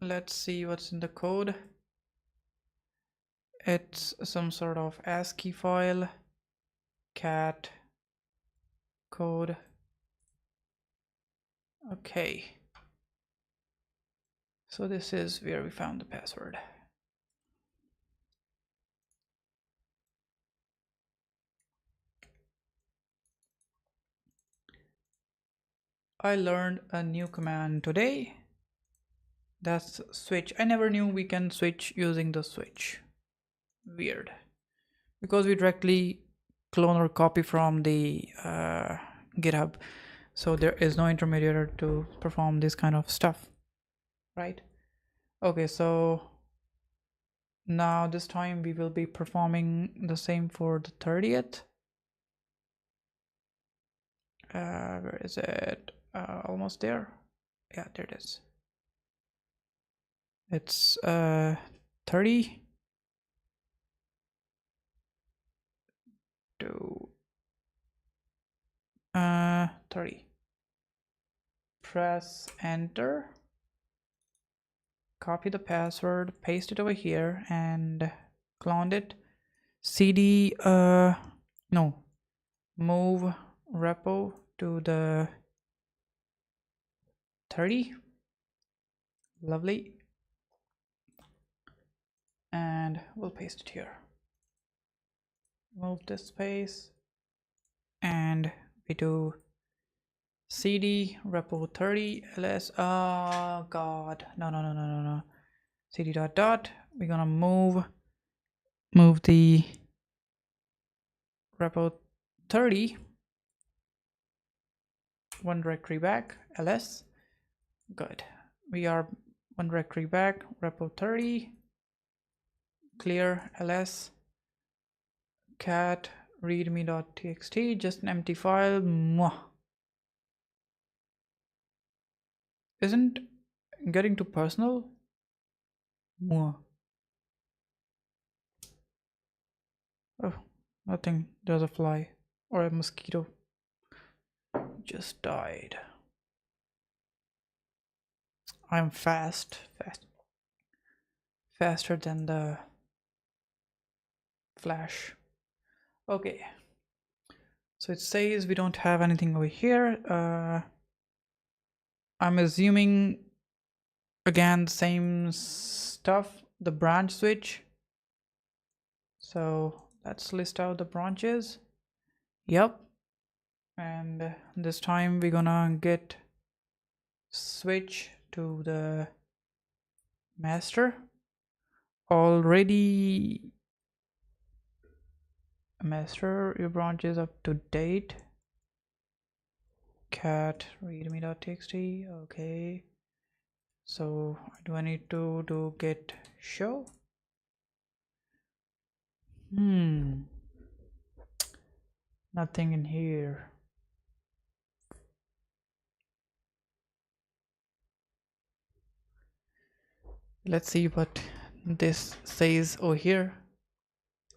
Let's see what's in the code. It's some sort of ASCII file. Cat code. Okay. So this is where we found the password. I learned a new command today. That's switch. I never knew we can switch using the switch. Weird. Because we directly clone or copy from the GitHub. So there is no intermediary to perform this kind of stuff. Right? Okay, so now this time we will be performing the same for the 30th. Where is it? Almost there. Yeah, there it is. It's 30 to 30. Press enter, copy the password, paste it over here and clone it. cd no, move repo to the 30. Lovely. And we'll paste it here. Move this space and we do cd repo 30 ls. Oh god, no. cd dot dot, we're gonna move the repo 30 one directory back, ls. Good, we are one directory back, repo 30 clear ls cat readme.txt, just an empty file. Mwah. Isn't getting too personal? Mwah. Oh, nothing. There's a fly or a mosquito. Just died. I'm faster than the flash. Okay, so it says we don't have anything over here. I'm assuming again same stuff, the branch switch. So let's list out the branches. Yep. And this time we're gonna get switch to the master. Already master, your branch is up to date. Cat readme.txt. Okay, so do I need to do git show? Nothing in here. Let's see what this says over here.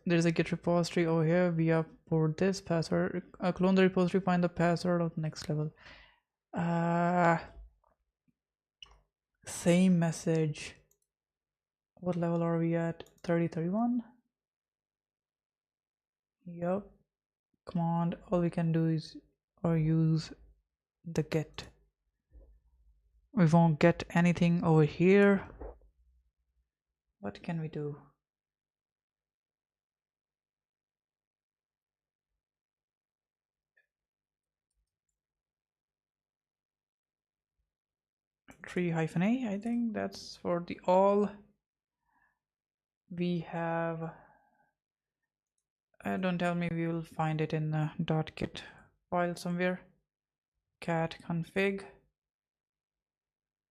There's a git repository over here. We have for this password, clone the repository, find the password of the next level. Same message. What level are we at? 30, 31. Yep. Command, all we can do is or use the get. We won't get anything over here. What can we do? Tree -a, I think that's for the all. We have don't tell me, we will find it in the .git file somewhere. Cat config.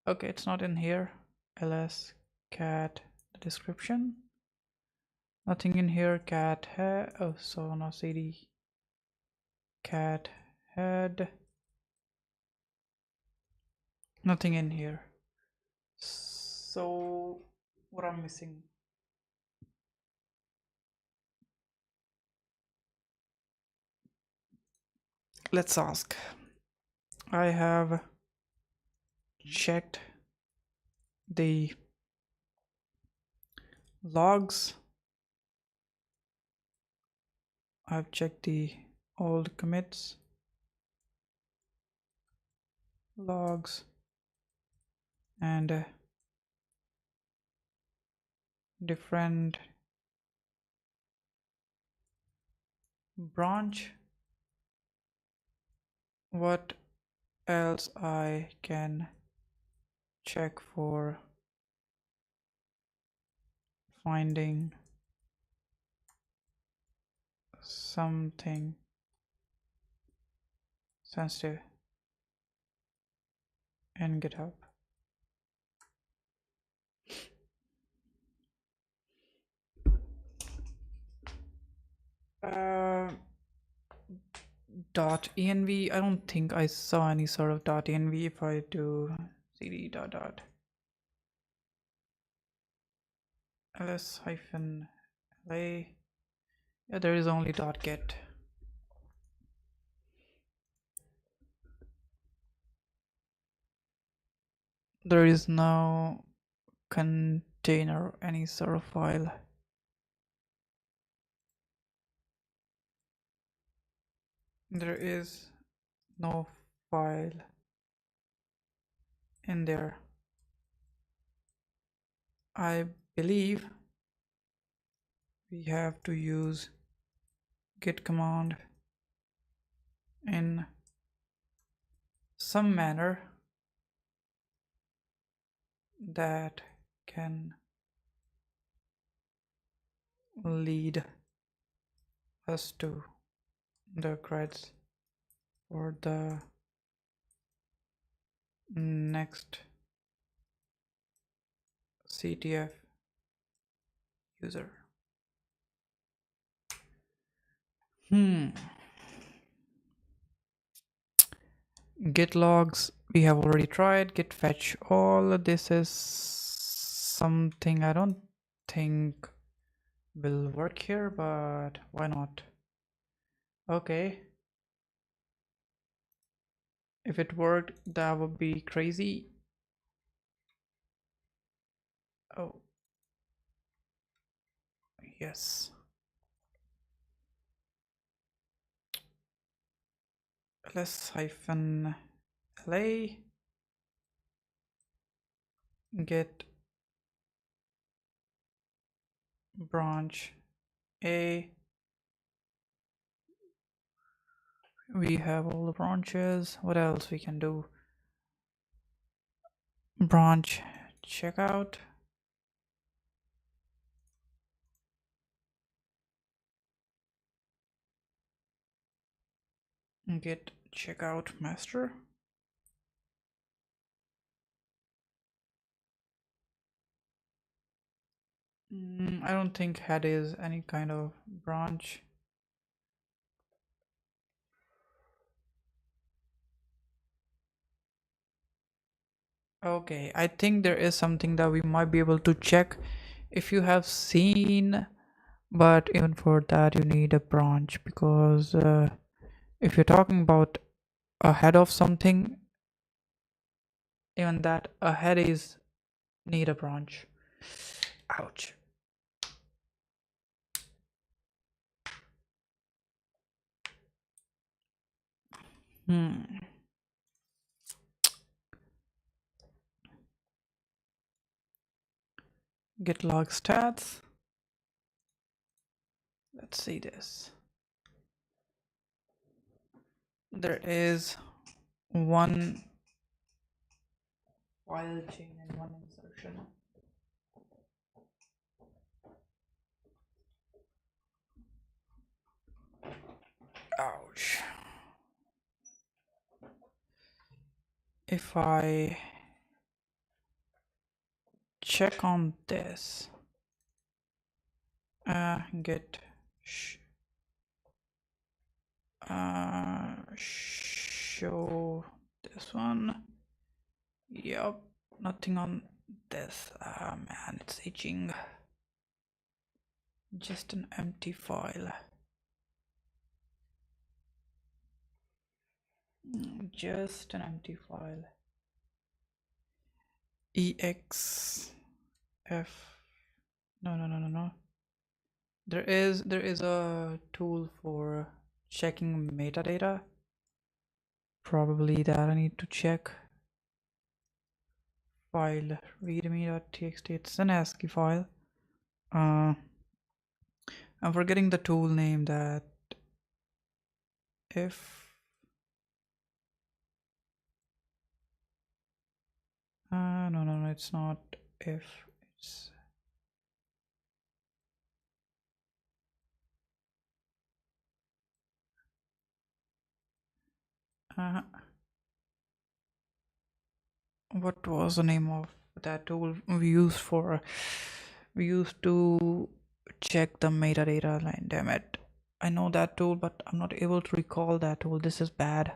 Okay, it's not in here. ls cat description. Nothing in here. Cat head. Oh, so no cd cat head. Nothing in here. So what I'm missing? Let's ask. I have checked the logs. I've checked the old commits, logs, and different branch. What else I can check for finding something sensitive in GitHub. .env, I don't think I saw any sort of .env. If I do cd dot ls hyphen la, yeah, there is only .get. There is no container, any sort of file. There is no file in there. I believe we have to use git command in some manner that can lead us to the creds for the next CTF user. Git logs we have already tried. Git fetch all. This is something I don't think will work here, but why not? Okay, if it worked, that would be crazy. Oh yes, ls hyphen la get branch a. We have all the branches. What else we can do? Branch checkout. Get checkout master. I don't think head is any kind of branch. Okay, I think there is something that we might be able to check if you have seen, but even for that you need a branch, because if you're talking about a head of something, even that a head is need a branch. Ouch. Git log stats. Let's see this. There is one file chain and one insertion. Ouch. If I check on this, git show this one. Yep, nothing on this. Man, it's itching. Just an empty file. Just an empty file. exf. No. There is a tool for checking metadata. Probably that I need to check. File readme.txt. It's an ASCII file. I'm forgetting the tool name. That if No, it's not if, it's uh, what was the name of that tool we used for, we used to check the metadata line? Damn it, I know that tool, but I'm not able to recall that tool. This is bad.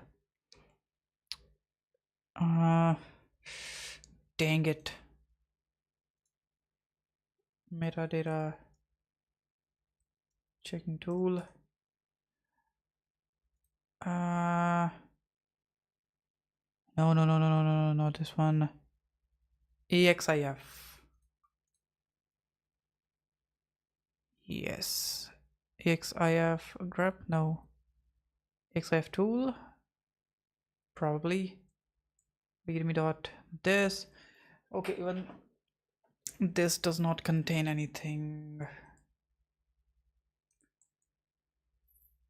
Dang it. Metadata checking tool. No, this one. EXIF. Yes. EXIF grep? No. EXIF tool? Probably. Readme dot this. Okay, even this does not contain anything.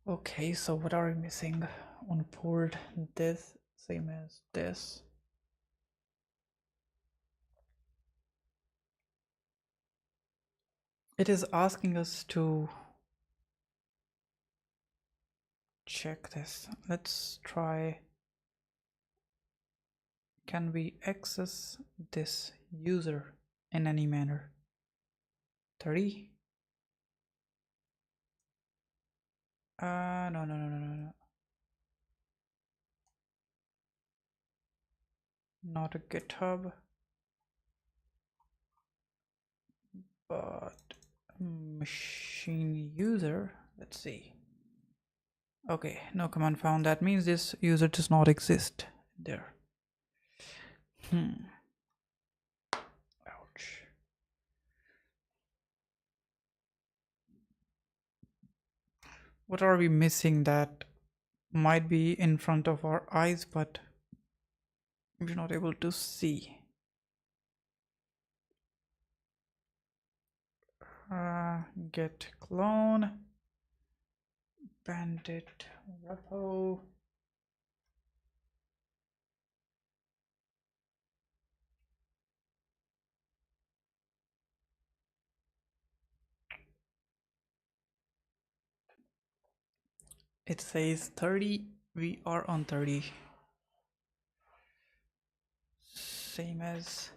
Okay, so what are we missing on port? This, same as this. It is asking us to check this. Let's try. Can we access this user in any manner? 30? No. Not a GitHub, but machine user. Let's see. Okay, no command found. That means this user does not exist there. Ouch. What are we missing that might be in front of our eyes, but we're not able to see? Get clone bandit repo. It says 30. We are on 30. Same as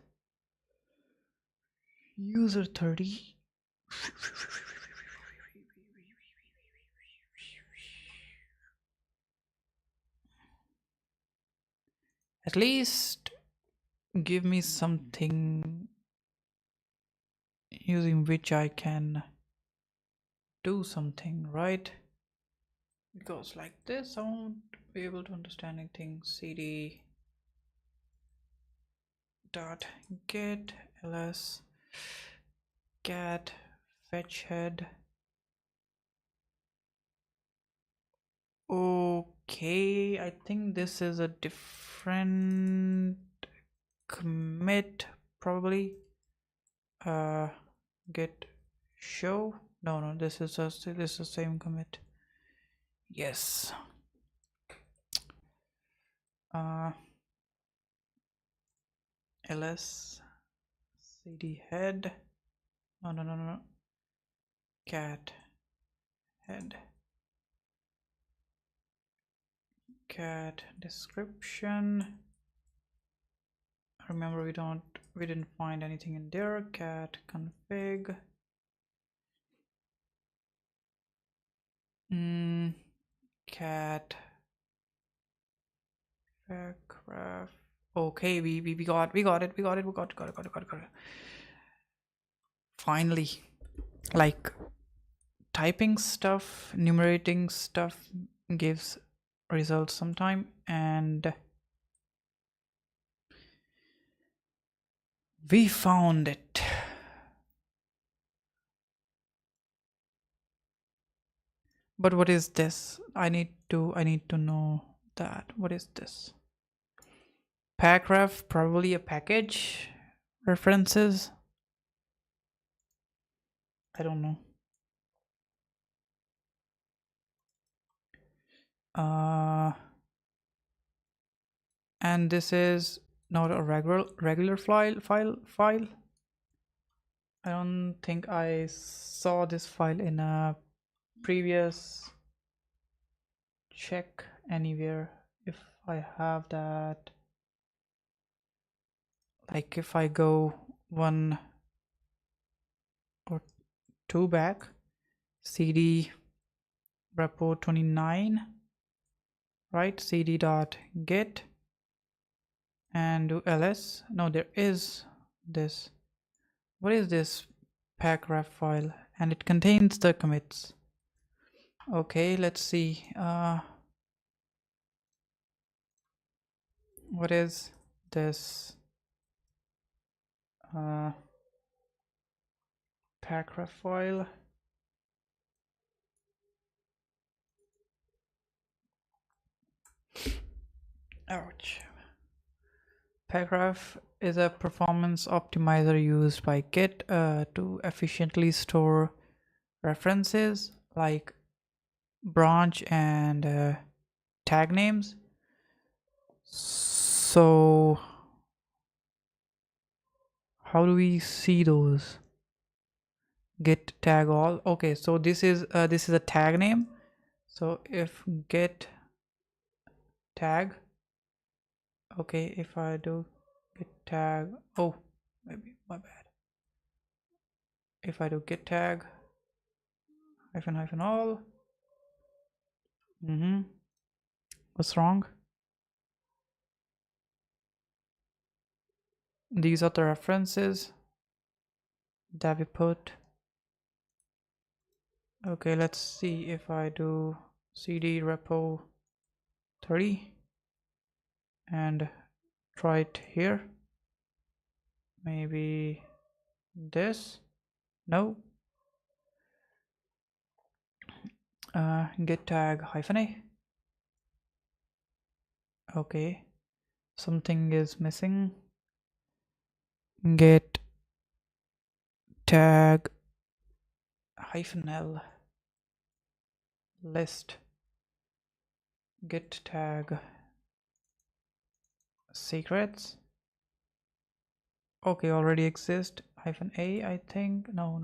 user 30. At least give me something using which I can do something, right? Because like this I won't be able to understand anything. cd dot get ls cat fetch head. Okay, I think this is a different commit probably. Get show. No, this is just this is the same commit. Yes. ls cd head. No. Cat head. Cat description. Remember, we didn't find anything in there. Cat config. Cat paragraph. Okay, we got it. Finally, like typing stuff, enumerating stuff gives results sometime, and we found it. But what is this? I need to know that. What is this? Paragraph, probably a package. References. I don't know. And this is not a regular file. I don't think I saw this file in a previous check anywhere. If I have that, like if I go 1 or 2 back, cd repo 29, right, cd.git and do ls. No, there is this. What is this packref file? And it contains the commits. Okay, let's see. What is this packref file? Ouch. Packref is a performance optimizer used by Git to efficiently store references like branch and tag names. So how do we see those? Git tag all. Okay, so this is a tag name. So if git tag, okay, if I do git tag, oh, maybe my bad. If I do git tag hyphen all, what's wrong? These are the references that we put. Okay, let's see if I do cd repo 30 and try it here. Maybe this. No. Git tag -a. Okay, something is missing. Git tag -l list. Git tag secrets. Okay, already exist. -a, I think. No.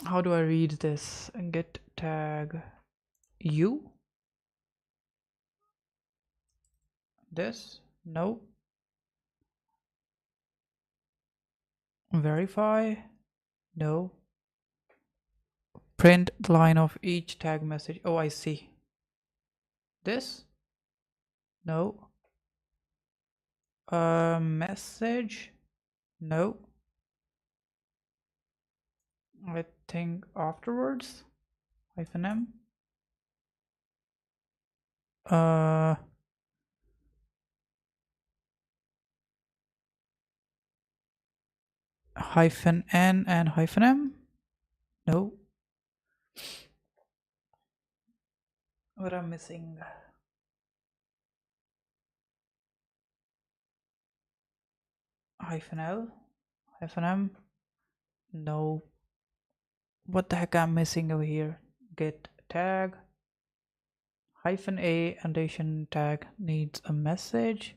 How do I read this? Git tag u. This. No. Verify. No. Print the line of each tag message. Oh, I see. This. No. Message. No. I think afterwards. -m. -n and -m. No. What I'm missing? -l, -m. No. What the heck I'm missing over here? Git tag -a annotation tag needs a message,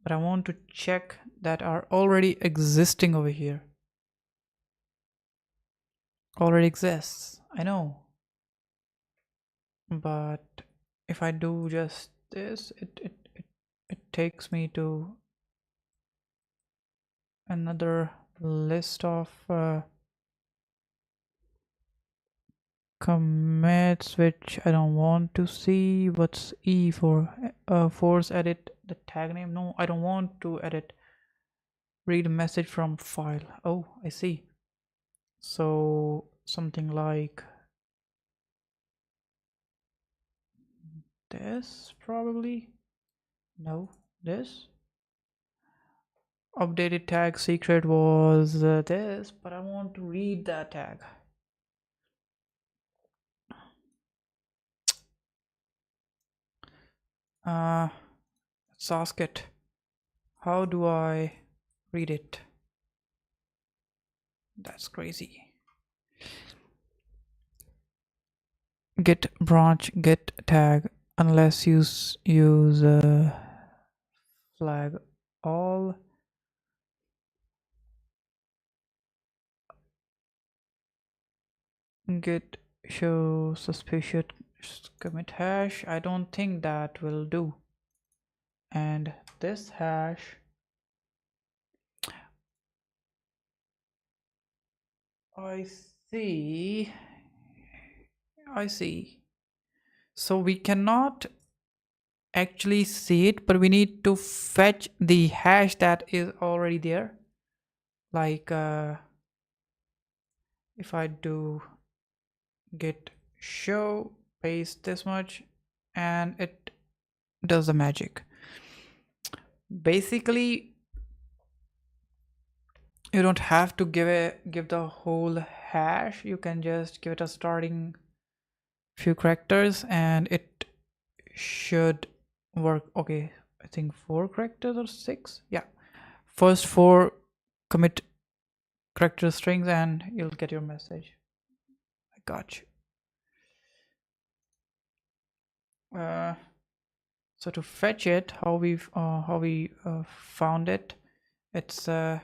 but I want to check that are already existing over here. Already exists, I know, but if I do just this, it takes me to another list of commits which I don't want to see. What's E for? Force edit the tag name. No, I don't want to edit. Read a message from file. Oh, I see. So something like this probably. No, this. Updated tag secret was this, but I want to read that tag. Let's ask it. How do I read it? That's crazy. Git branch git tag unless you use flag all. Git show suspicious commit hash. I don't think that will do. And this hash, I see. So we cannot actually see it, but we need to fetch the hash that is already there. Like if I do git show, paste this much, and it does the magic. Basically, you don't have to give the whole hash. You can just give it a starting few characters and it should work. Okay, I think 4 characters or 6. Yeah, first 4 commit character strings and you'll get your message. I got you. So to fetch it, how we found it, it's dang,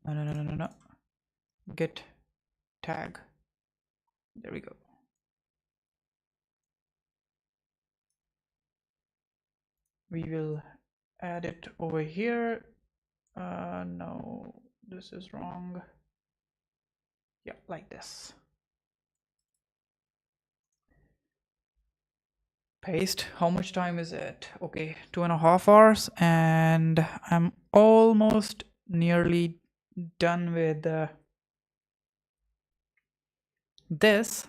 no, git tag. There we go. We will add it over here. No, this is wrong. Yeah, like this. Paste. How much time is it? Okay, 2.5 hours, and I'm almost nearly done with this.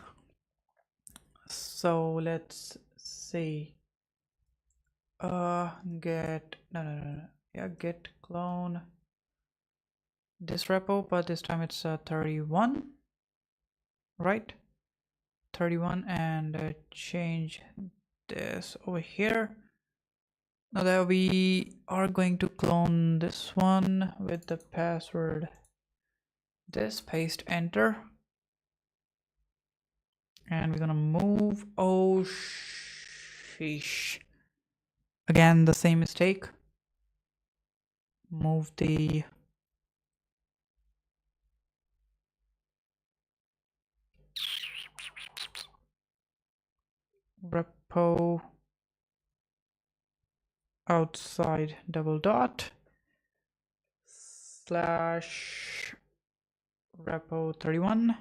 So let's see. Get no. Yeah, git clone this repo, but this time it's 31, right? 31, and change this over here. Now that we are going to clone this one with the password this, paste enter, and we're gonna move. Oh sheesh, again the same mistake. Move the repo outside double dot slash repo 31,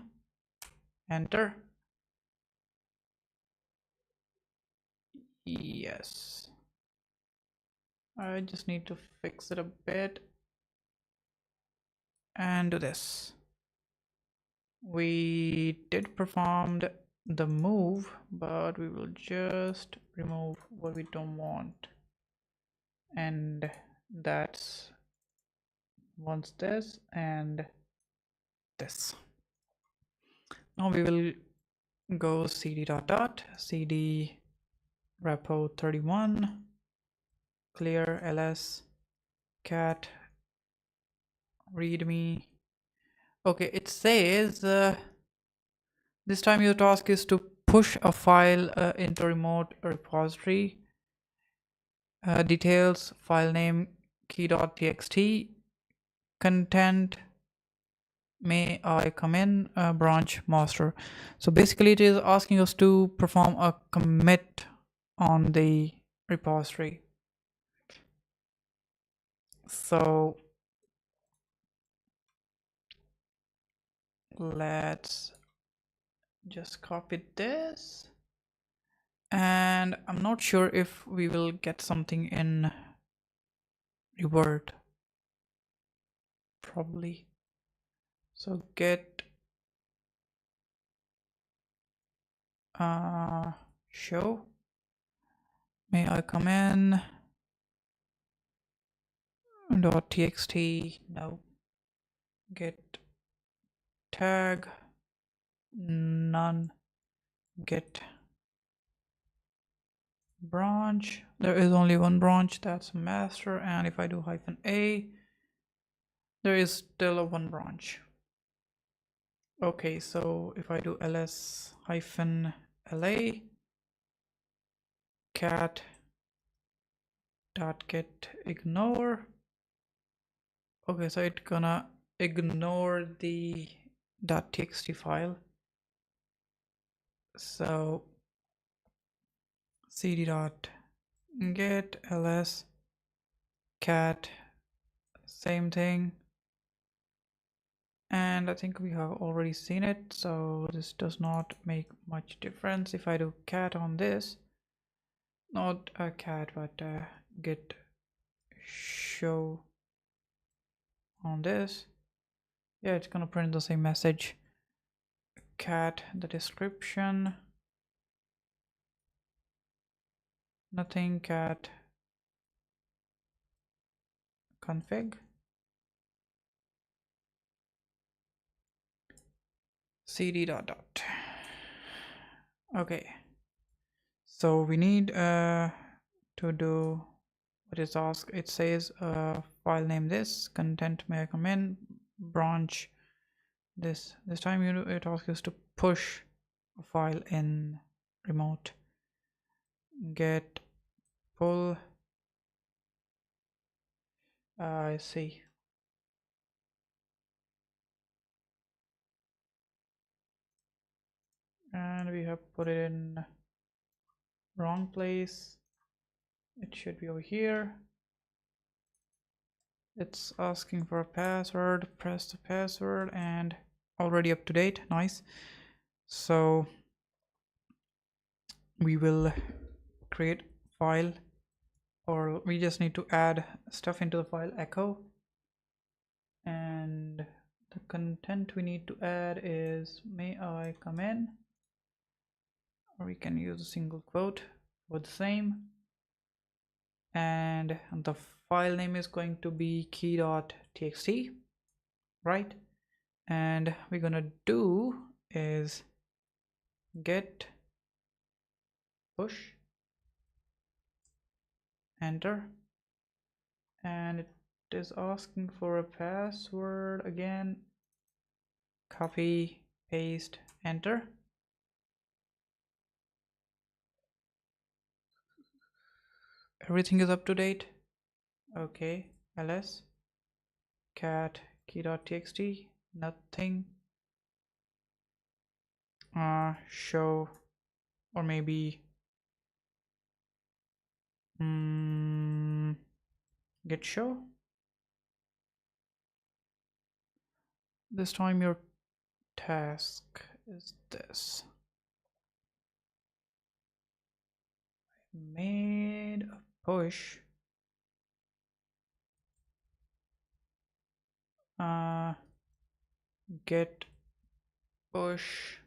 enter. Yes, I just need to fix it a bit and do this. We did perform the move, but we will just remove what we don't want, and that's once this and this. Now we will go cd cd repo 31 clear ls cat readme. Okay, it says this time your task is to push a file into remote repository. Details, file name, key.txt, content, may I come in, branch master. So basically it is asking us to perform a commit on the repository. So let's just copy this, and I'm not sure if we will get something in revert, probably. So get show, may I come in .txt, no, get tag, none, get branch. There is only one branch, that's master, and if I do -a, there is still a one branch. Okay, so if I do ls -la cat dot get ignore. Okay, so it's gonna ignore the .txt file. So cd dot get ls cat, same thing. And I think we have already seen it, so this does not make much difference. If I do cat on this, not a cat but get show on this, yeah, it's gonna print the same message. Cat, the description, nothing, cat config, cd dot dot. Okay, so we need to do what is asked. It says file name this, content may I come in, branch this time it asks us to push a file in remote, get pull. I see. And we have put it in wrong place. It should be over here. It's asking for a password. Press the password and already up to date. Nice. So we will create file, or we just need to add stuff into the file echo, and the content we need to add is may I come in, or we can use a single quote for the same, and the file name is going to be key.txt, right? And we're gonna do is get push, enter, and it is asking for a password again. Copy, paste, enter. Everything is up to date. Okay, ls cat key.txt, nothing. Show, or maybe get show. This time your task is this. I made a push. Get push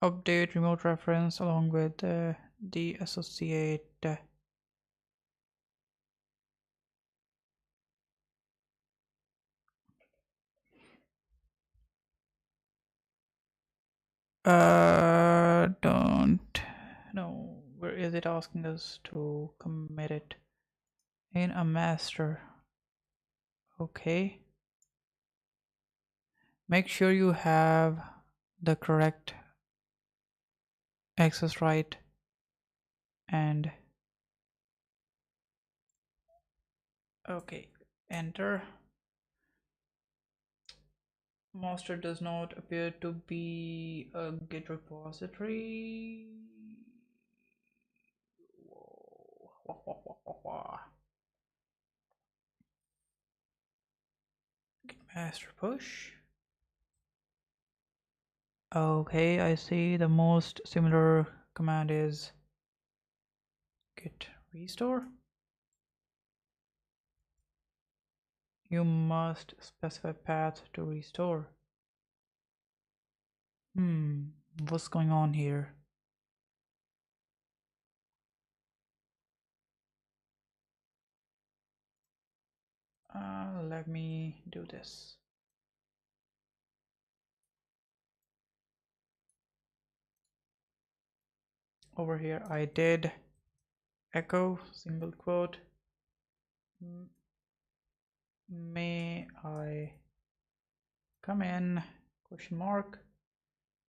update remote reference along with the associate don't know, where is it asking us to commit it in a master. Okay, make sure you have the correct access right, and okay, enter. Master does not appear to be a Git repository. Whoa. Git master push. Okay, I see the most similar command is git restore. You must specify path to restore. What's going on here? Let me do this. Over here I did echo single quote, may I come in, question mark,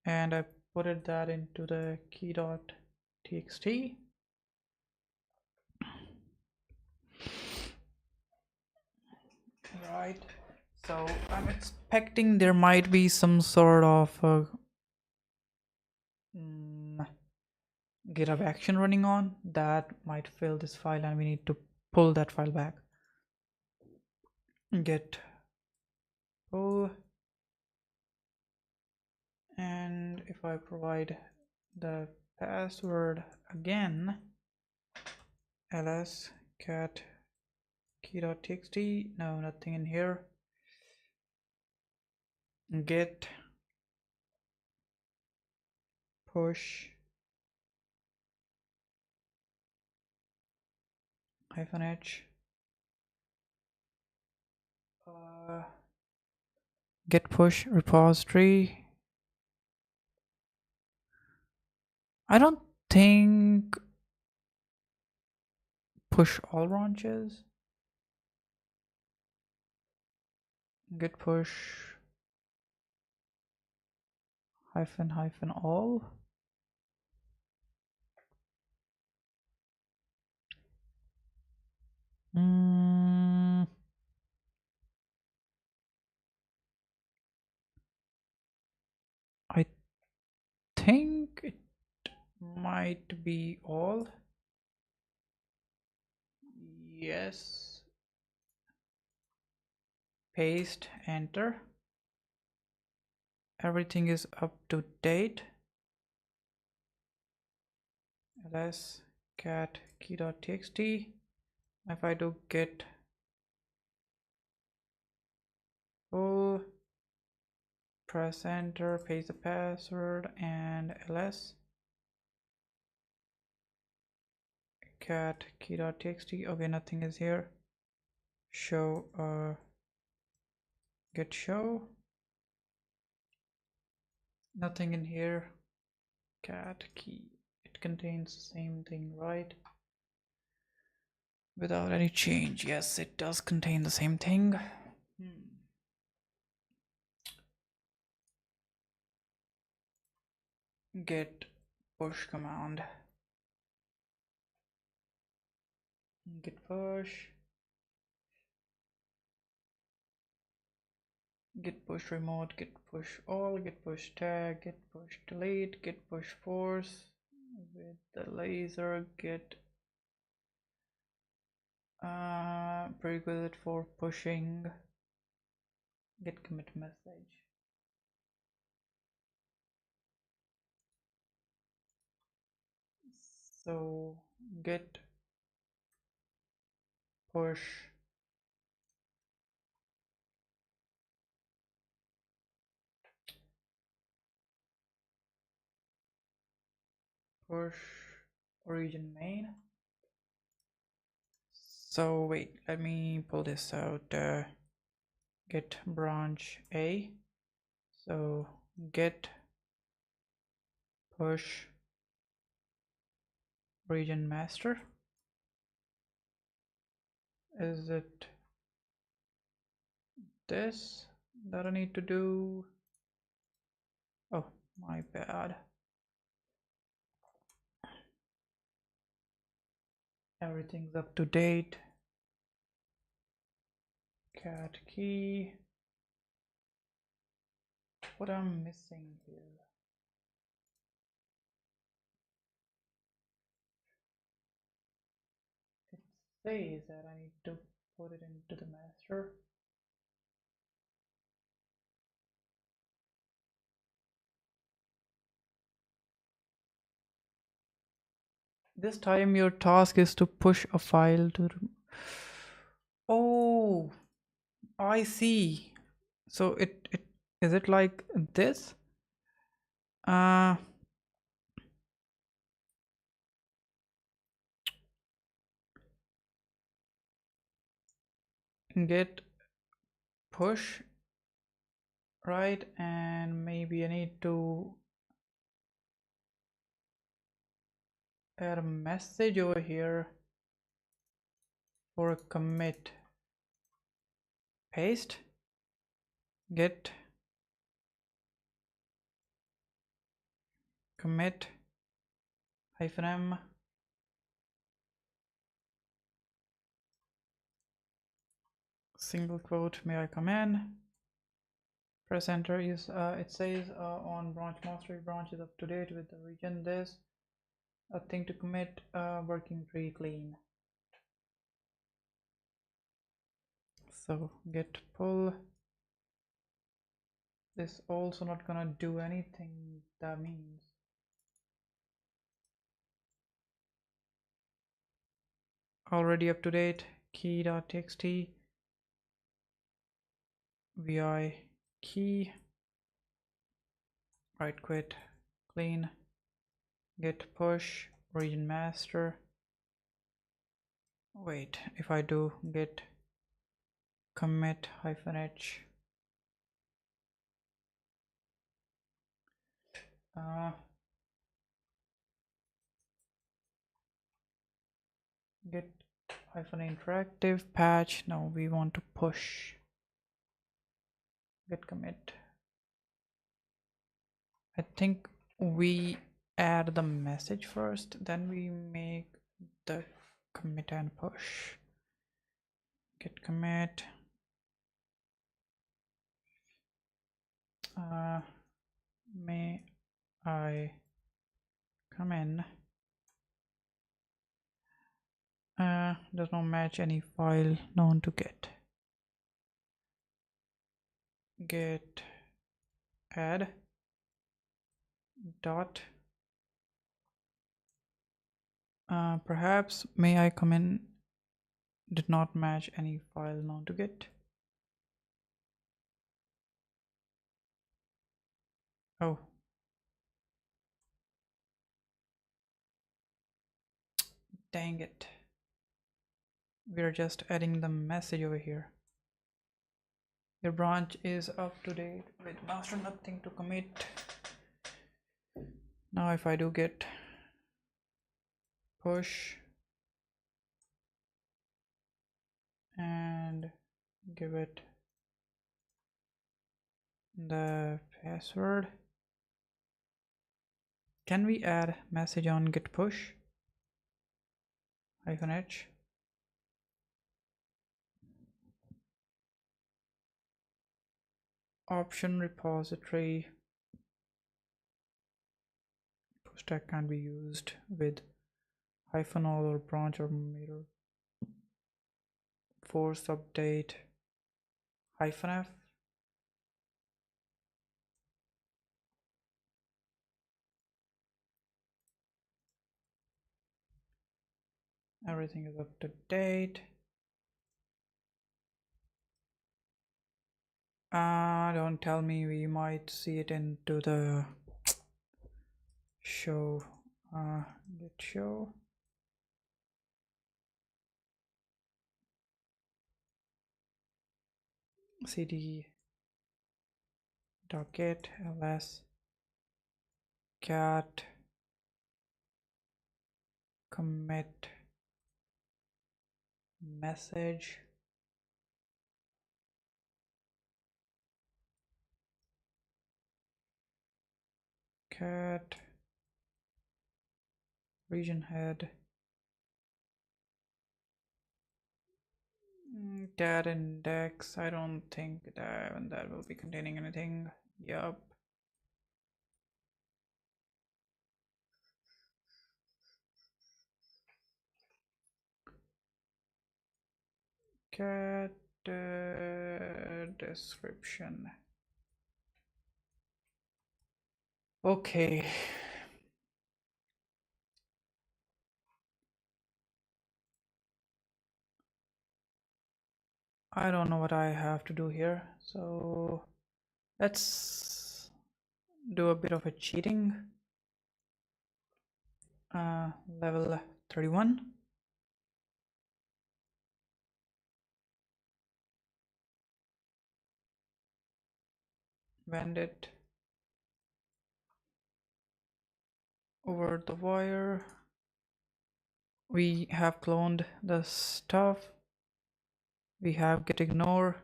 and I put that into the key.txt. Right, so I'm expecting there might be some sort of GitHub action running on that might fill this file, and we need to pull that file back. Git pull, and if I provide the password again, ls cat key.txt, no, nothing in here. Git push -h git push repository. I don't think push all branches. Git push -all. I think it might be all. Yes. Paste, enter. Everything is up to date. ls cat key.txt. If I do git pull, press enter, paste the password, and ls cat key.txt. Okay, nothing is here. Show git show, nothing in here. Cat key, it contains the same thing, right? Without any change. Yes, it does contain the same thing. Git push command, git push, git push remote, git push all, git push tag, git push delete, git push force with the laser, git prerequisite for pushing, git commit message. So git push origin main. So wait, let me pull this out. Git branch A. So git push region master. Is it this that I need to do? Oh, my bad. Everything's up to date. Cat key. What I'm missing here? It says that I need to put it into the master. This time your task is to push a file to. Oh, I see. So it is it like this? Git push, right? And maybe I need to add a message over here for a commit. Paste, git commit -m single quote, may I come in? Press enter. Is it says on branch master branch is up to date with the region. This a thing to commit, working pretty clean. So git pull. This also not gonna do anything. That means already up to date. Key.txt vi key, right quit clean, git push region master. Wait, if I do git commit -h git -interactive patch. No, we want to push git commit. I think we add the message first, then we make the commit and push. Git commit may I come in, does not match any file known to git. Git add dot perhaps may I come in did not match any file known to git. Oh, dang it, we're just adding the message over here. Your branch is up to date with master, nothing to commit. Now if I do git push and give it the password, can we add message on git push -h? Option repository push tag can be used with -all or branch or mirror. Force update -f. Everything is up to date. Don't tell me, we might see it into the show. Git show cd .git ls cat commit message cat region head cat index. I don't think that will be containing anything. Yup. Cat description. Okay. I don't know what I have to do here, so let's do a bit of a cheating. Level 31. Bandit. Over the wire. We have cloned the stuff. We have git ignore.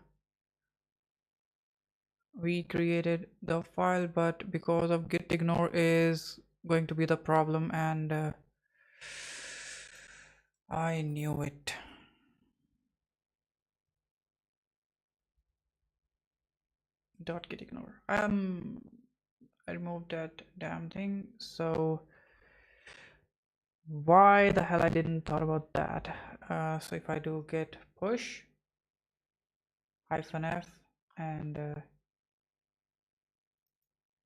We created the file, but because of git ignore is going to be the problem, and I knew it. Dot get ignore. I removed that damn thing. So why the hell I didn't thought about that? So if I do get push -f and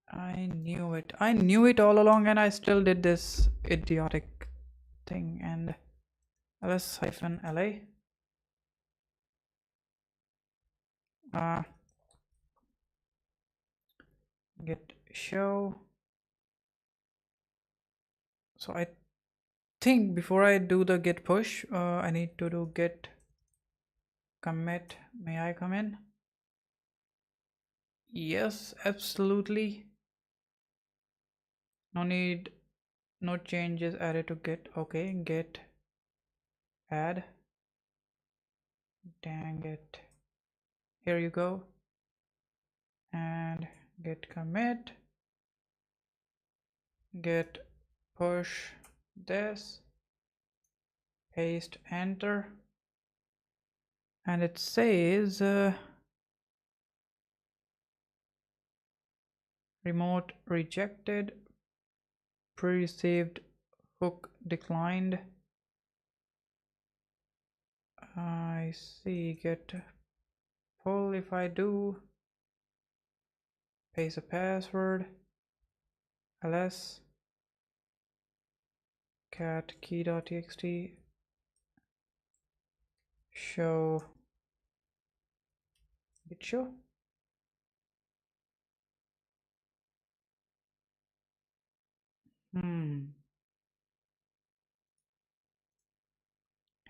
I knew it. I knew it all along, and I still did this idiotic thing. And ls-la get show. So I think before I do the get push, I need to do get commit. May I come in? Yes, absolutely. No need, no changes added to get. Okay, get add. Dang it. Here you go. And get commit. Get push this. Paste enter. And it says remote rejected, pre-received hook declined. I see. Get pull. If I do paste a password, ls cat key.txt show bit show.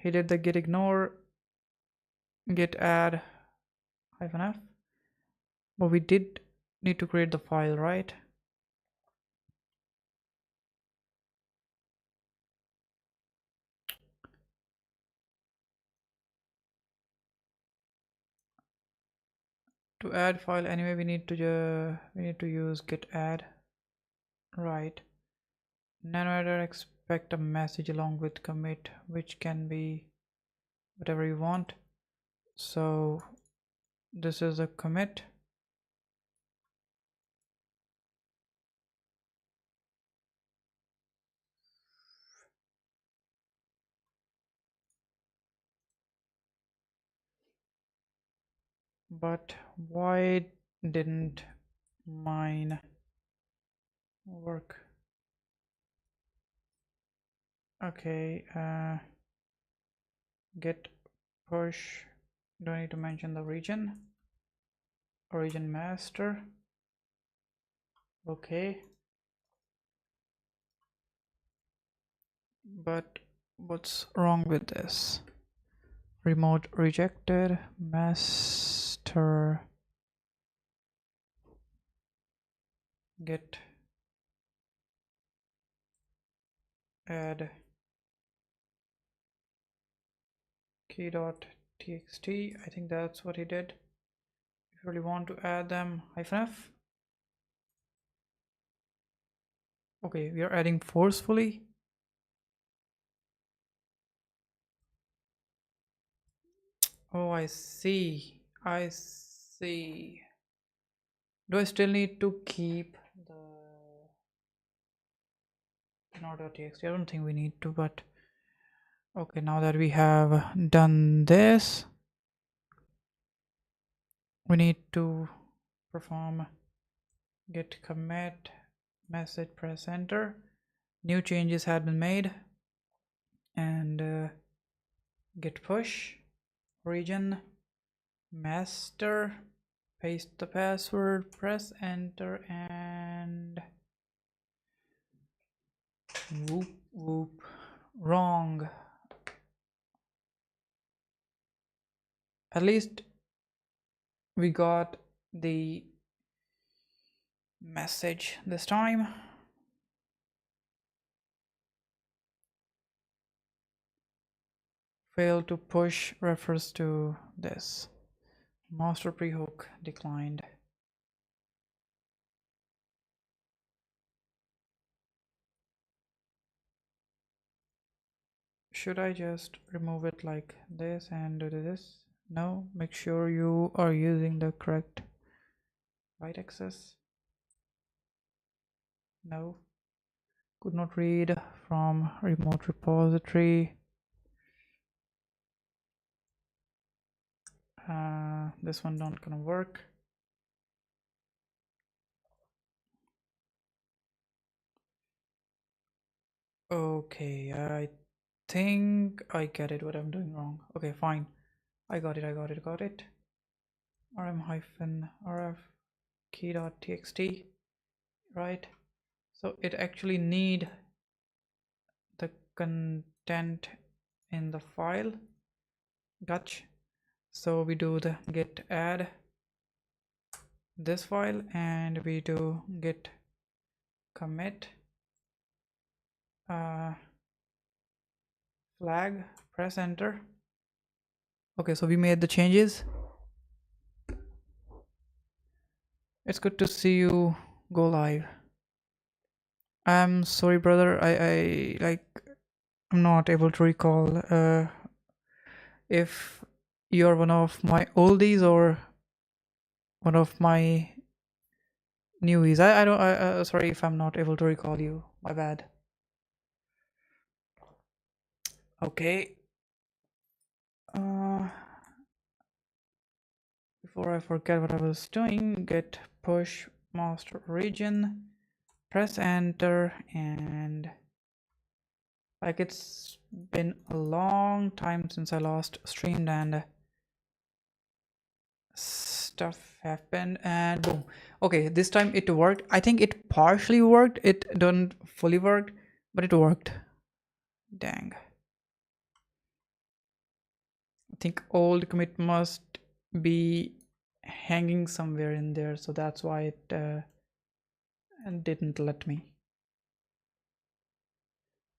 He did the get ignore, get add -f, but we did need to create the file, right? To add file anyway, we need to use get add, right? Nanoeditor expect a message along with commit, which can be whatever you want. So this is a commit. But why didn't mine work? Okay, get push. Do I need to mention the region? Origin master. Okay. But what's wrong with this? Remote rejected, master, get add key.txt. I think that's what he did. If you really want to add them, -f. Okay, we are adding forcefully. Oh, I see. I see. Do I still need to keep the node.txt? I don't think we need to, but okay, now that we have done this, we need to perform get commit message, press enter. New changes have been made, and get push region master, paste the password, press enter, and whoop whoop, wrong. At least we got the message this time. Failed to push refers to this. Master pre-hook declined. should I just remove it like this and do this? No, make sure you are using the correct right access. No, could not read from remote repository. This one not gonna work. Okay, I think I get it what I'm doing wrong. Okay, fine. I got it. rm-rf key.txt, right? So it actually need the content in the file. Gotcha. So we do the git add this file and we do git commit flag, press enter. Okay, so we made the changes. It's good to see you go live. I'm sorry, brother. I'm not able to recall if you're one of my oldies or one of my newies. I don't. Sorry if I'm not able to recall you. My bad. Okay. Before I forget what I was doing, git push master region, press enter, and like it's been a long time since I last streamed and stuff happened and boom. Okay, this time it worked. I think it partially worked. It didn't fully work, but it worked. Dang. I think old commit must be hanging somewhere in there, so that's why it didn't let me.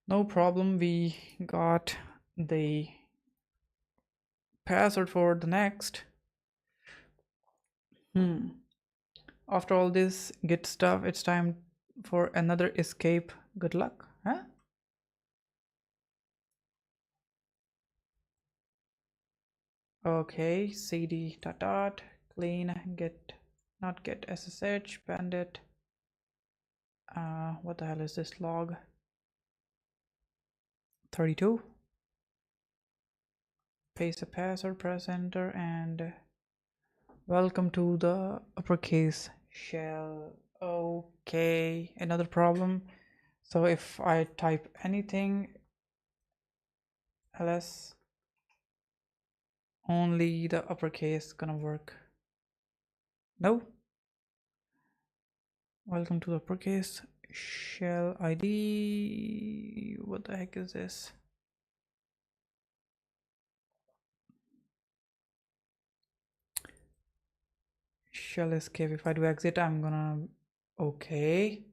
No problem, we got the password for the next. After all this git stuff, it's time for another escape. Good luck, huh? Okay, cd dot dot clean get not get SSH bandit. What the hell is this log? 32. Paste a password, press enter, and welcome to the uppercase shell. Okay, another problem. So if I type anything ls, only the uppercase gonna work. No. Welcome to the uppercase shell ID. What the heck is this? Shell escape. If I do exit, I'm gonna okay.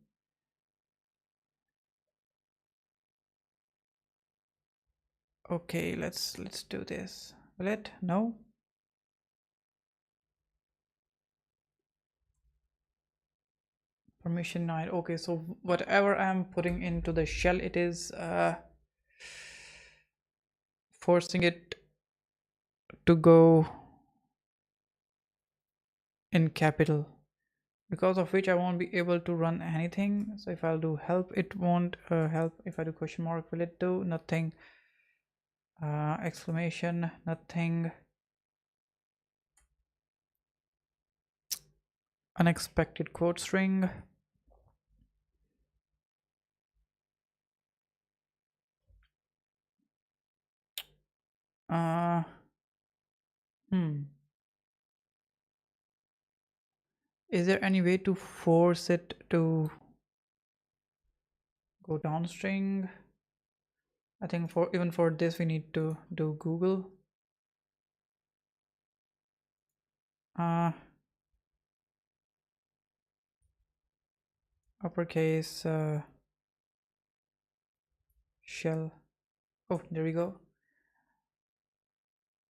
Okay, let's do this. Will it? No. Permission denied. Okay, so whatever I'm putting into the shell, it is forcing it to go in capital, because of which I won't be able to run anything. So if I'll do help, it won't help. If I do question mark, will it do? Nothing. Exclamation, nothing. Unexpected quote string. Is there any way to force it to go down string? I think for even for this we need to do Google. Uppercase shell. Oh, there we go.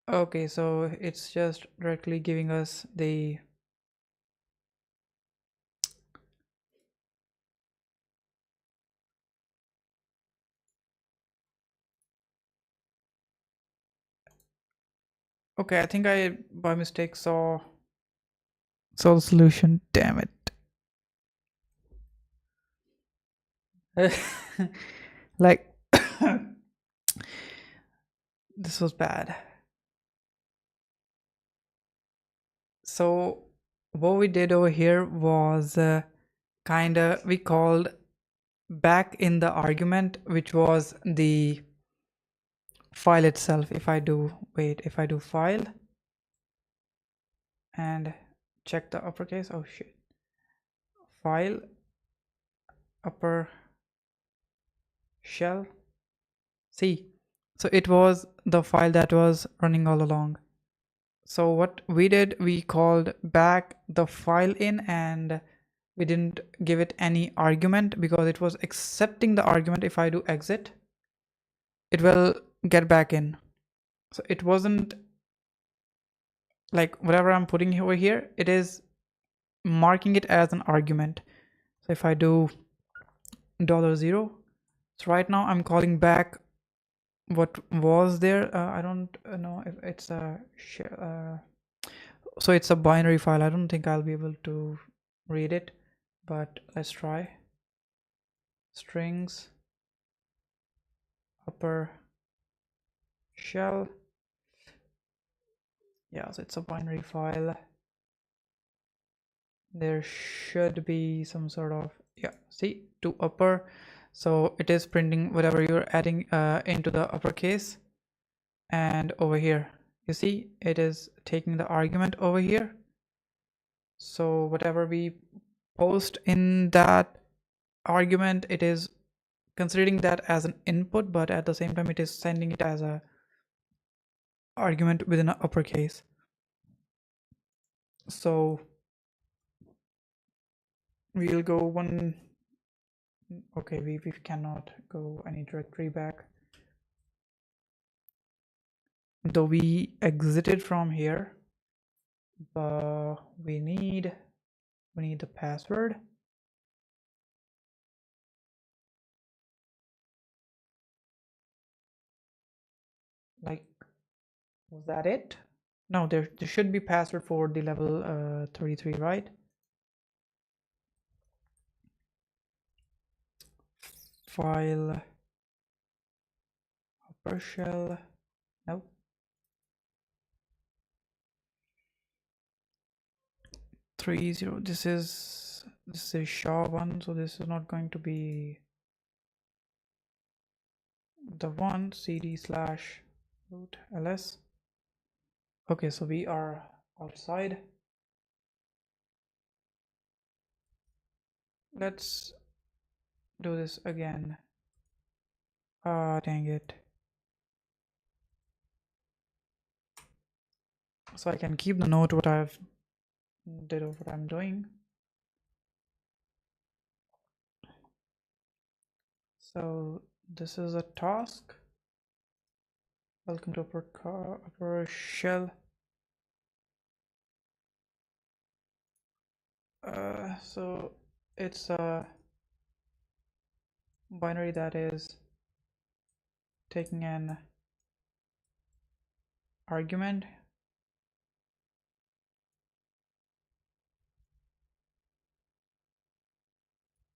Okay, so it's just directly giving us the Okay, I think I by mistake saw the solution. Damn it. Like this was bad. So what we did over here was we called back in the argument, which was the file itself. If I do file and check the uppercase, oh shit, file upper shell, see, so it was the file that was running all along. So what we did, we called back the file in, and we didn't give it any argument because it was accepting the argument. If I do exit, it will get back in. So it wasn't like whatever I'm putting over here, it is marking it as an argument. So if I do $0, so right now I'm calling back what was there. I don't know if it's a so it's a binary file. I don't think I'll be able to read it, but let's try. Strings upper shell. Yeah, so it's a binary file. There should be some sort of, yeah, see, to upper, so it is printing whatever you're adding into the uppercase. And over here you see it is taking the argument over here, so whatever we post in that argument, it is considering that as an input, but at the same time it is sending it as a argument within an uppercase. So we'll go one, okay, we cannot go any directory back, though we exited from here, but we need the password. Like, was that it? No, there should be password for the level 33, right? File upper shell, no. Three zero. This is SHA-1, so this is not going to be the one. CD/root ls. Okay, so we are outside. Let's do this again. Ah, dang it. So I can keep the note what I've did of what I'm doing. So this is a task. Welcome to upper shell. So it's a binary that is taking an argument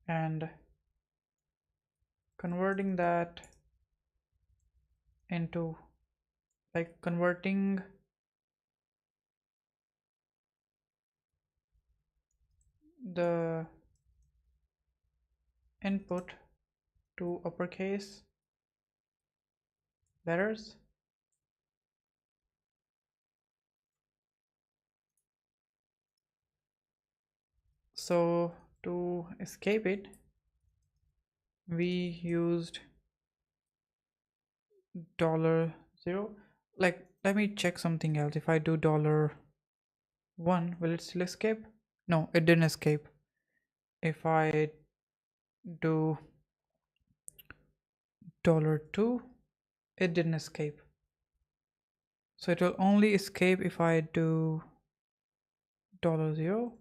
and converting that into, like, converting the input to uppercase letters. So to escape it, we used $0. Like, let me check something else. If I do $1, will it still escape? No, it didn't escape. If I do $2, it didn't escape. So it will only escape if I do $0,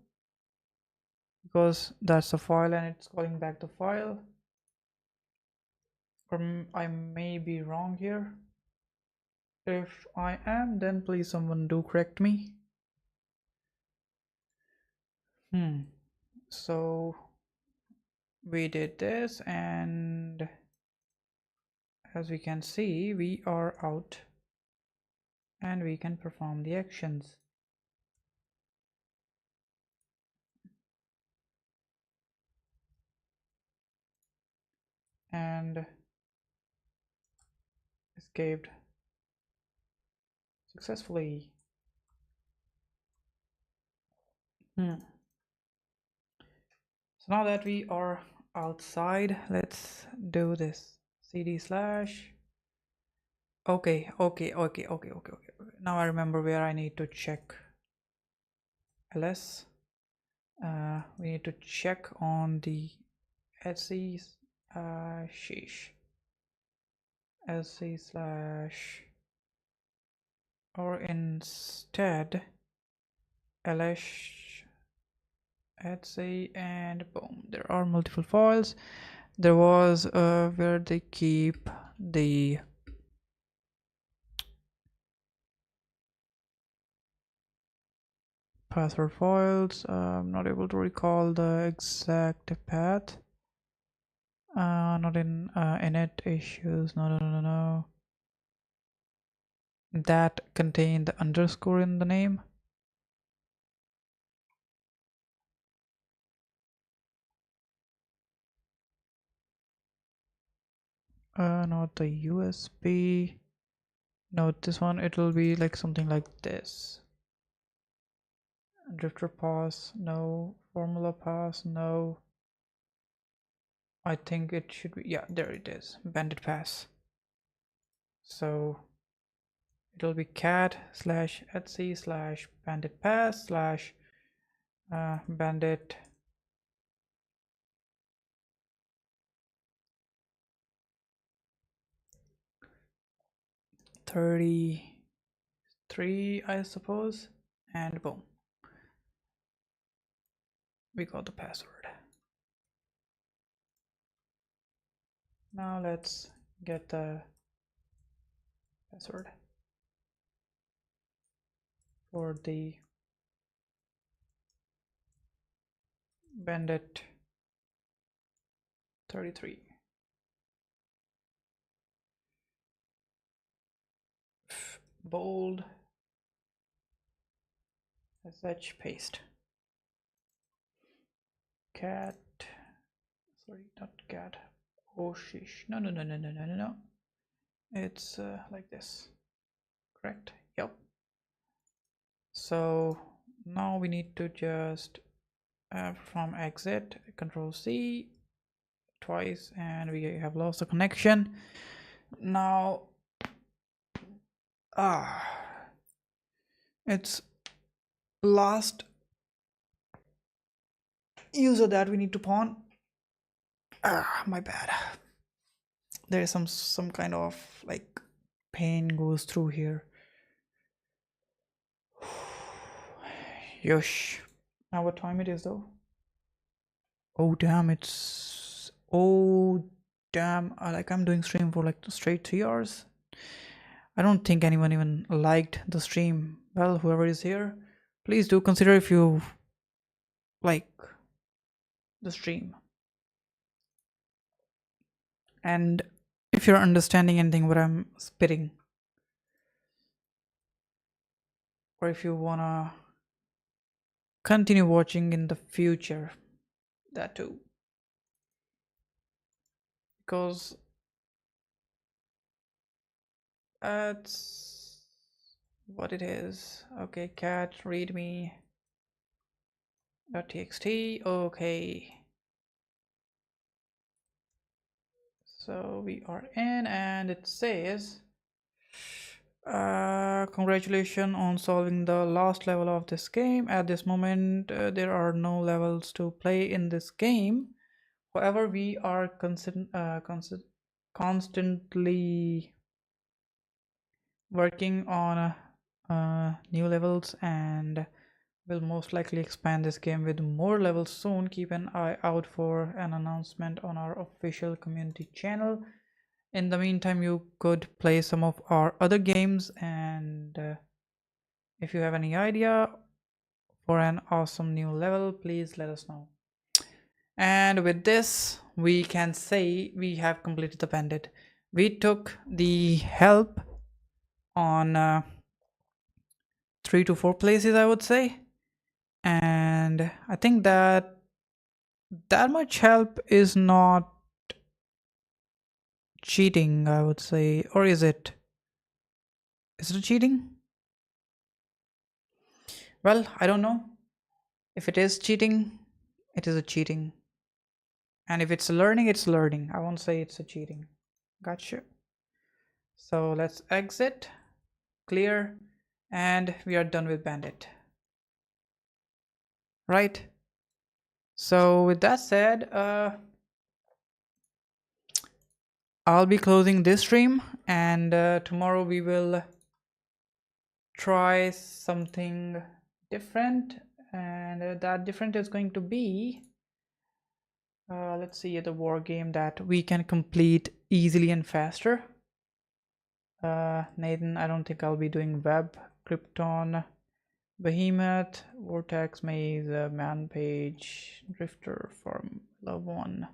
because that's the file and it's calling back the file. Or I may be wrong here. If I am, then please someone do correct me. So we did this, and as we can see, we are out and we can perform the actions. And escaped successfully. So now that we are outside, let's do this. cd slash. Okay. Now I remember where I need to check ls. We need to check on the SSH SC slash, or instead ls etc, and boom, there are multiple files. There was where they keep the password files. I'm not able to recall the exact path. Not in init issues. No. That contain the underscore in the name. Not the USB. No, this one, it will be like something like this. Drifter pass, no. Formula pass, no. I think it should be, yeah, there it is. Bandit pass. So it'll be cat slash etsy slash bandit pass slash bandit 33, I suppose, and boom, we got the password. Now let's get the password for the bandit 33. Bold SSH paste. Cat, sorry, not cat. Oh shish, no. It's like this, correct? Yep. So now we need to just from exit, Control C twice, and we have lost the connection. Now it's last user that we need to pawn. My bad. There is some kind of like pain goes through here. Yosh. Now what time it is though? Oh damn, it's, oh damn, like I'm doing stream for like straight 3 hours. I don't think anyone even liked the stream. Well, whoever is here, please do consider if you like the stream, and if you're understanding anything what I'm spitting, or if you wanna continue watching in the future, that too, because that's what it is. Okay, cat readme .txt. Okay, so we are in, and it says congratulations on solving the last level of this game. At this moment there are no levels to play in this game. However, we are constantly working on new levels, and will most likely expand this game with more levels soon. Keep an eye out for an announcement on our official community channel. In the meantime, you could play some of our other games, and if you have any idea for an awesome new level, please let us know. And with this, we can say we have completed the bandit. We took the help on 3 to 4 places, I would say, and I think that much help is not cheating, I would say. Or is it? Is it cheating? Well, I don't know. If it is cheating, it is a cheating. And if it's learning, it's learning. I won't say it's a cheating. Gotcha. So let's exit, clear, and we are done with bandit. Right? So with that said, I'll be closing this stream, and tomorrow we will try something different, and that different is going to be let's see, the war game that we can complete easily and faster. Nathan, I don't think I'll be doing web. Krypton, Behemoth, Vortex, Maze, Man Page, Drifter, Form, Love One.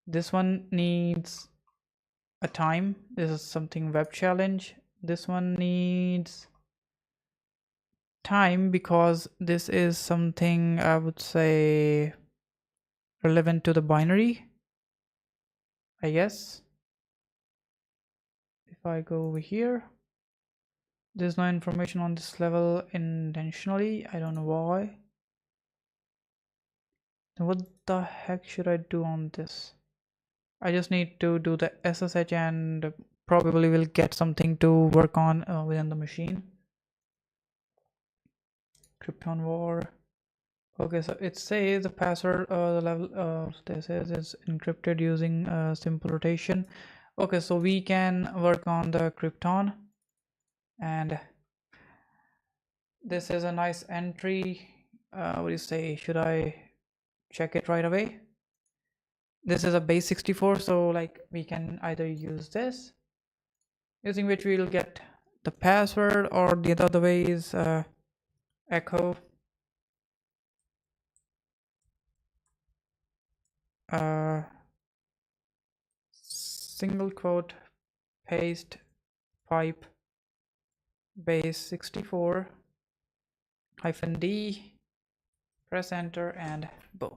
This one needs a time. This is something web challenge. This one needs time because this is something I would say relevant to the binary, I guess. If I go over here, there's no information on this level intentionally. I don't know why. Then what the heck should I do on this? I just need to do the SSH and probably will get something to work on within the machine. Krypton War. Okay, so it says the password the level this is encrypted using simple rotation. Okay, so we can work on the Krypton, and this is a nice entry. What do you say? Should I check it right away? This is a base 64, so like we can either use this, using which we'll get the password, or the other way is echo single quote paste pipe base 64 -d, press enter, and boom,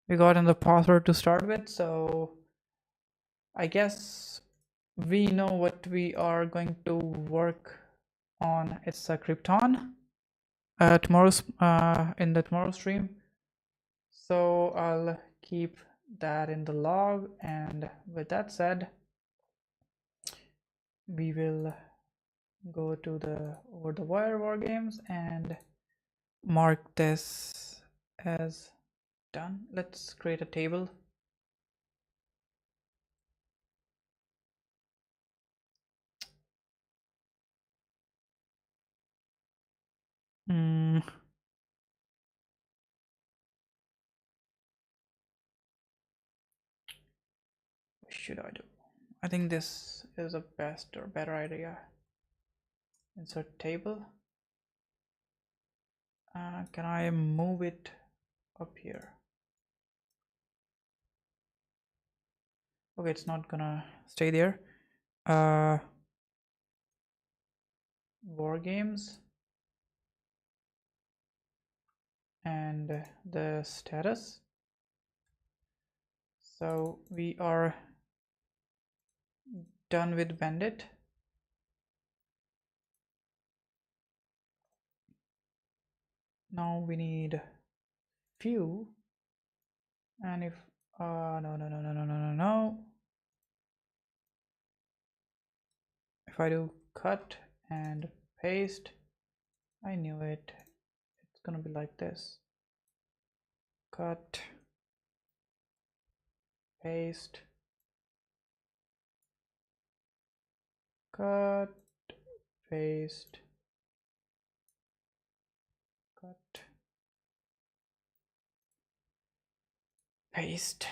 we got in the password to start with. So I guess we know what we are going to work on. It's a Krypton tomorrow's in the tomorrow stream, so I'll keep that in the log. And with that said, we will go to the over the wire war games and mark this as done. Let's create a table. What should I do? I think this is a best or better idea. Insert table. Can I move it up here? Okay, it's not gonna stay there. War games and the status. So we are done with bandit. Now we need few, and if no, if I do cut and paste, I knew it, it's gonna be like this: cut, paste, cut, paste, cut, paste.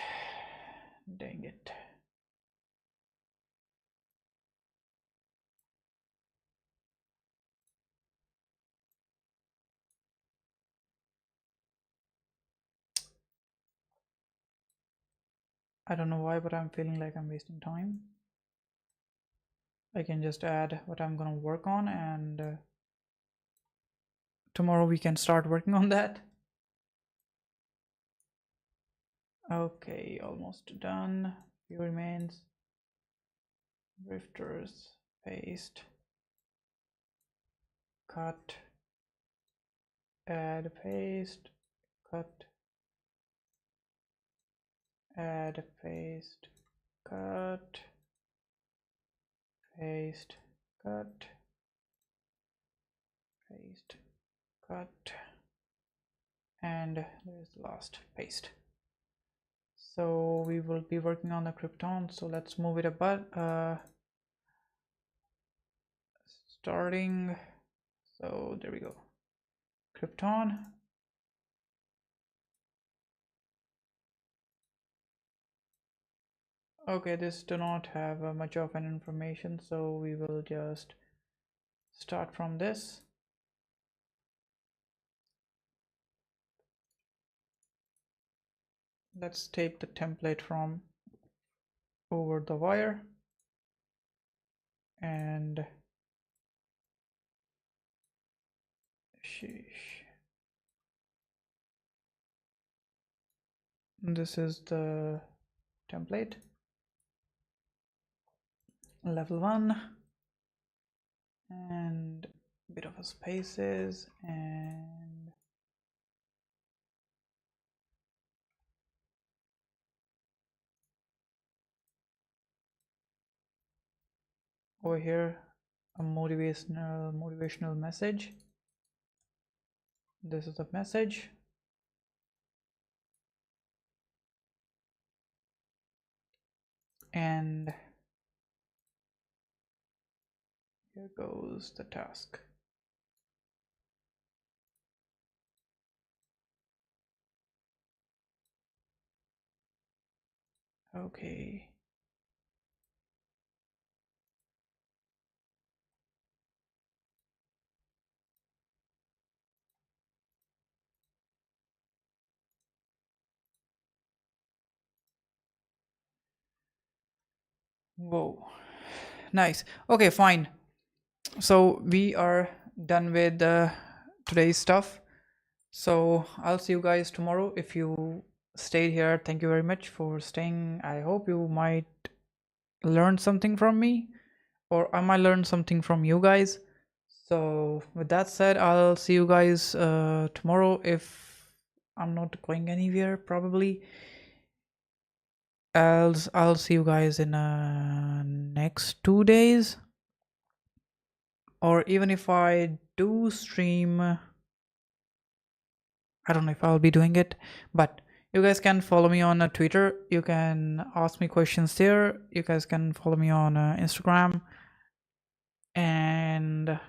Dang it. I don't know why, but I'm feeling like I'm wasting time. I can just add what I'm gonna work on, and tomorrow we can start working on that. Okay, almost done. Few remains. Drifters, paste, cut, add, paste, cut, add, paste, cut, paste, cut, paste, cut, and there's the last, paste. So we will be working on the Krypton, so let's move it about. Starting, so there we go. Krypton. Okay, this do not have much of an information, so we will just start from this. Let's take the template from OverTheWire and this is the template, level 1, and a bit of a spaces, and over here a motivational message. This is the message, and here goes the task. Okay, whoa, nice. Okay, fine. So we are done with today's stuff. So I'll see you guys tomorrow. If you stayed here, thank you very much for staying. I hope you might learn something from me, or I might learn something from you guys. So with that said, I'll see you guys tomorrow. If I'm not going anywhere, probably I'll see you guys in next 2 days, or even if I do stream, I don't know if I'll be doing it, but you guys can follow me on Twitter. You can ask me questions there. You guys can follow me on Instagram, and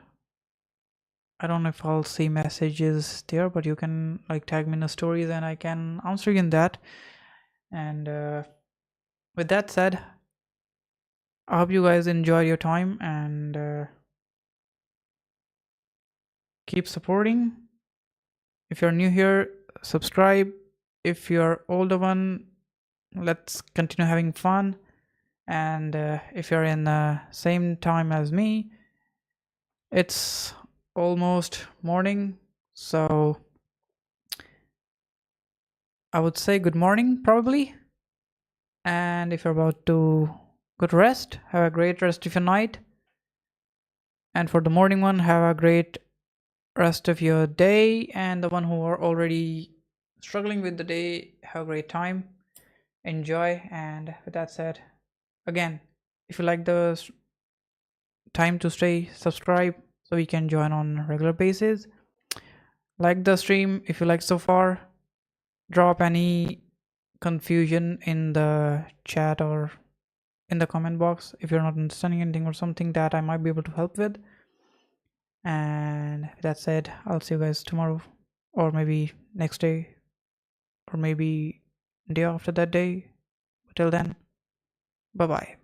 I don't know if I'll see messages there, but you can like tag me in the stories and I can answer you in that. And with that said, I hope you guys enjoy your time, and keep supporting. If you're new here, subscribe. If you're older one, let's continue having fun. And if you're in the same time as me, it's almost morning, so I would say good morning probably. And if you're about to go to rest, have a great rest of your night. And for the morning one, have a great rest of your day. And the one who are already struggling with the day, have a great time, enjoy. And with that said, again, if you like the time to stay, subscribe so we can join on a regular basis. Like the stream if you like so far. Drop any confusion in the chat or in the comment box if you're not understanding anything or something that I might be able to help with. And that said, I'll see you guys tomorrow, or maybe next day, or maybe day after that day. Till then, bye bye.